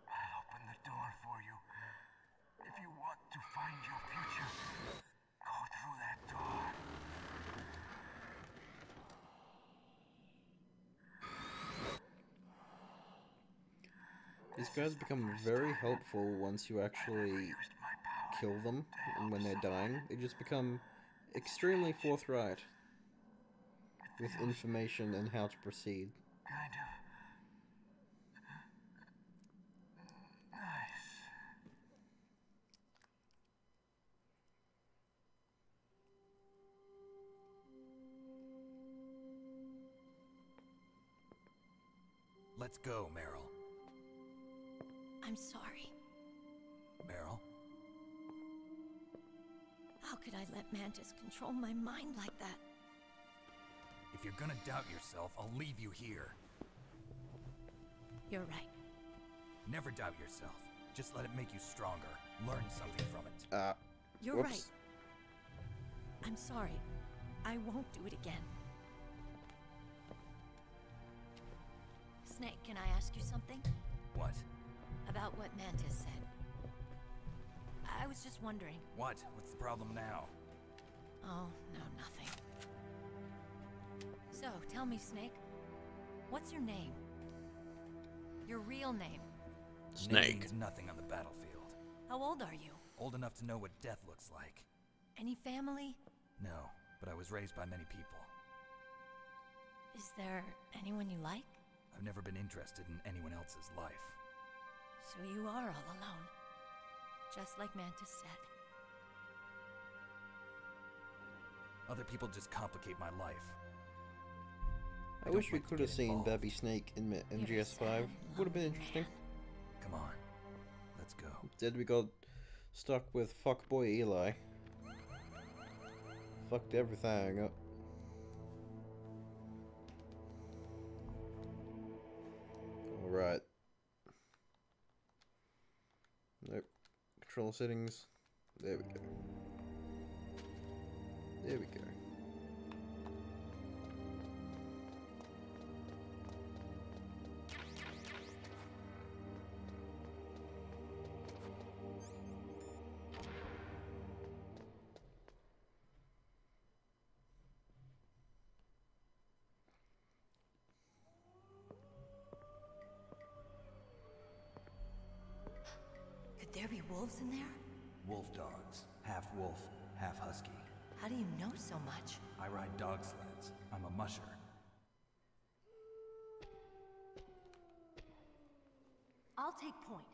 I'll open the door for you. If you want to find your future, go through that door. These guys become very helpful once you actually kill them, and when they're dying, they just become extremely forthright with information and how to proceed. Kind of nice. Let's go, Meryl. I'm sorry. Meryl? How could I let Mantis control my mind like that? If you're gonna doubt yourself, I'll leave you here. You're right. Never doubt yourself. Just let it make you stronger. Learn something from it. You're whoops. right. I'm sorry. I won't do it again. Snake, can I ask you something? What? About what Mantis said. I was just wondering. What? What's the problem now? Oh, no, nothing. So, tell me, Snake. What's your name? Your real name? Name means nothing on the battlefield. How old are you? Old enough to know what death looks like. Any family? No, but I was raised by many people. Is there anyone you like? I've never been interested in anyone else's life. So you are all alone. Just like Mantis said. Other people just complicate my life. I wish we could have seen Baby Snake in MGS5. Would have been interesting. Come on, let's go. Instead we got stuck with fuckboy Eli. Fucked everything up. Alright. Nope. Control settings. There we go. There we go. Could there be wolves in there? Wolf dogs. Half wolf, half husky. How do you know so much? I ride dog sleds. I'm a musher. I'll take point.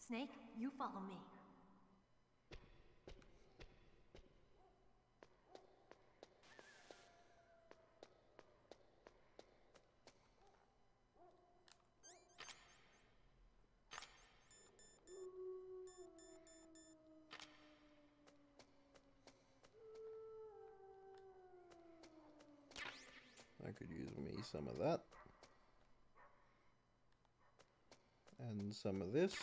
Snake, you follow me. I could use me some of that. And some of this.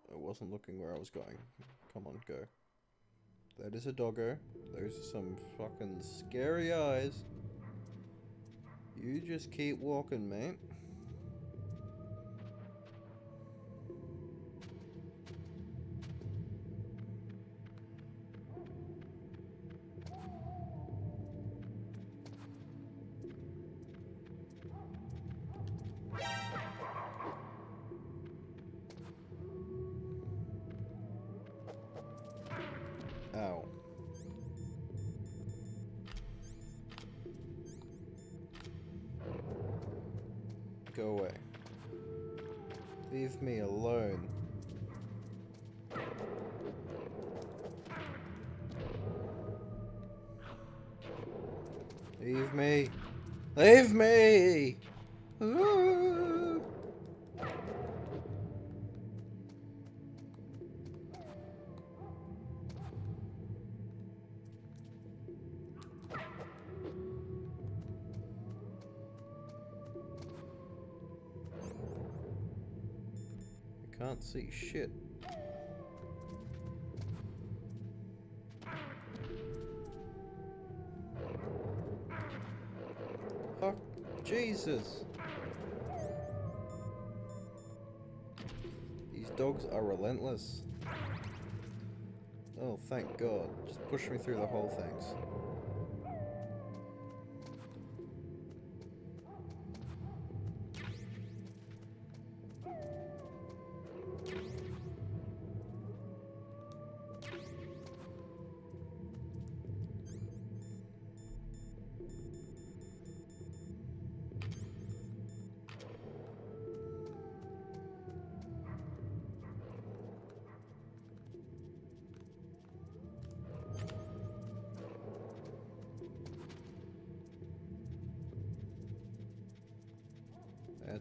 I wasn't looking where I was going. Come on, go. That is a doggo. Those are some fucking scary eyes. You just keep walking, mate. Ow. Go away. Leave me alone. Leave me. Leave me! Ooh. Can't see shit. Fuck Jesus. These dogs are relentless. Oh, thank God. Just push me through the whole things.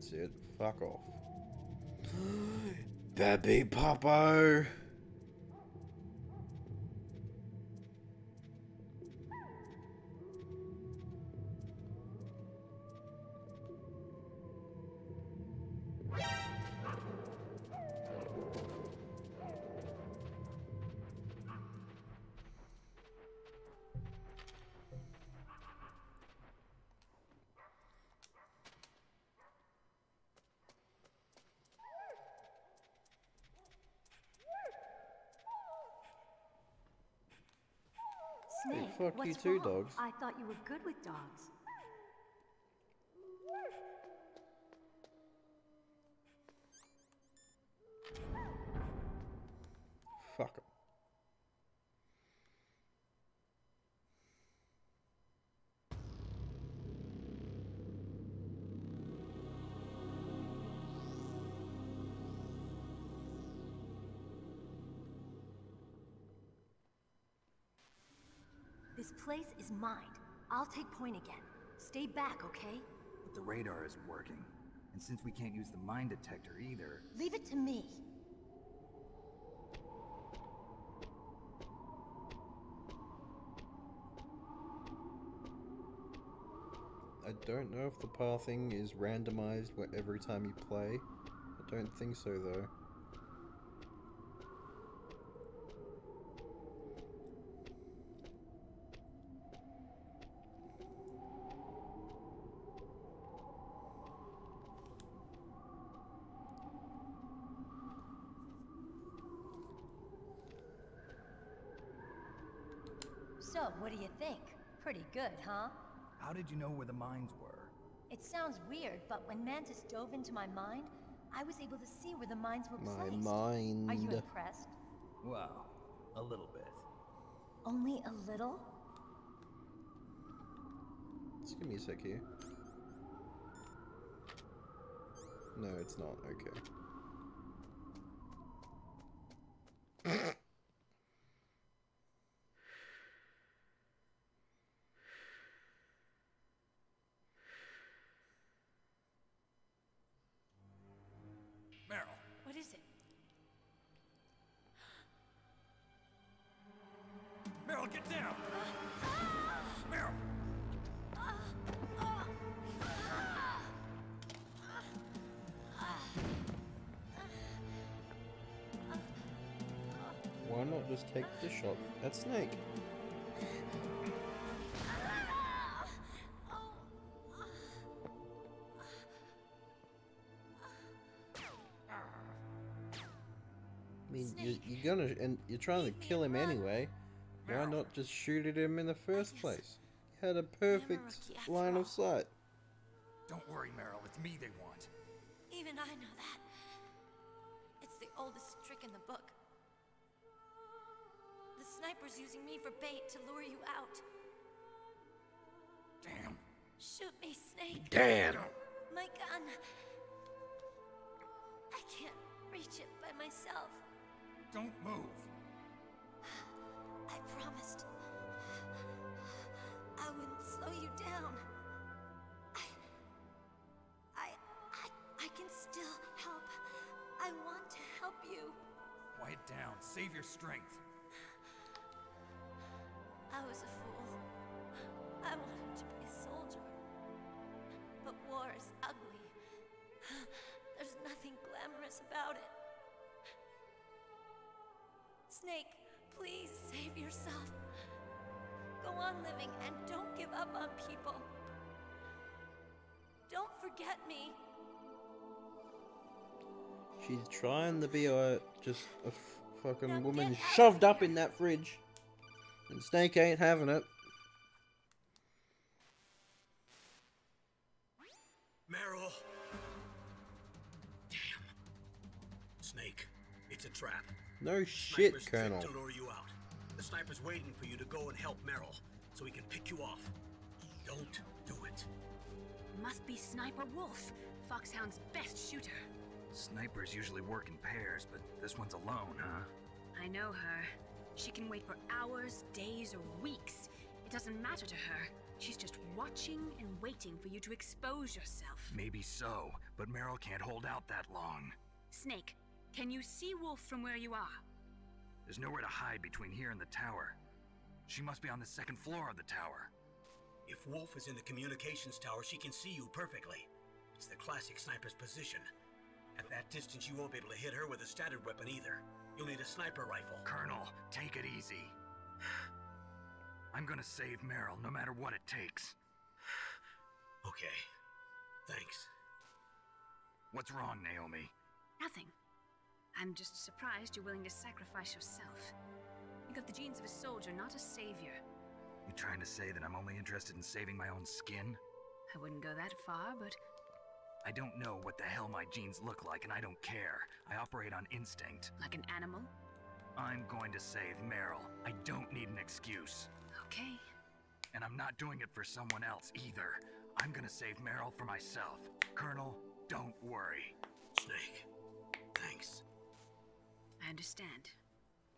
That's it. Fuck off. Baby Popo! Snake, Hey, fuck what's you too, wrong? dogs. I thought you were good with dogs. Fuck 'em. This place is mine. I'll take point again. Stay back, okay? But the radar isn't working. And since we can't use the mine detector either... Leave it to me. I don't know if the pathing is randomized every time you play. I don't think so, though. So, what do you think? Pretty good, huh? How did you know where the mines were? It sounds weird, but when Mantis dove into my mind, I was able to see where the mines were placed. My mind. Are you impressed? Well, a little bit. Only a little? Just give me a sec here. No, it's not. Okay. Meryl. What is it? Meryl, get down! Meryl! Why not just take the shot at Snake? I mean, you're gonna, and you're trying to kill him anyway. Why not just shoot at him in the first place? You had a perfect line of sight. Don't worry, Meryl. It's me they want. Even I know that. It's the oldest trick in the book. The sniper's using me for bait to lure you out. Damn. Shoot me, Snake. Damn. My gun. I can't reach it by myself. Don't move. I promised. I wouldn't slow you down. I can still help. I want to help you. Quiet down. Save your strength. I was a fool. I wanted to be a soldier. But war is ugly. There's nothing glamorous about it. Snake, please save yourself. Go on living and don't give up on people. Don't forget me. She's trying to be just a fucking woman shoved up in that fridge. And Snake ain't having it. Meryl! Damn. Snake, it's a trap. No shit, Sniper's Colonel. tricked to lure you out. The sniper's waiting for you to go and help Meryl, so he can pick you off. Don't do it. Must be Sniper Wolf, Foxhound's best shooter. Snipers usually work in pairs, but this one's alone, huh? I know her. She can wait for hours, days, or weeks. It doesn't matter to her. She's just watching and waiting for you to expose yourself. Maybe so, but Meryl can't hold out that long. Snake, can you see Wolf from where you are? There's nowhere to hide between here and the tower. She must be on the second floor of the tower. If Wolf is in the communications tower, she can see you perfectly. It's the classic sniper's position. At that distance, you won't be able to hit her with a standard weapon either. You'll need a sniper rifle. Colonel, take it easy. I'm gonna save Meryl, no matter what it takes. Okay. Thanks. What's wrong, Naomi? Nothing. I'm just surprised you're willing to sacrifice yourself. You got the genes of a soldier, not a savior. You trying to say that I'm only interested in saving my own skin? I wouldn't go that far, but... I don't know what the hell my genes look like, and I don't care. I operate on instinct. Like an animal? I'm going to save Meryl. I don't need an excuse. Okay. And I'm not doing it for someone else, either. I'm gonna save Meryl for myself. Colonel, don't worry. Snake, thanks. I understand.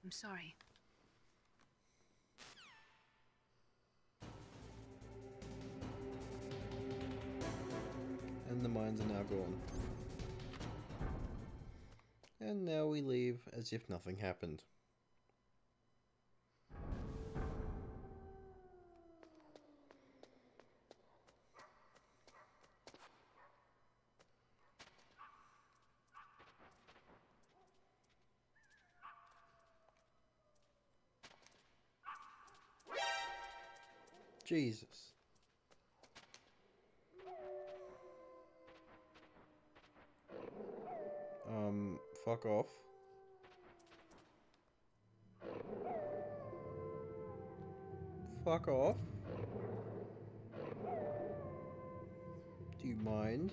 I'm sorry. And the mines are now gone. And now we leave as if nothing happened. Jesus. Fuck off. Fuck off. Do you mind?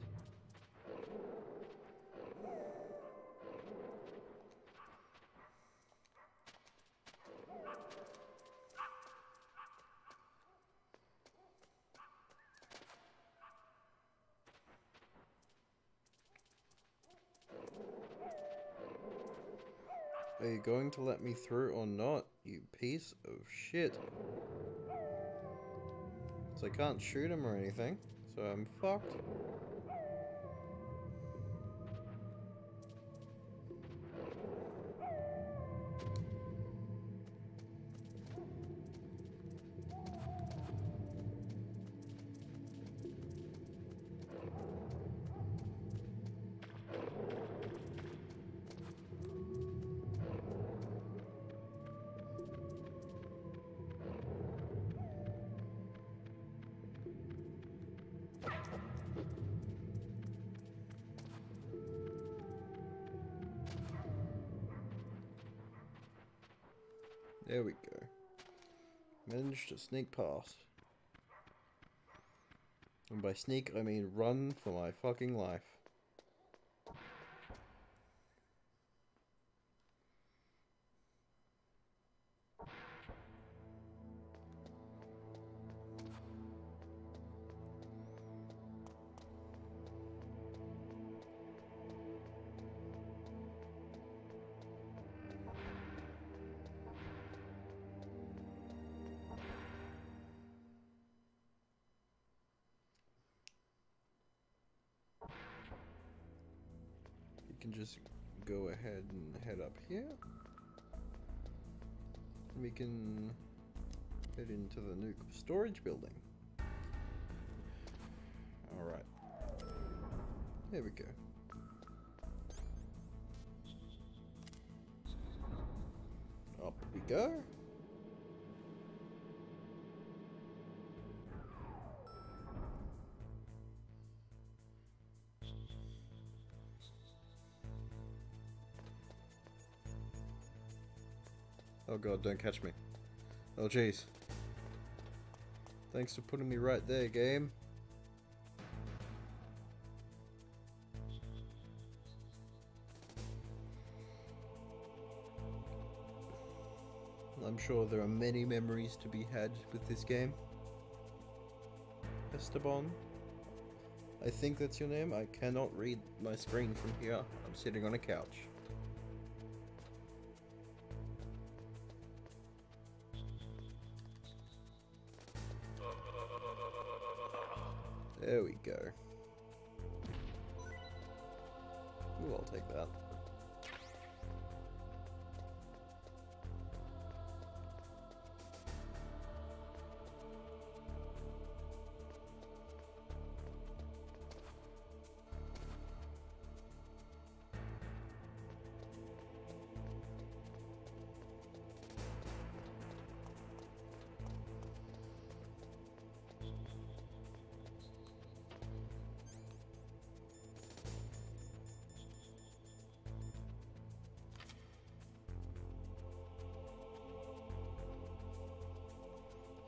Are you going to let me through or not, you piece of shit? So I can't shoot him or anything, so I'm fucked. There we go. Managed to sneak past. And by sneak, I mean run for my fucking life. Can just go ahead and head up here. We can head into the nuke storage building. Alright. There we go. Up we go. Oh god, don't catch me. Oh jeez. Thanks for putting me right there, game. I'm sure there are many memories to be had with this game. Esteban. I think that's your name. I cannot read my screen from here. I'm sitting on a couch. There we go. Ooh, I'll take that.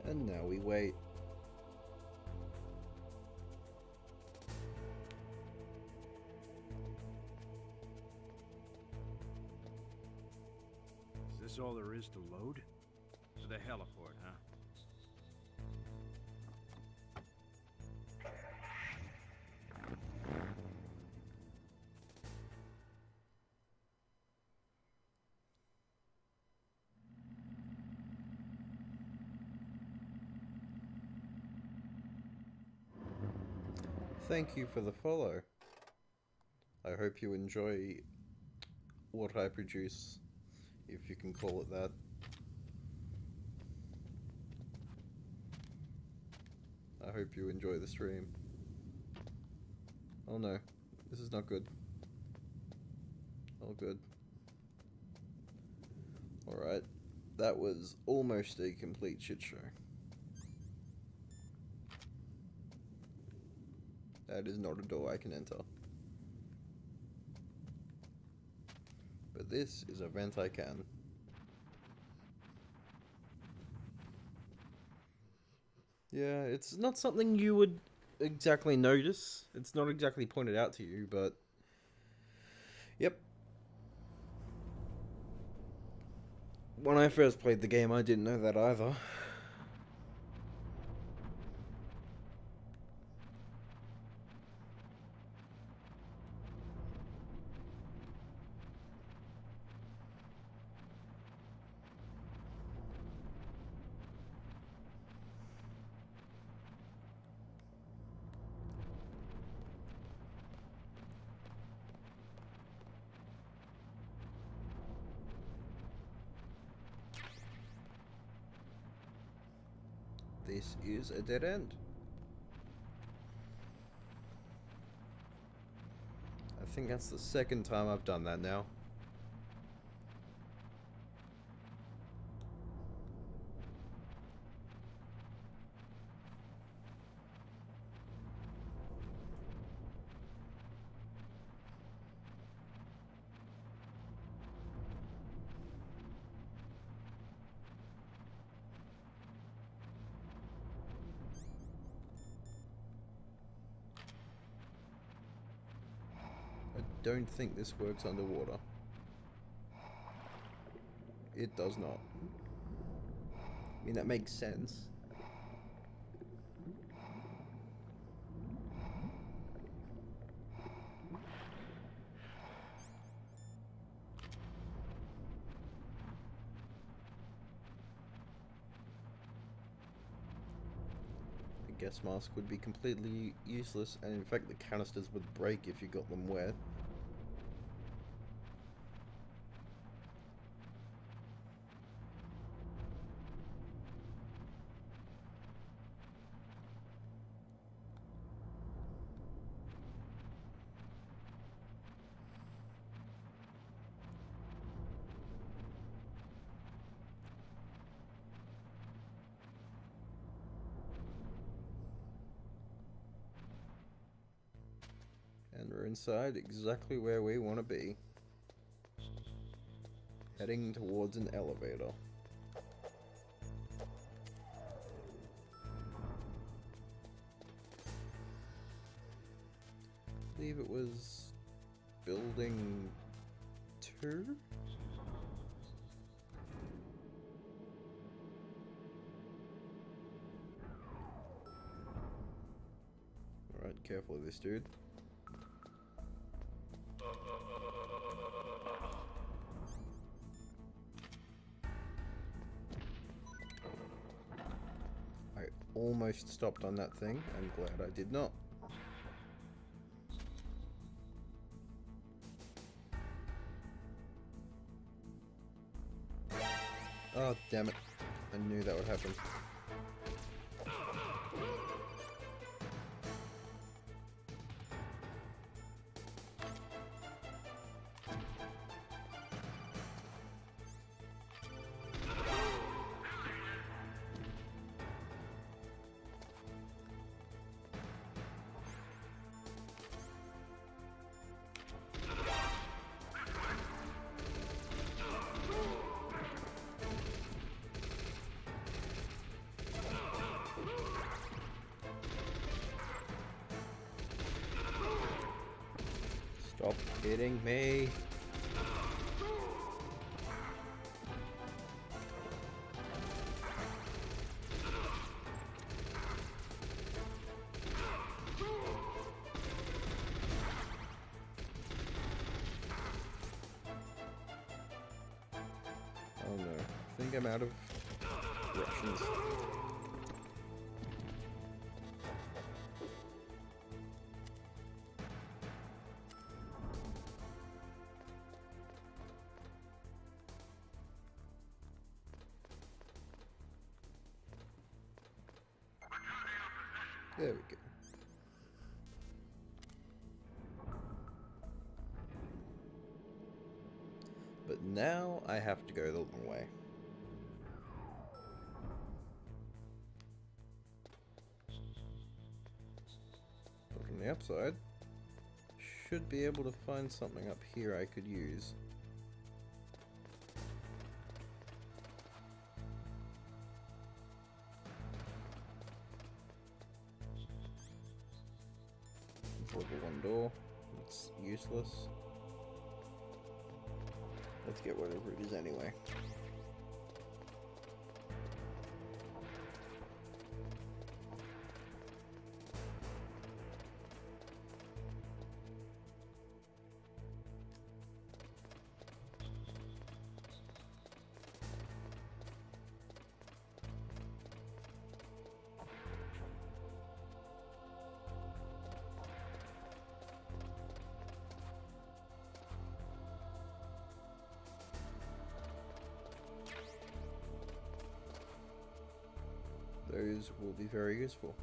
And now we wait. Is this all there is to load? To the heliport, huh? Thank you for the follow. I hope you enjoy what I produce, if you can call it that. I hope you enjoy the stream. Oh no, this is not good. Oh good. Alright, that was almost a complete shit show. That is not a door I can enter. But this is a vent I can. Yeah, it's not something you would exactly notice. It's not exactly pointed out to you, but... Yep. When I first played the game, I didn't know that either. This is a dead end. I think that's the second time I've done that now. I don't think this works underwater. It does not. I mean, that makes sense. The gas mask would be completely useless, and in fact the canisters would break if you got them wet. And we're inside exactly where we want to be. Heading towards an elevator. I believe it was building 2? Alright, careful of this dude. I almost stopped on that thing. I'm glad I did not. Oh, damn it. I knew that would happen. Stop hitting me. Oh no, I think I'm out of Russians. There we go. But now I have to go the long way. But on the upside, should be able to find something up here I could use. Level 1 door. It's useless. Let's get whatever it is anyway. Those will be very useful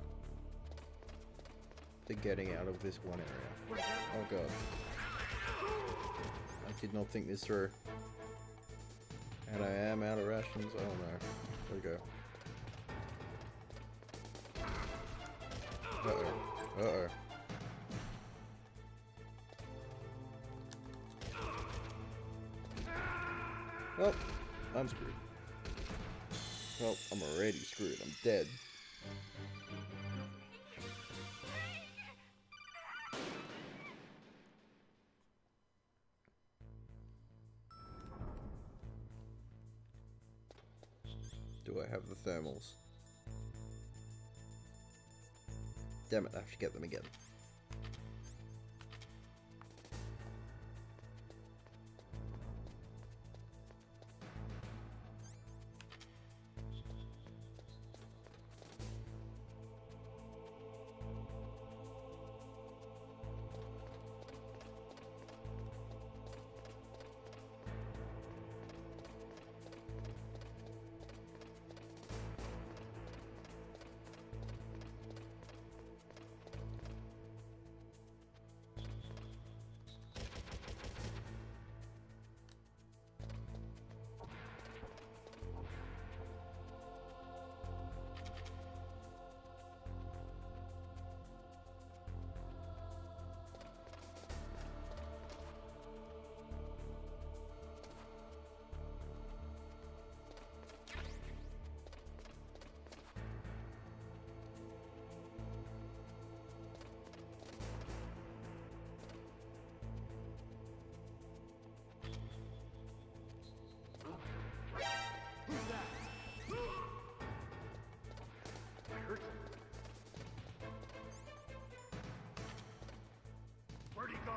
for getting out of this one area. Oh god. I did not think this through. And I am out of rations. Oh no. There we go. Uh-oh. Uh-oh. Well, I'm screwed. Well, I'm already screwed. I'm dead. Do I have the thermals? Damn it, I have to get them again. Where'd he go?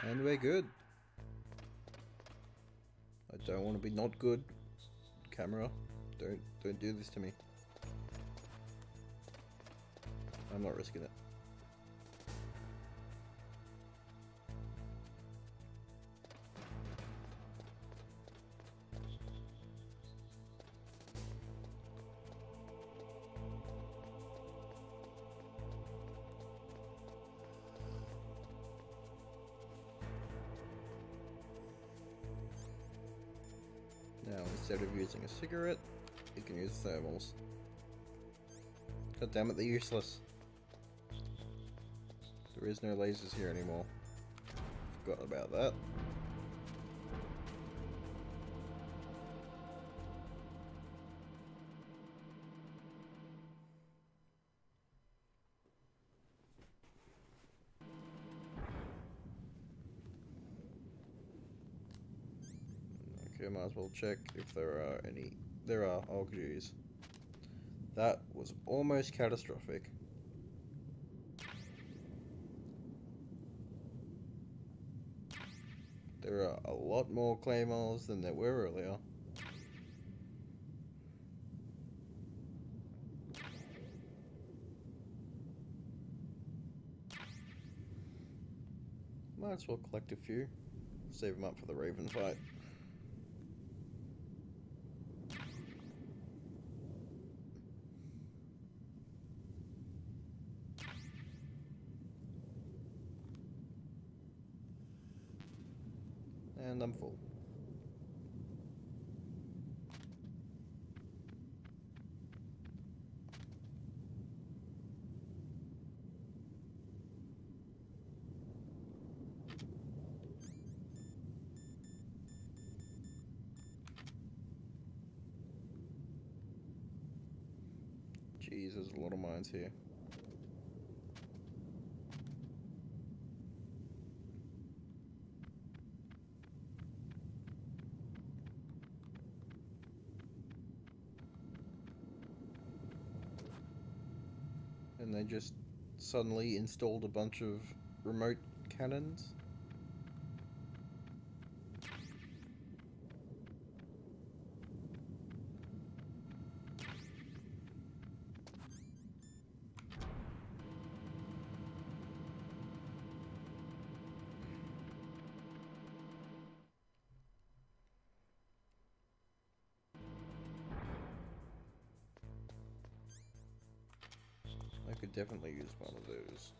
And we're good. I don't want to be not good. Camera, don't do this to me. I'm not risking it. instead of using a cigarette, you can use thermals. God damn it, they're useless. There is no lasers here anymore. Forgot about that. Okay, might as well check if there are any. There are. Oh, jeez. That was almost catastrophic. There are a lot more claymores than there were earlier. Might as well collect a few. Save them up for the Raven fight. And I'm full. Jeez, there's a lot of mines here. And they just suddenly installed a bunch of remote cannons. I could definitely use one of those.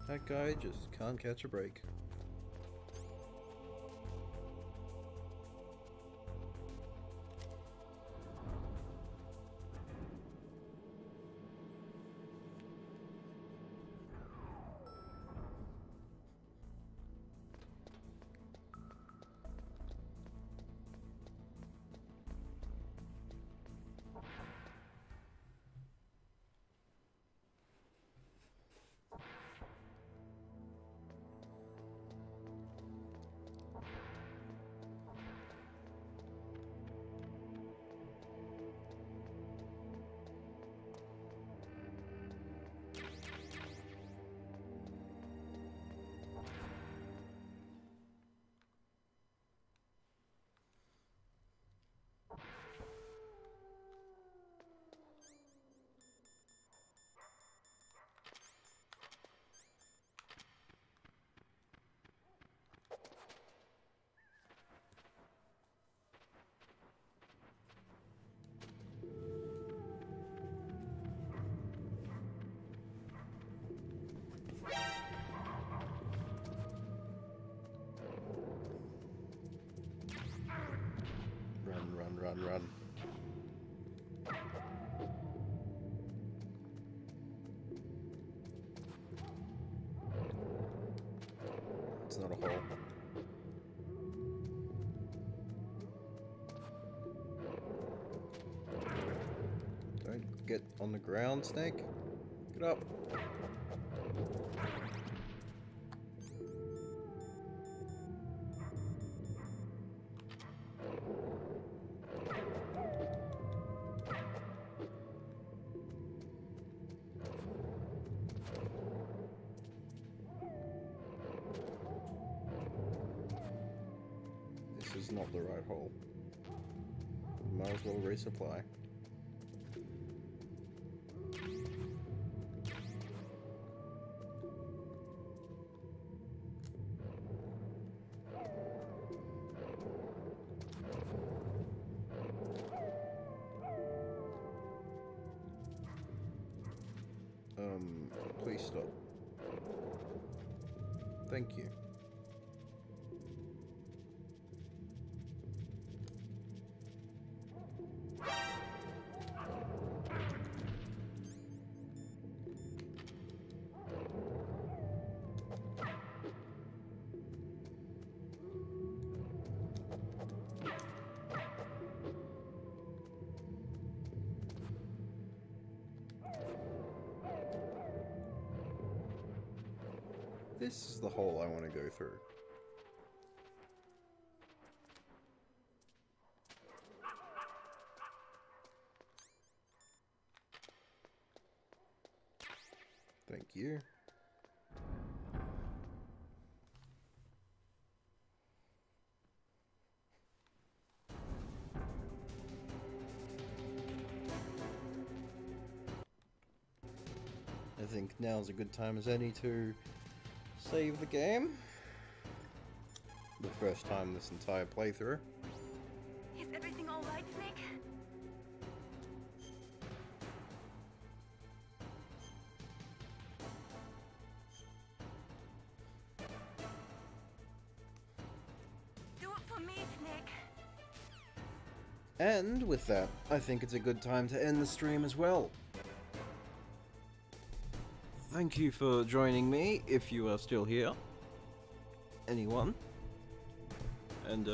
That guy just can't catch a break. it's not a hole. Don't get on the ground, Snake. Get up. This is not the right hole. Might as well resupply. Please stop. Thank you. This is the hole I want to go through. Thank you. I think now's a good time as any to save the game. The first time this entire playthrough. Is everything all right, Snake? Do it for me, Snake. And with that, I think it's a good time to end the stream as well. Thank you for joining me, if you are still here. Anyone. And,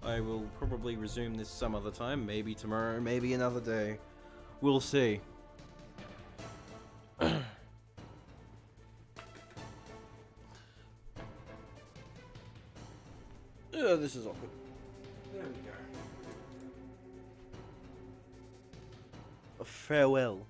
I will probably resume this some other time, maybe tomorrow, maybe another day. We'll see. This is awkward. There we go. Farewell.